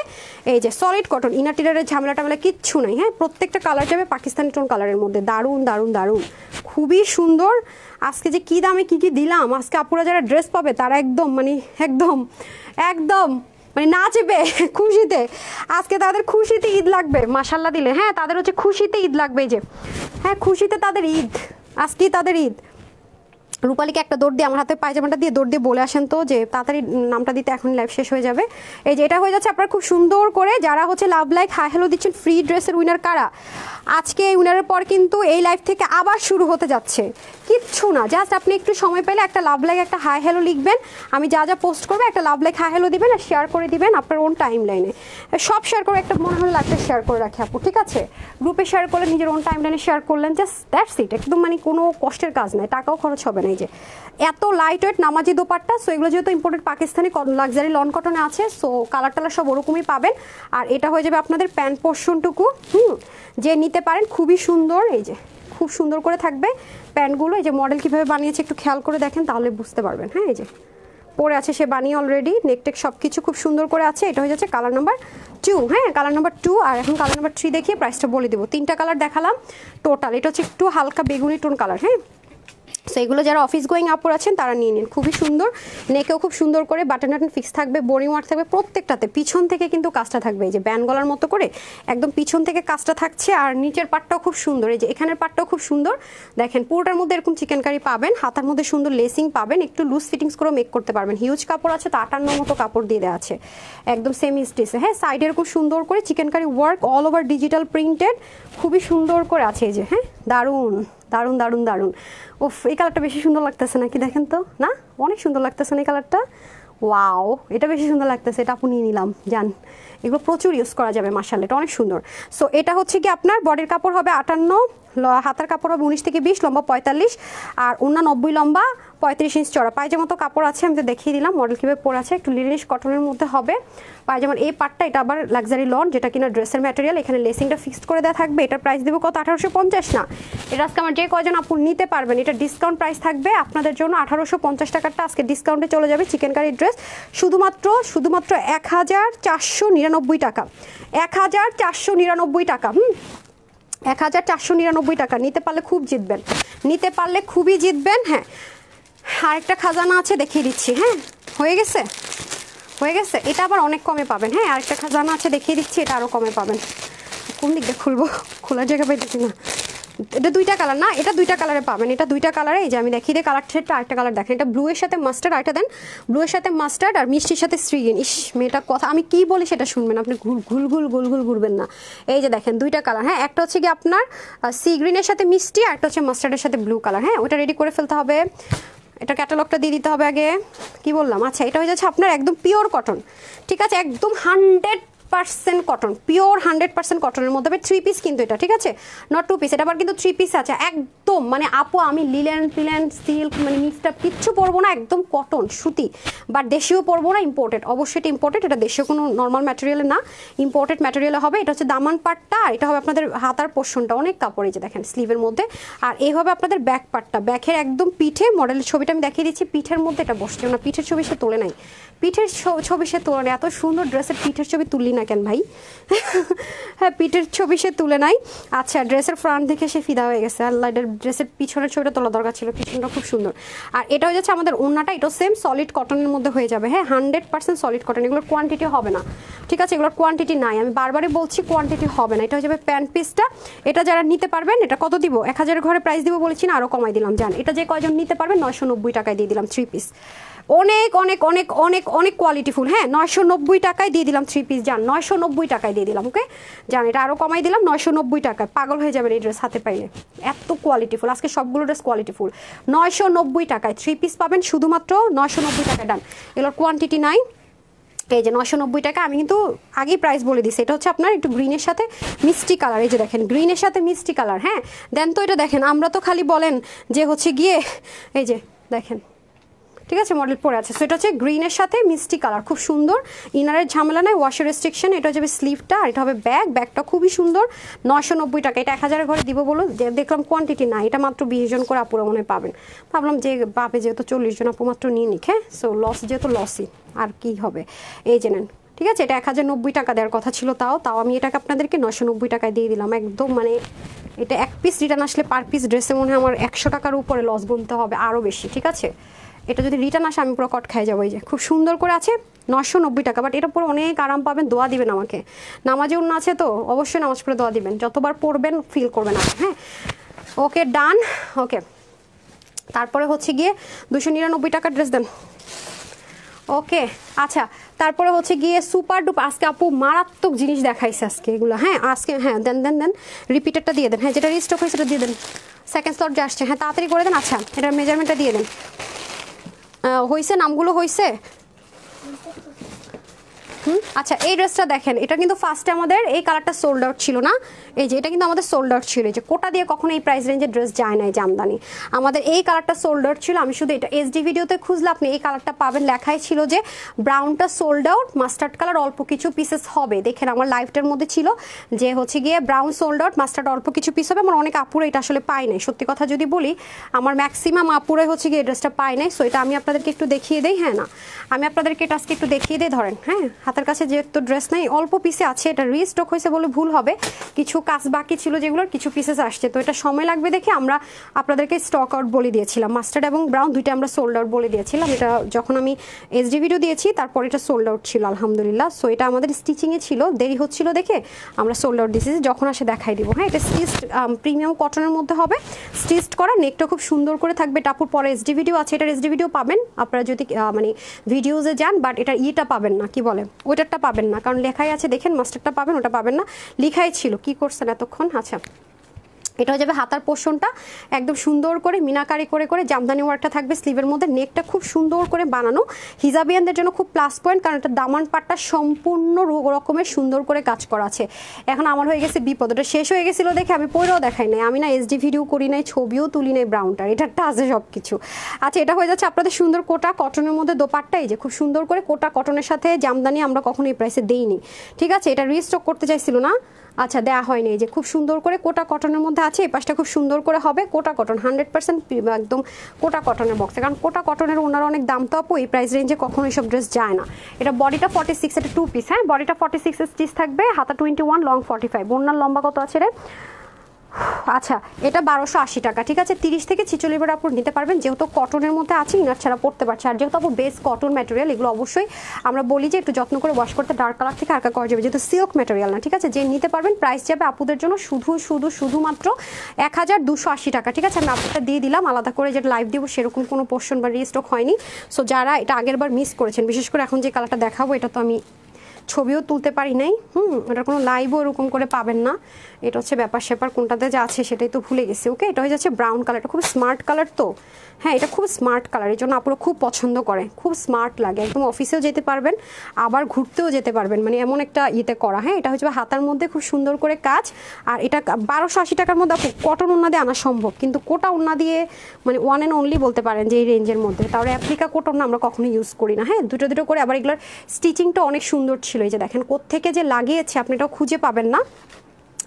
এই যে সলিড কটন, ইনার টিনারের ঝামেলা কিচ্ছু নাই। হ্যাঁ, প্রত্যেকটা কালার যাবে পাকিস্তানি টোন কালারের মধ্যে, দারুণ, খুবই সুন্দর। আজকে যে কি দামে কি কি দিলাম, আজকে আপুরা যারা ড্রেস পাবে তারা একদম মানে একদম একদম মানে নাচবে খুশিতে। আজকে তাদের খুশিতে ঈদ লাগবে মাশাল্লাহ দিলে, হ্যাঁ তাদের হচ্ছে খুশিতে ঈদ লাগবে, এই যে হ্যাঁ খুশিতে তাদের ঈদ, আজকেই তাদের ঈদ। রূপালীকে একটা দৌড় দিয়ে আমার হাতে পায়জামাটা দিয়ে দৌড় দিয়ে বলে আসেন তো যে তাড়াতাড়ি নামটা দিতে, এখন লাইভ শেষ হয়ে যাবে। এই যে এটা হয়ে যাচ্ছে আপনার খুব সুন্দর করে। যারা হচ্ছে লাভ লাইক হাই হ্যালো দিচ্ছেন ফ্রি ড্রেসের উইনার কারা, আজকে এই উইনারের পর কিন্তু এই লাইভ থেকে আবার শুরু হতে যাচ্ছে, কিচ্ছু না, জাস্ট আপনি একটু সময় পেলে একটা লাভ লাইক একটা হাই হ্যালো লিখবেন, আমি যা যা পোস্ট করবো একটা লাভ লাইক হাই হ্যালো দিবেন আর শেয়ার করে দিবেন আপনার ওন টাইম লাইনে, সব শেয়ার করে একটা মনে হলো লাইভটা শেয়ার করে রাখি আপু, ঠিক আছে? গ্রুপে শেয়ার করলেন, নিজের ওন টাইম লাইনে শেয়ার করলেন, জাস্ট দ্যাটস ইট, একদম মানে কোনো কষ্টের কাজ নাই, টাকাও খরচ হবে না। এই যে এত লাইট ওয়েট নামাজি দোপাট্টা, সো এগুলো যেহেতু ইম্পোর্টেড পাকিস্তানি লাক্সারি লন কটনে আছে, সো কালার টালার সব ওরকমই পাবেন। আর এটা হয়ে যাবে আপনাদের প্যান্ট পোর্শনটুকু, যে নিতে পারেন খুবই সুন্দর, এই যে খুব সুন্দর করে থাকবে প্যান্টগুলো। এই যে মডেল কীভাবে বানিয়েছে একটু খেয়াল করে দেখেন তাহলে বুঝতে পারবেন। হ্যাঁ এই যে পরে আছে সে বানিয়ে অলরেডি, নেকটেক সব কিছু খুব সুন্দর করে আছে। এটা হয়ে যাচ্ছে কালার নাম্বার 2, হ্যাঁ কালার নাম্বার 2। আর এখন কালার নাম্বার 3 দেখিয়ে প্রাইসটা বলে দেবো। 3টা কালার দেখালাম টোটাল, এটা হচ্ছে একটু হালকা বেগুনি টোন কালার। হ্যাঁ সো এগুলো যারা অফিস গোয়িং আপুর আছেন তারা নিয়ে নিন, খুবই সুন্দর, নেকেও খুব সুন্দর করে বাটন বাটন ফিক্স থাকবে, বোরিং ওয়ার্ক থাকবে প্রত্যেকটাতে, পিছন থেকে কিন্তু কাজটা থাকবে এই যে ব্যান গলার মতো করে একদম পিছন থেকে কাজটা থাকছে। আর নিচের পাটটাও খুব সুন্দর, এই যে এখানের পাটটাও খুব সুন্দর, দেখেন পুরোটার মধ্যে এরকম চিকেন কারি পাবেন, হাতার মধ্যে সুন্দর লেসিং পাবেন, একটু লুজ ফিটিংস করে মেক করতে পারবেন। হিউজ কাপড় আছে তো 58 মতো কাপড় দিয়ে দেওয়া আছে একদম সেমি স্টিচে। হ্যাঁ সাইডের খুব সুন্দর করে chikankari work, all over digital printed, খুবই সুন্দর করে আছে এই যে। হ্যাঁ দারুণ দারুণ দারুণ দারুণ। ওফ এই কালারটা বেশি সুন্দর লাগতেছে নাকি, দেখেন তো, না অনেক সুন্দর লাগতেছে না এই কালারটা, ওয়াও এটা বেশি সুন্দর লাগতেছে, এটা আপু নিয়ে নিলাম জান, এগুলো প্রচুর ইউজ করা যাবে মাশাআল্লাহ, এটা অনেক সুন্দর। সো এটা হচ্ছে কি আপনার বডির কাপড় হবে 58, হাতার কাপড় হবে 19 থেকে 20, লম্বা 45 আর ওন্না 90, লম্বা 35 ইঞ্চ চড়া। পায়জামা তো কাপড় আছে, আমি তো দেখিয়ে দিলাম মডেল কীভাবে পরে আছে, একটু লিনিশ কটনের মধ্যে হবে পায়জামার এই পার্টটা। এটা আবার লাক্সারি লন, যেটা কিনা ড্রেসের ম্যাটেরিয়াল, এখানে লেসিংটা ফিক্সড করে দেওয়া থাকবে। এটার প্রাইস দেবো কত, 1850 না, এটা আজকে আমার যে কয়জন আপু নিতে পারবেন এটা ডিসকাউন্ট প্রাইস থাকবে আপনাদের জন্য 1850 টাকারটা আজকে ডিসকাউন্টে চলে যাবে। চিকেন কারি ড্রেস শুধুমাত্র 1499 টাকা, 1499 টাকা, 1499 টাকা। নিতে পারলে খুব জিতবেন, নিতে পারলে খুবই জিতবেন। হ্যাঁ আরেকটা খাজানা আছে দেখিয়ে দিচ্ছি, হ্যাঁ হয়ে গেছে হয়ে গেছে, এটা আবার অনেক কমে পাবেন। হ্যাঁ আরেকটা খাজানা আছে দেখিয়ে দিচ্ছি, এটা আরও কমে পাবেন। কোন দিক দিয়ে খুলবো, খোলার জায়গা পাইতেছি না। এটা 2টা কালার না, এটা 2টা কালারে পাবেন, এটা 2টা কালারে। এই যে আমি দেখিয়ে দিই কালার সেটটা, আরেকটা কালার দেখেন, এটা ব্লু এর সাথে মাস্টার্ড, আরেকটা দেন ব্লু এর সাথে মাস্টার্ড আর মিষ্টির সাথে শ্রীগিন। ইস মেয়েটা কথা আমি কি বলি সেটা শুনবেন, আপনি ঘুল ঘুরবেন না। এই যে দেখেন 2টা কালার, হ্যাঁ একটা হচ্ছে কি আপনার সি গ্রিনের সাথে মিষ্টি, আর একটা হচ্ছে মাস্টার্ডের সাথে ব্লু কালার। হ্যাঁ ওটা রেডি করে ফেলতে হবে, এটা ক্যাটালগটা দিয়ে দিতে হবে আগে, কি বললাম। আচ্ছা এটা হয়ে যাচ্ছে আপনার একদম পিওর কটন, ঠিক আছে, একদম 100% কটন, পিওর 100% কটনের মধ্যে হবে। 3 পিস কিন্তু এটা, ঠিক আছে, নট 2 পিস, এটা আবার কিন্তু 3 পিস আছে একদম। মানে আপু আমি লিলেন সিল্ক মানে মিক্সড আপ কিচ্ছু পরবো না, একদম কটন সুতি, বাট দেশীয় পরবো না, ইম্পোর্টেড, অবশ্যই এটা ইম্পোর্টেড, এটা দেশীয় কোনো নর্মাল ম্যাটেরিয়ালে না, ইম্পোর্টেড ম্যাটেরিয়ালে হবে। এটা হচ্ছে দামান পাটটা, আর এটা হবে আপনাদের হাতার পোর্শনটা, অনেক কাপড় এই যে দেখেন স্লিভের মধ্যে। আর এই হবে আপনাদের ব্যাক পাটটা, ব্যাকের একদম পিঠে, মডেলের ছবিটা আমি দেখিয়ে দিচ্ছি, পিঠের মধ্যে এটা বসছে না, পিঠের ছবি সে তোলে নাই, পিঠের ছবি সে তোলে, এত সুন্দর ড্রেসের পিঠের ছবি তুললি না কেন ভাই? হ্যাঁ পিঠের ছবি সে তুলে নাই। আচ্ছা ড্রেসের ফ্রন্ট দেখে সে ফিদা হয়ে গেছে, আল্লাহ এটার ড্রেসের পিছনের ছবিটা তোলা দরকার ছিল, পিছনটা খুব সুন্দর। আর এটা হয়ে যাচ্ছে আমাদের ওড়নাটা, এটাও সেম সলিড কটনের মধ্যে হয়ে যাবে। হ্যাঁ 100% সলিড কটন, এগুলোর কোয়ান্টিটি হবে না, ঠিক আছে, এগুলোর কোয়ান্টিটি নাই, আমি বারবারই বলছি কোয়ান্টিটি হবে না। এটা হয়ে যাবে প্যান্ট পিসটা, এটা যারা নিতে পারবেন, এটা কত দিব, 1000 ঘরে প্রাইস দিব বলেছি না, আরও কমাই দিলাম জান, এটা যে কয়জন নিতে পারবেন 990 টাকায় দিয়ে দিলাম 3 পিস, অনেক অনেক অনেক অনেক অনেক কোয়ালিটিফুল। হ্যাঁ 990 টাকায় দিয়ে দিলাম 3 পিস জান, 990 টাকায় দিয়ে দিলাম, ওকে জান, এটা আরও কমাই দিলাম 990 টাকায়, পাগল হয়ে যাবেন এই ড্রেস হাতে পাইলে, এত কোয়ালিটিফুল, আজকে সবগুলো ড্রেস কোয়ালিটিফুল। 990 টাকায় 3 পিস পাবেন শুধুমাত্র 990 টাকায়, ডান, এগুলোর কোয়ান্টিটি নাই। এই যে 990 টাকা, আমি কিন্তু আগেই প্রাইস বলে দিচ্ছি, এটা হচ্ছে আপনার একটু গ্রিনের সাথে মিষ্টি কালার, এই যে দেখেন গ্রিনের সাথে মিষ্টি কালার। হ্যাঁ দেন তো এটা দেখেন, আমরা তো খালি বলেন যে হচ্ছে গিয়ে এই যে দেখেন, ঠিক আছে মডেল পরে আছে, সো এটা হচ্ছে গ্রিনের সাথে মিষ্টি কালার, খুব সুন্দর, ইনারের ঝামেলা নাই, ওয়াশের রেস্ট্রিকশন। এটা হচ্ছে স্লিভটা, আর এটা হবে ব্যাগটা খুবই সুন্দর, 990 টাকা, এটা 1000 ঘরে দিব বলো, যে দেখলাম কোয়ান্টিটি না, এটা মাত্র 20 জন করে আপুরা মনে পাবেন, ভাবলাম যে পাবে যেহেতু 40 জন আপু মাত্র নিয়ে নিক। হ্যাঁ সো লস যেহেতু লসই, আর কি হবে। এই যে নেন ঠিক আছে, এটা 1090 টাকা দেওয়ার কথা ছিল, তাও আমি এটাকে আপনাদেরকে 990 টাকায় দিয়ে দিলাম একদম। মানে এটা এক পিস রিটার্ন আসলে পার পিস ড্রেসে মনে হয় আমার 100 টাকার উপরে লস গুনতে হবে, আরও বেশি। ঠিক আছে, এটা যদি রিটার্ন আসে আমি পুরো কট খাই যাবো। এই যে খুব সুন্দর করে আছে 990 টাকা, বাট এটা পুরো অনেক আরাম পাবেন। দোয়া দিবেন আমাকে, নামাজে অন্য আছে তো অবশ্যই নামাজ পড়ে দোয়া দিবেন, যতবার পড়বেন ফিল করবেন। হ্যাঁ ওকে ডান। ওকে তারপরে হচ্ছে গিয়ে 299 টাকার ড্রেস দেন। ওকে আচ্ছা, তারপরে হচ্ছে গিয়ে সুপার ডুপার, আজকে আপু মারাত্মক জিনিস দেখাইছে আজকে এগুলো। হ্যাঁ আজকে হ্যাঁ দেন রিপিটারটা দিয়ে দেন। হ্যাঁ যেটা রিস্টক হয়েছে সেটা দিয়ে দেন। সেকেন্ড স্লট যে আসছে হ্যাঁ তাড়াতাড়ি করে দেন। আচ্ছা এটার মেজারমেন্টটা দিয়ে দেন। হয়েছে, নামগুলো হয়েছে। আচ্ছা এই ড্রেসটা দেখেন, এটা কিন্তু ফার্স্টে আমাদের এই কালারটা সোল্ড আউট ছিল না, এই যে এটা কিন্তু আমাদের সোল্ড আউট ছিল। এই যে কোটা দিয়ে কখনো এই প্রাইস রেঞ্জের ড্রেস যায় না, এই জামদানি আমাদের এই কালারটা সোল্ড আউট ছিল। আমি শুধু এটা এসডি ভিডিওতে খুঁজলে আপনি এই কালারটা পাবেন, লেখাই ছিল যে ব্রাউনটা সোল্ড আউট, মাস্টার্ড কালার অল্প কিছু পিসেস হবে। দেখেন আমার লাইভটার মধ্যে ছিল যে হচ্ছে গিয়ে ব্রাউন সোল্ড আউট, মাস্টার্ড অল্প কিছু পিস হবে। আমার অনেক আপুরা এটা আসলে পায় নাই, সত্যি কথা যদি বলি আমার ম্যাক্সিমাম আপুরাই হচ্ছে গিয়ে এই ড্রেসটা পায় নাই। সো এটা আমি আপনাদেরকে একটু দেখিয়ে দিই। হ্যাঁ না আমি আপনাদেরকে এটা আজকে একটু দেখিয়ে দিই। ধরেন হ্যাঁ হাতের কাছে যেহেতু ড্রেস নাই, অল্প পিসে আছে, এটা রিস্টক হয়েছে বলে ভুল হবে, কিছু কাজ বাকি ছিল যেগুলোর কিছু পিসেস আসছে, তো এটা সময় লাগবে দেখে আমরা আপনাদেরকে স্টক আউট বলে দিয়েছিলাম। মাস্টার্ড এবং ব্রাউন দুইটা আমরা সোল্ড আউট বলে দিয়েছিলাম। এটা যখন আমি এসডি ভিডিও দিয়েছি তারপর এটা সোল্ড আউট ছিল আলহামদুলিল্লাহ। সো এটা আমাদের স্টিচিংয়ে ছিল, দেরি হচ্ছিল দেখে আমরা সোল্ড আউট দিয়েছি, যখন আসে দেখাই দিব। হ্যাঁ এটা স্টিচড প্রিমিয়াম কটনের মধ্যে হবে, স্টিচড করা, নেকটা খুব সুন্দর করে থাকবে। টাপুর পরে এসডি ভিডিও আছে, এটার এসডি ভিডিও পাবেন আপনারা যদি মানে ভিডিওজে যান, বাট এটার ইটা পাবেন না, কি বলে ওইটারটা পাবেন না, কারণ লেখাই আছে দেখেন মাস্টারটা পাবেন, ওটা পাবেন না, লিখাই ছিল। কি করছেন এতক্ষণ? আচ্ছা এটা হয়ে যাবে হাতার পোর্শনটা একদম সুন্দর করে মিনাকারি করে করে জামদানি ওয়ার্কটা থাকবে স্লিভের মধ্যে, নেকটা খুব সুন্দর করে বানানো, হিজাবিয়ানদের জন্য খুব প্লাস পয়েন্ট, কারণ এটা দামান পাটটা সম্পূর্ণ রকমের সুন্দর করে কাজ করা আছে। এখন আমার হয়ে গেছে বিপদ, ওটা শেষ হয়ে গেছিলো দেখে আমি পরেও দেখাই নাই, আমি না এসডি ভিডিও করি নাই, ছবিও তুলি নাই ব্রাউনটার, এটারটা আছে সব কিছু। আচ্ছা এটা হয়ে যাচ্ছে আপনাদের সুন্দর কোটা কটনের মধ্যে দোপাট্টা, এই যে খুব সুন্দর করে কোটা কটনের সাথে জামদানি আমরা কখনো এই প্রাইসে দেইনি। ঠিক আছে, এটা রিস্টক করতে চাইছিল না, আচ্ছা দেওয়া হয়নি। এই যে খুব সুন্দর করে কোটা কটনের মধ্যে আছে, এই পাশটা খুব সুন্দর করে হবে কোটা কটন, 100% একদম কোটা কটনের বক্সে, কারণ কোটা কটনের ওনারা অনেক দাম তো আপু, এই প্রাইস রেঞ্জে কখনো এইসব ড্রেস যায় না। এটা বডিটা 46, এটা 2 পিস। হ্যাঁ বডিটা 46 স্টিচ থাকবে, হাতা 21, লং 45, ওনার লম্বা কত আছে রে? আচ্ছা এটা 1280 টাকা। ঠিক আছে 30 থেকে 46 বার আপনি নিতে পারবেন, যেহেতু কটনের মধ্যে আছে ইনার ছাড়া পড়তে পারছে, আর যেহেতু আপু বেস কটন ম্যাটেরিয়াল, এগুলো অবশ্যই আমরা বলি যে একটু যত্ন করে ওয়াশ করতে, ডার্ক কালার থেকে হালকা করা যাবে, যেহেতু সিল্ক ম্যাটেরিয়াল না। ঠিক আছে যে নিতে পারবেন, প্রাইস যাবে আপুদের জন্য শুধুমাত্র 1280 টাকা। ঠিক আছে আমি আপনারটা দিয়ে দিলাম আলাদা করে, যেটা লাইভ দিব সেরকম কোনো পোর্শন বা রিস্টক হয়নি। সো যারা এটা আগের বার মিস করেছেন, বিশেষ করে এখন যে কালারটা দেখাবো এটা তো আমি ছবিও তুলতে পারি নাই, এটার কোনো লাইভও এরকম করে পাবেন না, এটা হচ্ছে ব্যাপার স্যাপার, কোনটাতে যা আছে সেটাই তো ভুলে গেছি। ওকে এটা হয়ে যাচ্ছে ব্রাউন কালার, এটা খুব স্মার্ট কালার তো, হ্যাঁ এটা খুব স্মার্ট কালার, এই জন্য আপনারা খুব পছন্দ করে, খুব স্মার্ট লাগে, একদম অফিসেও যেতে পারবেন আবার ঘুরতেও যেতে পারবেন, মানে এমন একটা ইয়েতে করা। হ্যাঁ এটা হচ্ছে হাতার মধ্যে খুব সুন্দর করে কাজ, আর এটা 1280 টাকার মধ্যে আপু কটন ওড়না দিয়ে আনা সম্ভব, কিন্তু কোটা ওড়না দিয়ে মানে ওয়ান অ্যান্ড অনলি বলতে পারেন যে এই রেঞ্জের মধ্যে, তাহলে অ্যাপ্লিকা কোটা ওড়না আমরা কখনো ইউজ করি না। হ্যাঁ দুটো করে, আবার এগুলোর স্টিচিংটা অনেক সুন্দর ছিল, এই যে দেখেন কোত্থেকে যে লাগিয়েছে আপনি এটাও খুঁজে পাবেন না,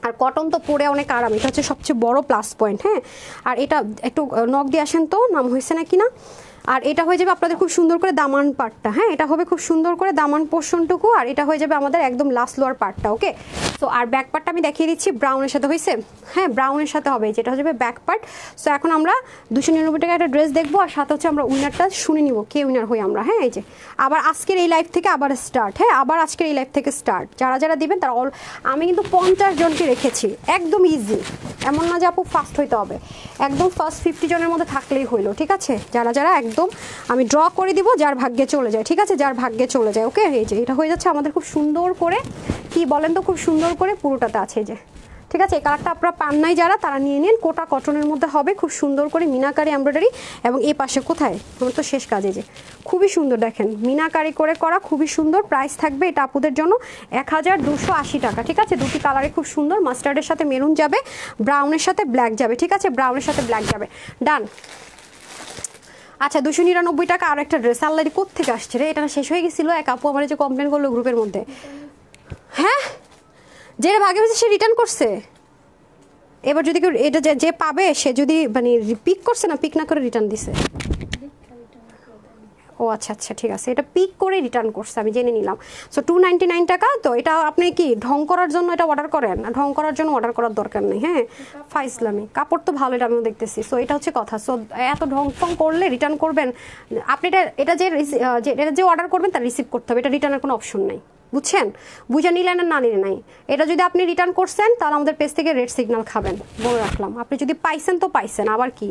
আর কটন তো পরে অনেক আরাম, এটা হচ্ছে সবচেয়ে বড় প্লাস পয়েন্ট। হ্যাঁ আর এটা একটু নখ দিয়ে আসেন তো, নাম হয়েছে নাকি না। আর এটা হয়ে যাবে আপনাদের খুব সুন্দর করে দামান পার্টটা, হ্যাঁ এটা হবে খুব সুন্দর করে দামান পোর্শনটুকু, আর এটা হয়ে যাবে আমাদের একদম লাস্ট লোয়ার পার্টটা। ওকে সো আর ব্যাক পার্টটা আমি দেখিয়ে দিচ্ছি, ব্রাউনের সাথে হয়েছে, হ্যাঁ ব্রাউনের সাথে হবে, যেটা হয়ে যাবে ব্যাক পার্ট। সো এখন আমরা 299 টাকা একটা ড্রেস দেখবো, আর সাথে হচ্ছে আমরা উইনারটা শুনে নিব, কে উইনার হই আমরা। হ্যাঁ এই যে আবার আজকের এই লাইভ থেকে আবার স্টার্ট, হ্যাঁ আবার আজকের এই লাইভ থেকে স্টার্ট, যারা দিবেন তারা আমি কিন্তু 50 জনকে রেখেছি, একদম ইজি, এমন না যে আপু ফার্স্ট হইতে হবে, একদম ফার্স্ট 50 জনের মধ্যে থাকলেই হইলো। ঠিক আছে যারা একদম আমি ড্র করে দিব, যার ভাগ্যে চলে যায়। ঠিক আছে যার ভাগ্যে চলে যায়। ওকে এই যে এটা হয়ে যাচ্ছে আমাদের খুব সুন্দর করে, কি বলেন তো, খুব সুন্দর করে পুরোটাতে আছে যে। ঠিক আছে এই কালারটা আপনারা পান নাই যারা, তারা নিয়ে নিন, কোটা কটনের মধ্যে হবে, খুব সুন্দর করে মিনাকারি এমব্রয়ডারি, এবং এই পাশে কোথায় আমার তো শেষ কাজে যে খুবই সুন্দর দেখেন মিনাকারি করে করা, খুবই সুন্দর। প্রাইস থাকবে এটা আপুদের জন্য 1280 টাকা। ঠিক আছে দুটি কালারে খুব সুন্দর, মাস্টার্ডের সাথে মেরুন যাবে, ব্রাউনের সাথে ব্ল্যাক যাবে। ঠিক আছে ব্রাউনের সাথে ব্ল্যাক যাবে, ডান। আচ্ছা 299 টাকা আর একটা ড্রেস, আল্লাহরি কোত্থেকে আসছে রে, এটা শেষ হয়ে গেছিলো, এক আপু আমার যে কমপ্লেন করলো গ্রুপের মধ্যে। হ্যাঁ যে ভাগে হয়েছে সে রিটার্ন করছে, এবার যদি কেউ এটা যে পাবে সে যদি মানে পিক করছে না, পিক না করে রিটার্ন দিছে, ও আচ্ছা আচ্ছা ঠিক আছে, এটা পিক করে রিটার্ন করছে আমি জেনে নিলাম। সো 299 টাকা। তো এটা আপনি কি ঢং করার জন্য এটা অর্ডার করেন? ঢং করার জন্য অর্ডার করার দরকার নেই। হ্যাঁ ফাইজলামি, কাপড় তো ভালো, এটা আমিও দেখতেছি। সো এটা হচ্ছে কথা। সো এত ঢং ফং করলে রিটার্ন করবেন আপনি, এটা যে অর্ডার করবেন তার রিসিভ করতে হবে, এটা রিটার্নের কোনো অপশন নেই, বুঝছেন? বুঝে নিলেন না নিলে নাই। এটা যদি আপনি রিটার্ন করছেন তাহলে আমাদের পেজ থেকে রেড সিগন্যাল খাবেন, বলে রাখলাম। আপনি যদি পাইছেন তো পাইছেন, আবার কি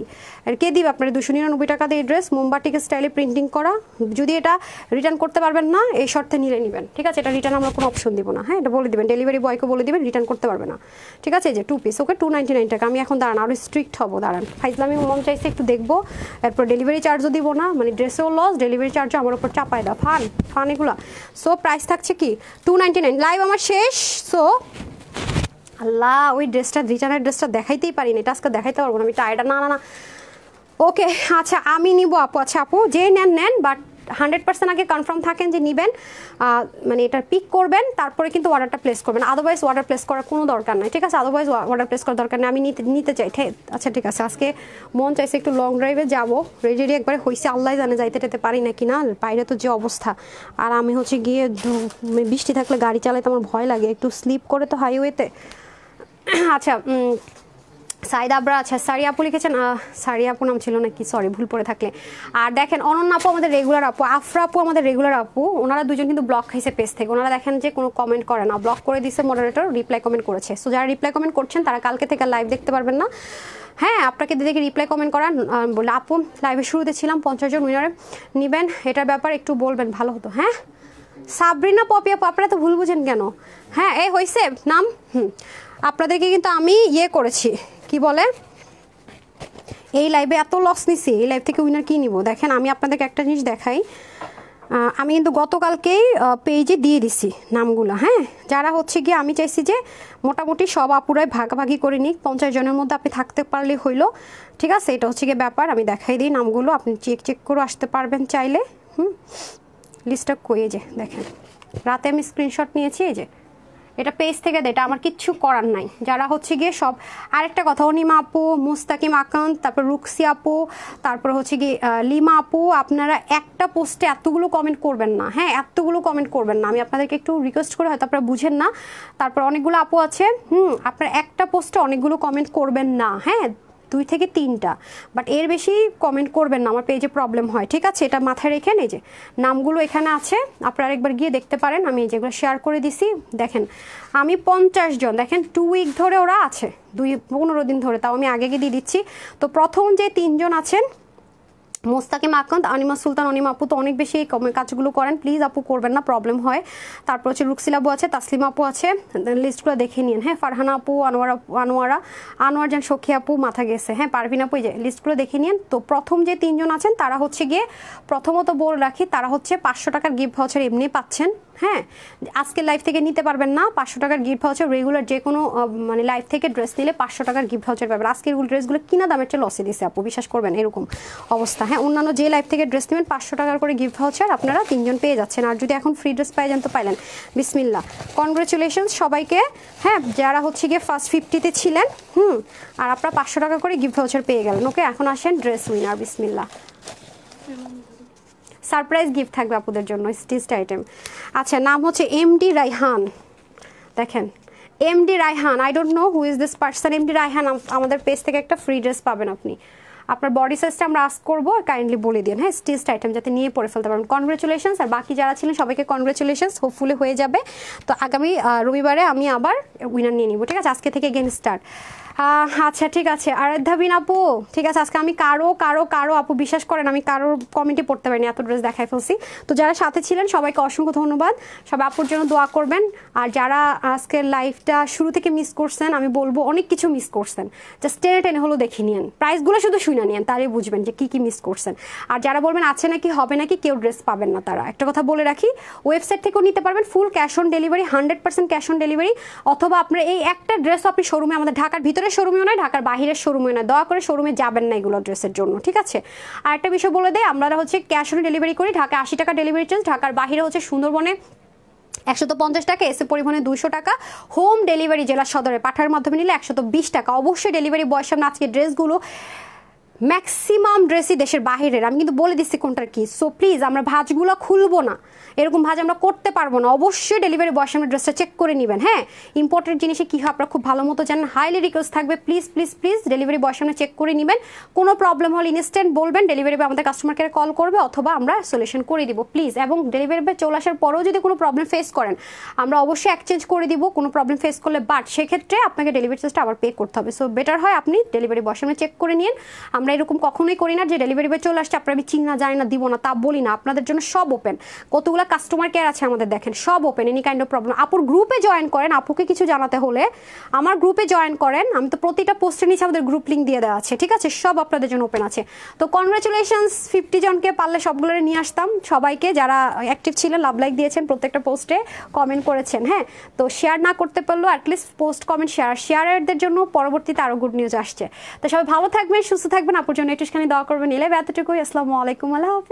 আর কে দিবে আপনার 299 টাকা দিয়ে ড্রেস মোমবাটিক স্টাইলে প্রিন্টিং করা? যদি এটা রিটার্ন করতে পারবেন না এই শর্তে নিলে নেবেন, ঠিক আছে? এটা রিটার্ন আমরা কোনো অপশন দিব না। হ্যাঁ এটা বলে দিবেন, ডেলিভারি বয়কে বলে দিবেন রিটার্ন করতে পারবে না, ঠিক আছে? যে 2 পিস ওকে 299 টাকা। আমি এখন দাঁড়ান আরও স্ট্রিক্ট হবো, দাঁড়ান। ফাইজলামি মন চাইছে একটু দেখবো, এরপর ডেলিভারি চার্জও দিব না, মানে ড্রেসেও লস, ডেলিভারি চার্জও আমার উপর চাপায় দাও। ফান এগুলো। সো প্রাইস থাকছে কি 299। লাইভ আমার শেষ। সো আল্লাহ ওই ড্রেসটা, রিটার্নের ড্রেসটা দেখাইতেই পারিনি, এটা আজকে দেখাইতে পারবো না, আমি টায়ার্ড। না ওকে আচ্ছা আমি নিব আপু। আচ্ছা আপু যে নেন বাট 100% আগে কনফার্ম থাকেন যে নেবেন, মানে এটা পিক করবেন তারপরে কিন্তু অর্ডারটা প্লেস করবেন, আদারওয়াইজ অর্ডার প্লেস করার কোনো দরকার নাই, ঠিক আছে? আদারওয়াইজ অর্ডার প্লেস করার দরকার নেই। আমি নিতে চাই, আচ্ছা ঠিক আছে। আজকে মন চাইছে একটু লং ড্রাইভে যাবো, রেডি একবারে হয়েছে, আল্লাহ জানে যাইতে টেতে পারি নাকি না, বাইরে তো যে অবস্থা। আর আমি হচ্ছে গিয়ে বৃষ্টি থাকলে গাড়ি চালাইতে আমার ভয় লাগে, একটু স্লিপ করে তো হাইওয়েতে। আচ্ছা সাইদ আবরা, আচ্ছা সারি আপু লিখেছেন, সারি আপু নাম ছিল নাকি, সরি ভুল পড়ে থাকলে। আর দেখেন অনন্য আপু আমাদের রেগুলার আপু, আফরা আপু আমাদের রেগুলার আপু, ওনারা দুজন কিন্তু ব্লক খাইছে পেজ থেকে। ওনারা দেখেন যে কোনো কমেন্ট করে না, ব্লক করে দিচ্ছে মডারেটর, রিপ্লাই কমেন্ট করেছে। সো যারা রিপ্লাই কমেন্ট করছেন তারা কালকে থেকে লাইভ দেখতে পারবেন না। হ্যাঁ আপনাকে দেখে রিপ্লাই কমেন্ট করান, বলে আপু লাইভের শুরুতে ছিলাম 50 জন উইনারে নেবেন, এটার ব্যাপারে একটু বলবেন ভালো হতো। হ্যাঁ সাবরিনা পপি আপু, আপনারা তো ভুল বুঝেন কেন? হ্যাঁ এই হয়েছে নাম। আপনাদেরকে কিন্তু আমি করেছি, কি বলে, এই লাইভে এত লস নিছি, এই লাইভ থেকে উইনার কি নিব? দেখেন আমি আপনাদেরকে একটা জিনিস দেখাই, আমি কিন্তু গতকালকেই পেজে দিয়ে দিছি নামগুলো। হ্যাঁ যারা হচ্ছে গিয়ে, আমি চাইছি যে মোটামুটি সব আপুরাই ভাগাভাগি করে নিক, 50 জনের মধ্যে আপনি থাকতে পারলে হইলো, ঠিক আছে? এটা হচ্ছে গিয়ে ব্যাপার। আমি দেখাই দিই নামগুলো, আপনি চেক করে আসতে পারবেন চাইলে। লিস্টটা কই, যে দেখেন রাতে আমি স্ক্রিনশট নিয়েছি, এই যে এটা পেজ থেকে দেয়, এটা আমার কিচ্ছু করার নাই। যারা হচ্ছে গিয়ে সব, আরেকটা কথা, অনিমা আপু, মুস্তাকিম আকান্ত, তারপর রুকসি আপু, তারপর হচ্ছে গিয়ে লিমা আপু, আপনারা একটা পোস্টে এতগুলো কমেন্ট করবেন না। হ্যাঁ এতগুলো কমেন্ট করবেন না, আমি আপনাদেরকে একটু রিকোয়েস্ট করে, হয়তো আপনারা বুঝেন না। তারপর অনেকগুলো আপু আছে, আপনারা একটা পোস্টে অনেকগুলো কমেন্ট করবেন না। হ্যাঁ 2 থেকে 3টা, বাট এর বেশি কমেন্ট করবেন না, আমার পেজে প্রবলেম হয়, ঠিক আছে? এটা মাথায় রেখে এই যে নামগুলো এখানে আছে, আপনারা একবার গিয়ে দেখতে পারেন, আমি যেগুলো শেয়ার করে দিছি। দেখেন আমি 50 জন, দেখেন 2 উইক ধরে ওরা আছে, 15 দিন ধরে, তাও আমি আগে দিয়ে দিচ্ছি। তো প্রথম যে 3 জন আছেন, মোস্তাকিম আকান্ত, অনিমা সুলতান, অনিমা আপু তো অনেক বেশি এই কাজগুলো করেন, প্লিজ আপু করবেন না, প্রবলেম হয়। তারপর হচ্ছে রুকসিলা আপু আছে, তাসলিমা আপু আছে, লিস্টগুলো দেখে নিন। হ্যাঁ ফারহানা আপু, আনোয়ার জান, সখী আপু মাথা গেছে। হ্যাঁ পারভিন আপু, এই যে লিস্টগুলো দেখে নিন। তো প্রথম যে 3 জন আছেন তারা হচ্ছে গিয়ে, প্রথমত বলে রাখি, তারা হচ্ছে 500 টাকার গিফট ভাউচার এমনি পাচ্ছেন। হ্যাঁ আজকে লাইভ থেকে নিতে পারবেন না, 500 টাকার গিফট ভাউচার, রেগুলার যে কোনো মানে লাইভ থেকে ড্রেস নিলে 500 টাকার গিফট ভাউচার পাবেন। আজকের ড্রেসগুলো কিনা দামের চেয়ে লসে দিছে আপু, বিশ্বাস করবেন এরকম অবস্থা। হ্যাঁ অন্যান্য যে লাইভ থেকে ড্রেস নেবেন 500 টাকার করে গিফট ভাউচার আপনারা 3 জন পেয়ে যাচ্ছেন। আর যদি এখন ফ্রি ড্রেস পাই যান তো পাইলেন, বিসমিল্লাহ, কনগ্রেচুলেশনস সবাইকে। হ্যাঁ যারা হচ্ছে গিয়ে ফার্স্ট 50-তে ছিলেন, আর আপনারা 500 টাকা করে গিফট ভাউচার পেয়ে গেলেন। ওকে এখন আসেন ড্রেস উইনার, বিসমিল্লাহ। সারপ্রাইজ গিফট থাকবে আপুদের জন্য, স্টিচড আইটেম। আচ্ছা নাম হচ্ছে এমডি রায়হান, দেখেন MD Raihan, I don't know who is this person. MD Raihan, আমাদের পেজ থেকে একটা ফ্রি ড্রেস পাবেন আপনি। আপনার বডি সাইজটা আমরা আস্ক করবো, কাইন্ডলি বলে দিন। হ্যাঁ স্টিচড আইটেম যাতে নিয়ে পরে ফেলতে পারবেন। কনগ্রেচুলেশনস, আর বাকি যারা ছিলেন সবাইকে কনগ্রেচুলেশনস, হোপফুলি হয়ে যাবে। তো আগামী রবিবারে আমি আবার উইনার নিয়ে নিব, ঠিক আছে? আজকে থেকে এগেন স্টার্ট। আচ্ছা ঠিক আছে আরাধ্যাবিন আপু, ঠিক আছে। আজকে আমি কারো আপু বিশ্বাস করেন আমি কারোর কমেন্টে পড়তে পারিনি, এত ড্রেস দেখাই ফেলছি। তো যারা সাথে ছিলেন সবাইকে অসংখ্য ধন্যবাদ, সবাই আপুর জন্য দোয়া করবেন। আর যারা আজকের লাইভটা শুরু থেকে মিস করছেন, আমি বলবো অনেক কিছু মিস করছেন, জাস্ট টেনে হলো দেখে নিন, প্রাইসগুলো শুধু শুনে নিন, তারই বুঝবেন যে কি মিস করছেন। আর যারা বলবেন আছে নাকি হবে নাকি, কেউ ড্রেস পাবেন না, তারা একটা কথা বলে রাখি, ওয়েবসাইট থেকেও নিতে পারবেন, full cash on delivery, 100% cash on delivery. অথবা আপনার এই একটা ড্রেস আপনি শোরুমে, আমাদের ঢাকার ভিতরে শোরুমেও নয়, ঢাকার বাহিরের শোরুমেও নয়, দয়া করে শোরুমে যাবেন না এগুলো ড্রেসের জন্য, ঠিক আছে? আর একটা বিষয় বলে দেয়, আমরা হচ্ছে ক্যাশ অন ডেলিভারি করি, ঢাকা 80 টাকা ডেলিভারি চার্জ, ঢাকার বাহিরে হচ্ছে সুন্দরবনে 150 টাকা, এসে পরিবহনে 200 টাকা, হোম ডেলিভারি জেলা সদরে পাঠার মাধ্যমে নিলে 120 টাকা। অবশ্যই ডেলিভারি বয়ের সামনে আজকে ড্রেসগুলো ম্যাক্সিমাম ড্রেসই দেশের বাহিরের, আমি কিন্তু বলে দিচ্ছি কোনটার কি। সো প্লিজ আমরা ভাঁজগুলো খুলবো না, এরকম ভাঁজ আমরা করতে পারবো না। অবশ্যই ডেলিভারি বয়ের সামনে ড্রেসটা চেক করে নেবেন। হ্যাঁ, ইম্পর্টেন্ট জিনিসে কী হয় আপনারা খুব ভালো মতো জানেন। হাইলি রিকোয়েস্ট থাকবে প্লিজ প্লিজ প্লিজ ডেলিভারি বয়ের সামনে চেক করে নেবেন। কোনো প্রবলেম হলে ইনস্ট্যান্ট বলবেন, ডেলিভারি বয় আমাদের কাস্টমার কেয়ারে কল করবে অথবা আমরা সলিউশন করে দিব প্লিজ। এবং ডেলিভারি বয় চলে আসার পরেও যদি কোনো প্রবলেম ফেস করেন আমরা অবশ্যই এক্সচেঞ্জ করে দিব কোনো প্রবলেম ফেস করলে, বাট সেক্ষেত্রে আপনাকে ডেলিভারি চার্জটা আবার পে করতে হবে। সো বেটার হয় আপনি ডেলিভারি বয়ের সামনে চেক করে নিন। আমরা এরকম কখনোই করি না যে ডেলিভারি বয় চলে আসছে আপনার আমি চিনি না জানি না দিব না, তা বলি না। আপনাদের জন্য সব ওপেন, কতগুলো কাস্টমার কেয়ার আছে আমাদের দেখেন, সব open. Any kind of problem আপুর গ্রুপে জয়েন করেন, আপুকে কিছু জানাতে হলে আমার গ্রুপে জয়েন করেন। আমি তো প্রতিটা পোস্টের নিচে আমাদের গ্রুপ লিঙ্ক দিয়ে দেওয়া আছে, ঠিক আছে? সব আপনাদের জন্য ওপেন আছে। তো কনগ্রাচুলেশনস, 50 জনকে পারলে সবগুলো নিয়ে আসতাম। সবাইকে যারা অ্যাক্টিভ ছিলেন, লাভ লাইক দিয়েছেন, প্রত্যেকটা পোস্টে কমেন্ট করেছেন। হ্যাঁ, তো শেয়ার না করতে পারলেও অ্যাটলিস্ট পোস্ট কমেন্ট শেয়ারেরদের জন্য পরবর্তীতে আরও গুড নিউজ আসছে। তো সবাই ভালো থাকবেন, সুস্থ থাকবেন, আপুর জন্য একটুখানি দোয়া করবেন। এলে এতটুকুই। আসসালামু আলাইকুম। আল্লাহ হাফেজ।